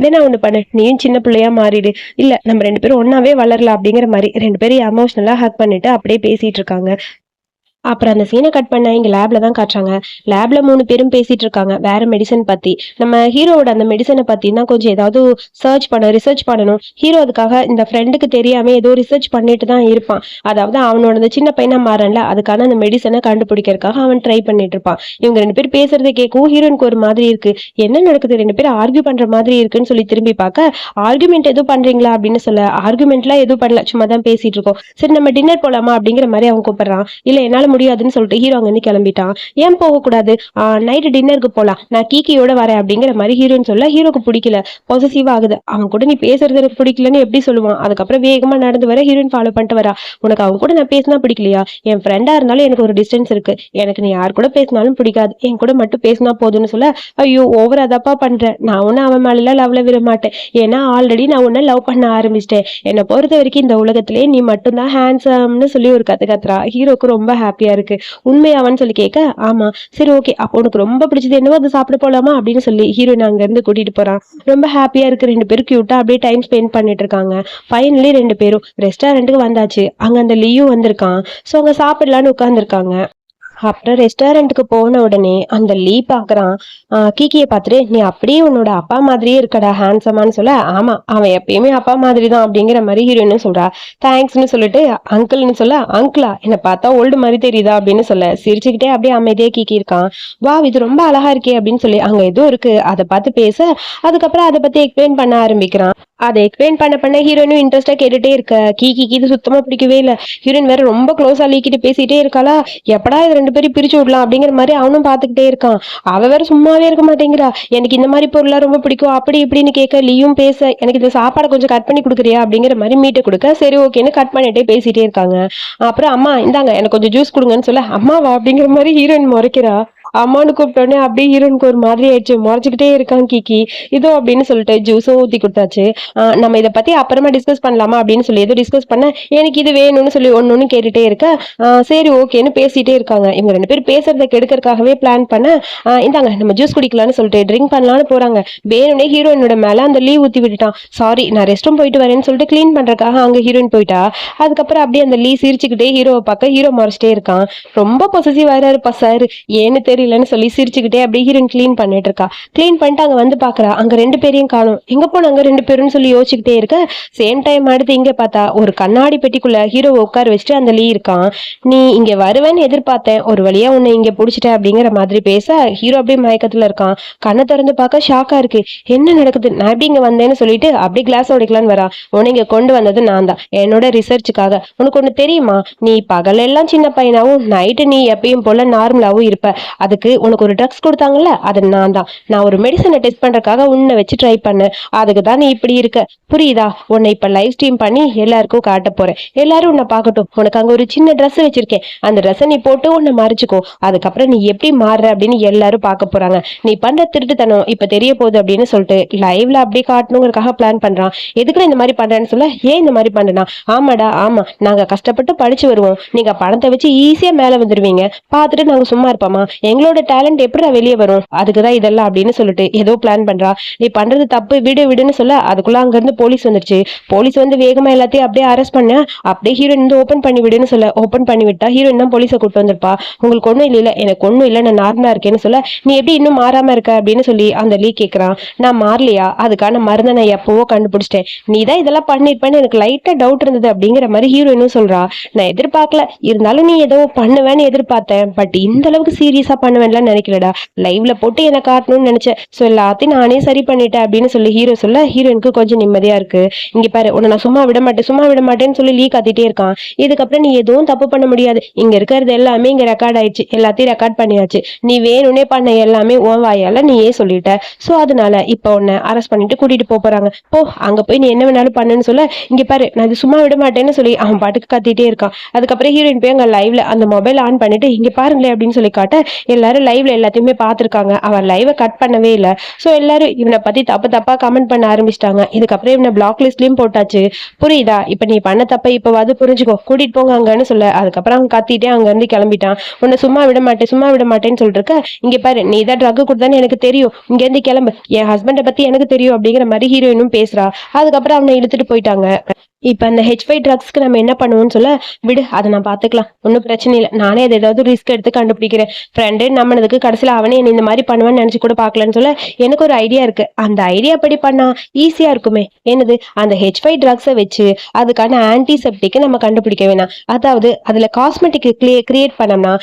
வேணா ஒண்ணு பண்ணு, நீயும் சின்ன பிள்ளையா மாறிடு, இல்ல நம்ம ரெண்டு பேரும் ஒன்னாவே வளரலாம் அப்படிங்கிற மாதிரி ரெண்டு பேரும் எமோஷனலா ஹக் பண்ணிட்டு அப்படியே பேசிட்டு இருக்காங்க. அப்புறம் அந்த சீனை கட் பண்ண இங்க லேப்ல தான் காட்டுறாங்க. லேப்ல 3 பேரும் பேசிட்டு இருக்காங்க வேற மெடிசன் பத்தி. நம்ம ஹீரோவோட அந்த மெடிசனை பத்தினா கொஞ்சம் ஏதாவது ரிசர்ச் பண்ணணும். ஹீரோ அதுக்காக இந்த ஃப்ரெண்டுக்கு தெரியாம ஏதோ ரிசர்ச் பண்ணிட்டு தான் இருப்பான். அதாவது அவனோட அந்த சின்ன பையனா மாறன்ல, அதுக்கான அந்த மெடிசனை கண்டுபிடிக்கிறதுக்காக அவன் ட்ரை பண்ணிட்டு இருப்பான். இவங்க ரெண்டு பேரும் பேசுறதை கேட்கவும் ஹீரோனுக்கு ஒரு மாதிரி இருக்கு. என்ன நடக்குது, ரெண்டு பேரும் ஆர்கியூ பண்ற மாதிரி இருக்குன்னு சொல்லி திரும்பி பார்க்க, ஆர்குமெண்ட் எதுவும் பண்றீங்களா அப்படின்னு சொல்ல, ஆர்குமெண்ட்லாம் எதுவும் பண்ணல, சும்மா தான் பேசிட்டு இருக்கோம். சரி நம்ம டின்னர் போலாமா அப்படிங்கிற மாதிரி அவன் கூப்பிடுறான். இல்ல என்னால முடியாதுன்னு சொல்லிட்டு ஹீரோ அங்க இருந்து கிளம்பிட்டான். ஏன் போகக்கூடாது, நைட்டு டின்னருக்கு போலாம், நான் கீக்கியோட வரேன் அப்படிங்கிற மாதிரி ஹீரோன்னு சொல்ல, ஹீரோக்கு பிடிக்கல, பொசசிவ் ஆகுது. அவன் கூட நீ பேசுறது எனக்கு பிடிக்கலன்னு எப்படி சொல்லுவான். அதுக்கப்புறம் வேகமா நடந்து வர ஹீரோயின் ஃபாலோ பண்ணிட்டு வரா. உனக்கு அவங்க கூட நான் பேசினா பிடிக்கலையா, என் ஃப்ரெண்டா இருந்தாலும் எனக்கு ஒரு டிஸ்டன்ஸ் இருக்கு, எனக்கு நீ யார் கூட பேசினாலும் பிடிக்காது, என் கூட மட்டும் பேசினா போதும்னு சொல்ல, ஐயோ ஓவர் அதப்பா பண்றேன், நான் ஒன்னும் அவன் மேல லவ்ல விட மாட்டேன், ஏன்னா ஆல்ரெடி நான் உன்ன லவ் பண்ண ஆரம்பிச்சிட்டேன், என்னை பொறுத்த வரைக்கும் இந்த உலகத்திலே நீ மட்டும்தான் ஹேண்ட்ஸம்னு சொல்லி ஒரு கத்துறா. ஹீரோக்கு ரொம்ப ஹாப்பியா இருக்கு. உண்மையாவான்னு சொல்லி கேட்க, ஆமா. சரி ஓகே, அப்போ உனக்கு ரொம்ப பிடிச்சது என்னவோ அதை சாப்பிட போலாமா அப்படின்னு சொல்லி ஹீரோயின் அங்க இருந்து கூட்டிட்டு போறான். ரொம்ப ஹாப்பியா இருக்கு, ரெண்டு பேரும் கியூட்டா அப்படியே டைம் ஸ்பெண்ட் பண்ணிட்டு இருக்காங்க. ஃபைனலி ரெண்டு பேரும் ரெஸ்டாரண்ட்டுக்கு வந்தாச்சு. அங்க அந்த லியூ வந்திருக்கான். சோ அங்க சாப்பிடலான்னு உட்கார்ந்துருக்காங்க. அப்புறம் ரெஸ்டாரண்ட்டுக்கு போன உடனே அந்த லீ பாக்குறான். கீக்கியை பார்த்துட்டு, நீ அப்படியே உன்னோட அப்பா மாதிரியே இருக்கடா ஹேண்ட்ஸமான்னு சொல்ல, ஆமா அவன் எப்பயுமே அப்பா மாதிரி தான் அப்படிங்கிற மாதிரி ஹீரோயின் சொல்றா. தேங்க்ஸ்னு சொல்லிட்டு அங்கிள்னு சொல்ல, அங்கிளா என்னை பார்த்தா ஓல்டு மாதிரி தெரியுதா அப்படின்னு சொல்ல, சிரிச்சுக்கிட்டே அப்படியே அமைதியே கீக்கி இருக்கான். வா இது ரொம்ப அழகா இருக்கே அப்படின்னு சொல்லி அங்க எதுவும் இருக்கு அதை பார்த்து பேச, அதுக்கப்புறம் அதை பத்தி எக்ஸ்பிளைன் பண்ண ஆரம்பிக்கிறான். அதை எக்ஸ்பிளைன் பண்ண ஹீரோயினும் இன்ட்ரெஸ்டா கேட்டுட்டே இருக்க, கீக்கிக்கு இது சுத்தமா பிடிக்கவே இல்லை. ஹீரோயின் வேற ரொம்ப க்ளோஸா லீக்கிட்டு பேசிட்டே இருக்காளா, எப்படா இது ரெண்டு பேரும் பிரிச்சு விடலாம் அப்படிங்கிற மாதிரி அவனும் பாத்துக்கிட்டே இருக்கான். அவ வேற சும்மாவே இருக்க மாட்டேங்கிறா, எனக்கு இந்த மாதிரி பொருள்லாம் ரொம்ப பிடிக்கும் அப்படி இப்படின்னு கேட்க, லீயும் பேச, எனக்கு இந்த சாப்பாடை கொஞ்சம் கட் பண்ணி கொடுக்குறியா அப்படிங்கிற மாதிரி மீட்டை கொடுக்க, சரி ஓகேன்னு கட் பண்ணிட்டே பேசிட்டே இருக்காங்க. அப்புறம் அம்மா இந்தாங்க எனக்கு கொஞ்சம் ஜூஸ் கொடுங்கன்னு சொல்ல, அம்மாவா அப்படிங்கிற மாதிரி ஹீரோயின் முறைக்கிறா. அம்மானு கூப்பிட்டோடனே அப்படியே ஹீரோனுக்கு ஒரு மாதிரி ஆயிடுச்சு, முறைச்சுக்கிட்டே இருக்கான் கீக்கி. இதோ அப்படின்னு சொல்லிட்டு ஜூஸும் ஊத்தி கொடுத்தாச்சு. நம்ம இதை பத்தி அப்புறமா டிஸ்கஸ் பண்ணலாமா அப்படின்னு சொல்லி ஏதோ டிஸ்கஸ் பண்ண, எனக்கு இது வேணும்னு சொல்லி ஒன்னு கேட்டுட்டே இருக்க, சரி ஓகேன்னு பேசிட்டே இருக்காங்க. இவங்க ரெண்டு பேரும் பேசுறதை கெடுக்கிறதுக்காகவே பிளான் பண்ண, இந்தாங்க நம்ம ஜூஸ் குடிக்கலாம்னு சொல்லிட்டு ட்ரிங்க் பண்ணலான்னு போறாங்க. வேணும்னே ஹீரோயினோட மேல அந்த லீவ் ஊத்தி விட்டுட்டான். சாரி நான் ரெஸ்ட் ரூம் போயிட்டு வரேன்னு சொல்லிட்டு கிளீன் பண்றதுக்காக அங்க ஹீரோயின் போயிட்டா. அதுக்கப்புறம் அப்படியே அந்த லீ சிரிச்சுக்கிட்டே ஹீரோவை பார்க்க, ஹீரோ முறைச்சிட்டே இருக்கான். ரொம்ப பொசசிவ் ஆயிராருப்பா சார், ஏன்னு தெரியலன்னு சொல்லி சிரிச்சுக்கிட்டே அப்படியே ஹீரோயின் கிளீன் பண்ணிட்டு இருக்கா. கிளீன் பண்ணிட்டு அங்க வந்து பாக்குறா, அங்க ரெண்டு பேரையும் காணும். எங்க போனாங்க ரெண்டு பேரும் சொல்லி யோசிச்சுக்கிட்டே இருக்க, சேம் டைம் அடுத்து இங்க பார்த்தா ஒரு கண்ணாடி பெட்டிக்குள்ள ஹீரோவை உட்கார வச்சுட்டு அந்த லீ இருக்கான். நீ இங்க வருவேன்னு எதிர்பார்த்தேன், ஒரு வழியா உன்னை இங்க புடிச்சிட்ட அப்படிங்கிற மாதிரி பேச, ஹீரோ அப்படியே மயக்கத்துல இருக்கான். கண்ணை திறந்து பார்க்க ஷாக்கா இருக்கு, என்ன நடக்குது, நான் எப்படி இங்க வந்தேன்னு சொல்லிட்டு அப்படியே கிளாஸ் உடைக்கலான்னு வரா. உன்னை இங்க கொண்டு வந்தது நான் தான், என்னோட ரிசர்ச்சுக்காக. உனக்கு ஒண்ணு தெரியுமா, நீ பகலெல்லாம் சின்ன பையனாவும் நைட்டு நீ எப்பயும் போல நார்மலாவும் இருப்ப, அதுக்கு உனக்கு ஒரு ட்ரக்ஸ் கொடுத்தாங்கல்ல, அது நான் ஒரு மெடிசனை டெஸ்ட் பண்றதுக்காக உன்னை வச்சு ட்ரை பண்ணேன், அதுக்கு தான் நீ இப்படி இருக்க, புரியுதா? உன்னை இப்ப லைவ் ஸ்ட்ரீம் பண்ணி எல்லாருக்கும் காட்ட போறேன், எல்லாரும் உன்னை பார்க்கட்டும். உனக்கு அங்க ஒரு சின்ன ட்ரெஸ் வச்சிருக்கேன், அந்த ட்ரெஸ்ஸை நீ போட்டு உன்னை மறைச்சுக்கோ, அதுக்கப்புறம் நீ எப்படி மாறுற அப்படின்னு எல்லாரும் பார்க்க போறாங்க. நீ பண்ற திருட்டுத்தனம் இப்ப தெரிய போகுது அப்படின்னு சொல்லிட்டு லைவ்ல அப்படியே காட்டணுங்கிறதுக்காக பிளான் பண்றான். எதுக்குள்ள இந்த மாதிரி பண்றேன்னு சொல்ல, ஏன் இந்த மாதிரி பண்றா, ஆமாடா ஆமா, நாங்க கஷ்டப்பட்டு படிச்சு வருவோம், நீங்க பணத்தை வச்சு ஈஸியா மேல வந்துருவீங்க, பார்த்துட்டு நாங்க சும்மா இருப்போமா, எங்க எங்களோட டேலண்ட் எப்படி வெளியே வரும், அதுக்குதான் இதெல்லாம் அப்படின்னு சொல்லிட்டு ஏதோ பிளான் பண்றா. நீ பண்றது தப்பு, விடு விடுன்னு சொல்ல அதுக்குள்ள அங்க இருந்து போலீஸ் வந்துருச்சு. போலீஸ் வந்து வேகமா எல்லாத்தையும் அப்படியே அரெஸ்ட் பண்ண, அப்படியே ஹீரோயின் வந்து ஓபன் பண்ணி விடுன்னு சொல்ல ஓபன் பண்ணி விட்டா ஹீரோயின் தான் போலீஸை கூட்டு வந்திருப்பா. உங்களுக்கு ஒண்ணும் இல்ல, எனக்கு ஒண்ணும் இல்ல, நான் நார்மலா இருக்கேன்னு சொல்ல, நீ எப்படி இன்னும் மாறாம இருக்க அப்படின்னு சொல்லி அந்த லீ கேக்குறான். நான் மாறலையா, அதுக்கான மருந்தை நான் எப்பவோ கண்டுபிடிச்சிட்டேன், நீ தான் இதெல்லாம் பண்ணிருப்பேன்னு எனக்கு லைட்டா டவுட் இருந்தது அப்படிங்கிற மாதிரி ஹீரோயினும் சொல்றா. நான் எதிர்பார்க்கல, இருந்தாலும் நீ ஏதோ பண்ணுவேன்னு எதிர்பார்த்தேன், பட் இந்த அளவுக்கு சீரியஸா பண்ணுவேன்லாம் நினைக்கலடா, லைவ்ல போட்டு என்ன காட்டணும்னு நினைச்சேன், சோ எல்லாத்தையும் நானே சரி பண்ணிட்டேன் அப்படின்னு சொல்லி ஹீரோ சொல்ல ஹீரோயினுக்கு கொஞ்சம் நிம்மதியா இருக்கு. இங்க பாரு, உன்னை நான் சும்மா விட மாட்டேன் சும்மா விட மாட்டேன்னு சொல்லி லீ கத்திட்டே இருக்கான். இதுக்கப்புறம் நீ எதுவும் தப்பு பண்ண முடியாது, இங்க இருக்கிறது எல்லாமே இங்க ரெக்கார்ட் ஆயிடுச்சு, எல்லாத்தையும் ரெக்கார்ட் பண்ணியாச்சு, நீ வேணும்னே பண்ண எல்லாமே உன் வாயால நீயே சொல்லிட்ட, சோ அதனால இப்ப உன்னை அரெஸ்ட் பண்ணிட்டு கூட்டிட்டு போறாங்க, போ அங்க போய் நீ என்ன வேணாலும் பண்ணுன்னு சொல்ல, இங்க பாரு நான் இது சும்மா விட மாட்டேன்னு சொல்லி அவன் பாட்டுக்கு கத்திட்டே இருக்கான். அதுக்கப்புறம் ஹீரோயின் போய் அங்க லைவ்ல அந்த மொபைல் ஆன் பண்ணிட்டு இங்க பாருங்களேன் அப்படின்னு சொல்லி காட்ட, எல்லாரும் லைவ்ல எல்லாத்தையுமே பாத்துருக்காங்க, அவன் லைவ கட் பண்ணவே இல்லை. சோ எல்லாரும் இவனை பத்தி தப்பு தப்பா கமெண்ட் பண்ண ஆரம்பிச்சிட்டாங்க. இதுக்கப்புறம் இவனை பிளாக் லிஸ்ட்லயும் போட்டாச்சு. புரியுதா, இப்ப நீ பண்ண தப்ப இப்பவாது புரிஞ்சுக்கோ, கூட்டிட்டு போங்க அங்கன்னு சொல்ல, அதுக்கப்புறம் அவங்க கத்திட்டே அங்க இருந்து கிளம்பிட்டான். உன்னை சும்மா விட மாட்டேன் சும்மா விட மாட்டேன்னு சொல்லிட்டு இருக்க, இங்க பாரு நீ தான் ட்ரக் கொடுத்தான்னு எனக்கு தெரியும், இங்க இருந்து கிளம்பு, என் ஹஸ்பண்டை பத்தி எனக்கு தெரியும் அப்படிங்கிற மாதிரி ஹீரோயினும் பேசுறா. அதுக்கப்புறம் அவனை இழுத்துட்டு போயிட்டாங்க. இப்ப அந்த H5 ட்ரக்ஸ்க்கு நம்ம என்ன பண்ணுவோம்னு சொல்ல, விடு அதை நான் பாத்துக்கலாம், ஒன்னும் பிரச்சனை இல்லை, நானே அதை ஏதாவது ரிஸ்க் எடுத்து கண்டுபிடிக்கிறேன், ஃப்ரெண்டு நம்மனதுக்கு கடைசியில அவனே என்ன இந்த மாதிரி பண்ணுவான்னு நினைச்சு கூட பாக்கலன்னு சொல்ல, எனக்கு ஒரு ஐடியா இருக்கு, அந்த ஐடியா படி பண்ணா ஈஸியா இருக்குமே. என்னது, அந்த H5 ட்ரக்ஸை வச்சு அதுக்கான ஆன்டிசெப்டிக் நம்ம கண்டுபிடிக்க வேணாம், அதாவது அதுல காஸ்மெட்டிக் கிரியேட் பண்ணோம்னா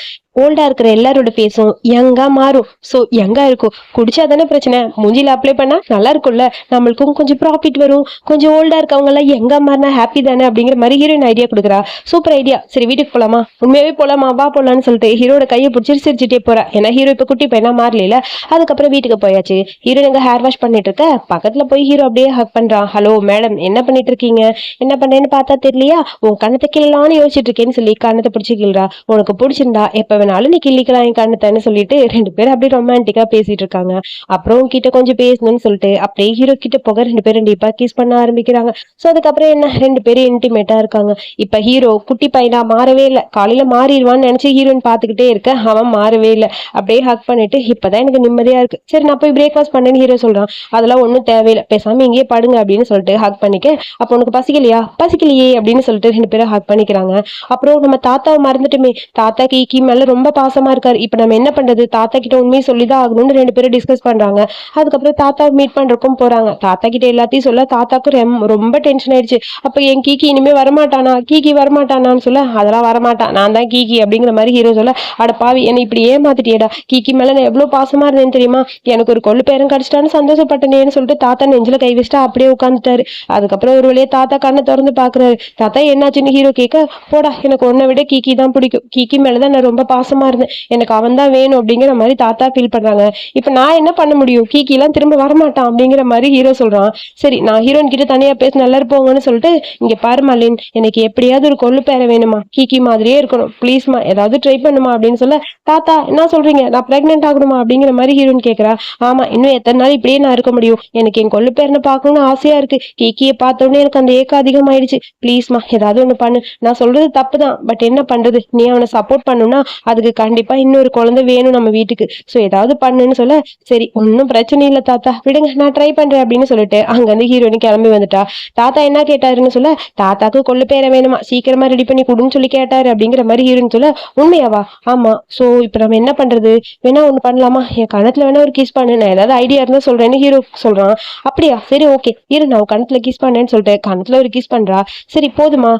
ஓல்டா இருக்கிற எல்லாரோட ஃபேஸும் யங்கா மாறும். ஸோ யங்கா இருக்கும், குடிச்சா தானே பிரச்சனை, மூஞ்சில அப்ளை பண்ணா நல்லா இருக்கும்ல, நம்மளுக்கும் கொஞ்சம் ப்ராஃபிட் வரும், கொஞ்சம் ஓல்டா இருக்கவங்க எல்லாம் யங்கா மாறினா ஹாப்பி தானே அப்படிங்கிற மாதிரி ஹீரோயின் ஐடியா கொடுக்குறா. சூப்பர் ஐடியா, சரி வீட்டுக்கு போலாமா, உண்மையாவே போலாமா, வா போலான்னு சொல்லிட்டு ஹீரோட கையை பிடிச்சி சிரிச்சுட்டே போறா. ஏன்னா ஹீரோ இப்ப குட்டி பையனா மாறல. அதுக்கப்புறம் வீட்டுக்கு போயாச்சு. ஹீரோயின் எங்க ஹேர் வாஷ் பண்ணிட்டு இருக்க, பக்கத்துல போய் ஹீரோ அப்படியே ஹக் பண்றான். ஹலோ மேடம், என்ன பண்ணிட்டு இருக்கீங்க, என்ன பண்றேன்னு பார்த்தா தெரியலையா, உன் கண்ணத்தை கிள்ளலான்னு யோசிச்சுட்டு இருக்கேன்னு சொல்லி கண்ணத்தை பிடிச்சி கிள்றா. உனக்கு பிடிச்சிருந்தா எப்ப வேணாலும் நீ கிள்ளிக்கலாம் என் கண்ணத்தான்னு சொல்லிட்டு ரெண்டு பேரும் அப்படியே ரொமான்டிக்கா பேசிட்டு இருக்காங்க. அப்புறம் கிட்ட கொஞ்சம் பேசணும்னு சொல்லிட்டு அப்படியே ஹீரோ கிட்ட போக ரெண்டு பேரும் டீப்பா கிஸ் பண்ண ஆரம்பிக்கிறாங்க. சோ அதுக்கப்புறம் என்ன, ரெண்டு பேரும் இன்டிமேட்டா இருக்காங்க. இப்ப ஹீரோ குட்டி பையனா மாறவே இல்லை, காலையில மாறிடுவான்னு நினைச்சு ஹீரோயின் பாத்துக்கிட்டே இருக்க, அவன் மாறவே இல்லை. அப்படியே ஹக் பண்ணிட்டு இப்பதான் எனக்கு நிம்மதியா இருக்கு, சரி நான் போய் பிரேக்ஃபாஸ்ட் பண்ணேன்னு ஹீரோ சொல்றான். அதெல்லாம் ஒன்னும் தேவையில்லை, பேசாம இங்கேயே படுங்க அப்படின்னு சொல்லிட்டு ஹக் பண்ணிக்க. அப்போ உனக்கு பசிக்கலையா, பசிக்கலையே அப்படின்னு சொல்லிட்டு ரெண்டு பேரும் ஹக் பண்ணிக்கிறாங்க. அப்புறம் நம்ம தாத்தாவை மறந்துட்டுமே, தாத்தா கீ மேல ரொம்ப பாசமா இருக்காரு, இப்ப நம்ம என்ன பண்றது, தாத்தா கிட்ட உண்மையை சொல்லிதான் ஆகணும்னு ரெண்டு பேரும் டிஸ்கஸ் பண்றாங்க. அதுக்கப்புறம் தாத்தா மீட் பண்றதுக்கும் போறாங்க. தாத்தா கிட்ட எல்லாத்தையும் சொல்ல தாத்தாக்கு ரொம்ப டென்ஷன் ஆயிடுச்சு. அப்ப என் கீகி இனிமே வரமாட்டானா, கீகி வரமாட்டானான்னு சொல்ல, அதெல்லாம் வரமாட்டான், நான் தான் கீகி அப்படிங்கிற மாதிரி ஹீரோ சொல்ல, அட பாவி என்னை இப்படி ஏமாத்திட்டியடா, கீகி மேல நான் எவ்வளவு பாசமா இருந்தேன்னு தெரியுமா, எனக்கு ஒரு கொள்ளு பேரும் கிடைச்சிட்டான்னு சந்தோஷப்பட்டனேன்னு சொல்லிட்டு தாத்தா நெஞ்சில கை வச்சுட்டா அப்படியே உட்காந்துட்டாரு. அதுக்கப்புறம் ஒரு வழியா தாத்தா கண்ணை திறந்து பாக்குறாரு. தாத்தா என்னாச்சுன்னு ஹீரோ கேட்க, போடா எனக்கு உன்னை விட கீகி தான் பிடிக்கும், கீகி மேலதான் நான் ரொம்ப பாசமா இருந்தேன், எனக்கு அவன் தான் வேணும் அப்படிங்கிற மாதிரி தாத்தா ஃபீல் பண்றாங்க. இப்ப நான் என்ன பண்ண முடியும், கீகி எல்லாம் திரும்ப வரமாட்டான் அப்படிங்கிற மாதிரி ஹீரோ சொல்றான். சரி நான் ஹீரோயின் கிட்ட தனியா பேச நல்லா இருப்போங்கன்னு சொல்லிட்டு, இங்க பாரு மலின், எனக்கு எப்படியாவது ஒரு கொள்ளு பேர வேணுமா, கீகி மாதிரியே இருக்கணும் ப்ளீஸ்மா, ஏதாவது ட்ரை பண்ணுமா அப்படின்னு சொல்ல, தாத்தா என்ன சொல்றீங்க, நான் பிரெக்னென்ட் ஆகணுமா அப்படிங்கிற மாதிரி ஹீரோயின் கேக்குறா. ஆமா, இன்னும் எத்தனை நாள் இப்படியே நான் இருக்க முடியும், எனக்கு என் கொள்ளு பேரனை பார்க்கணும்னு ஆசையா இருக்கு, கீக்கியை பார்த்தோன்னே எனக்கு அந்த ஏக்கம் அதிகமாயிடுச்சு, ப்ளீஸ்மா ஏதாவது ஒண்ணு பண்ணு, நான் சொல்றது தப்பு தான், பட் என்ன பண்றது, நீ அவனை சப்போர்ட் பண்ணுனா அதுக்கு கண்டிப்பா இன்னொரு குழந்தை வேணும் நம்ம வீட்டுக்கு, சோ ஏதாவது பண்ணுன்னு சொல்ல, சரி ஒன்னும் பிரச்சனை இல்ல தாத்தா விடுங்க நான் ட்ரை பண்றேன் அப்படின்னு சொல்லிட்டு அங்க இருந்து ஹீரோயின் கிளம்பி வந்துட்டா. தாத்தா என்ன கேட்டாருன்னு சொல்ல, தாத்தாக்கு கொள்ளு பேர வேணுமா, சீக்கிரமா ரெடி பண்ணி கொடுன்னு சொல்லி கேட்டாரு அப்படிங்கிற மாதிரி ஹீரோயின் சொல்ல, உண்மையாவா, ஆமா, சோ இப்ப நம்ம என்ன பண்றது, வேணா ஒண்ணு பண்ணலாமா, என் கணத்துல வேணா ஒரு கிஸ் பண்ணு, நான் ஏதாவது ஐடியா இருந்தா சொல்றேன்னு ஹீரோ சொல்றான். அப்படியா, சரி ஓகே இரு நான் கணத்துல கிஸ் பண்ணேன்னு சொல்லிட்டு கணத்துல ஒரு கிஸ் பண்றா. சரி போதுமா,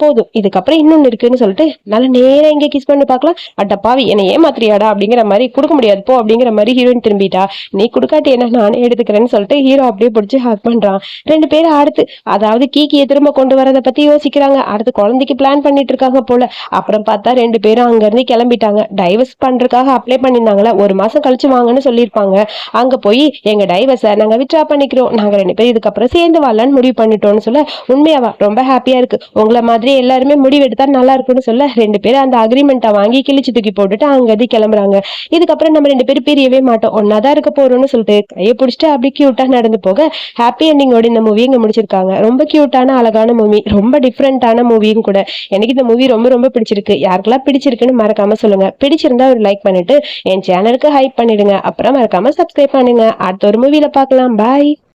போதும், இதுக்கப்புறம் இன்னொன்னு இருக்குன்னு சொல்லிட்டு நல்லா நேரம் இங்க கிஸ் பண்ணி பாக்கலாம், அட்டப்பாவி என்னை ஏமாத்திரியாடா அப்படிங்கிற மாதிரி, கொடுக்க முடியாது போ அப்படிங்கிற மாதிரி ஹீரோயின் திரும்பிட்டா. நீ கொடுக்காட்டி என்ன நானே எடுத்துக்கிறேன்னு சொல்லிட்டு ஹீரோ அப்படியே பிடிச்சி ஹக் பண்றான். ரெண்டு பேரும் அடுத்து அதாவது கீக்கியை திரும்ப கொண்டு வரதை பத்தி யோசிக்கிறாங்க, அடுத்து குழந்தைக்கு பிளான் பண்ணிட்டு இருக்காங்க போல. அப்புறம் பார்த்தா ரெண்டு பேரும் அங்க இருந்து கிளம்பிட்டாங்க. டைவர்ஸ் பண்றதுக்காக அப்ளை பண்ணிருந்தாங்களா, ஒரு மாசம் கழிச்சு வாங்கன்னு சொல்லியிருப்பாங்க. அங்க போய் எங்க டைவர்ஸை நாங்க வித்ட்ரா பண்ணிக்கிறோம், நாங்க ரெண்டு பேரும் இதுக்கப்புறம் சேர்ந்து வாழலான்னு முடிவு பண்ணிட்டோம்னு சொல்ல, உண்மையாவா ரொம்ப ஹாப்பியா இருக்கு, உங்களை மாதிரி எல்லாருமே முடிவு எடுத்தா நல்லா இருக்குன்னு சொல்ல, ரெண்டு பேரும் அந்த அக்ரிமெண்ட்டை வாங்கி கிழிச்சு தூக்கி போட்டுட்டு அங்கது கிளம்புறாங்க. இதுக்கப்புறம் நம்ம 2 பேரும் பிரியவே மாட்டோம், ஒன்னாதான் இருக்க போறோம்னு சொல்லிட்டு கையை பிடிச்சிட்டு அப்படி கியூட்டா நடந்து போக ஹாப்பி எண்டிங்கோட இந்த மூவி இங்க முடிச்சிருக்காங்க. ரொம்ப கியூட்டான அழகான மூவி, ரொம்ப டிஃப்ரெண்டான மூவியும் கூட. எனக்கு இந்த மூவி ரொம்ப ரொம்ப பிடிச்சிருக்கு. யாருக்கெல்லாம் பிடிச்சிருக்குன்னு மறக்காம சொல்லுங்க. பிடிச்சிருந்தா ஒரு லைக் பண்ணிட்டு என் சேனலுக்கு ஹைப் பண்ணிடுங்க. அப்புறம் மறக்காம சப்ஸ்கிரைப் பண்ணுங்க. அடுத்த ஒரு மூவில பார்க்கலாம். பாய்.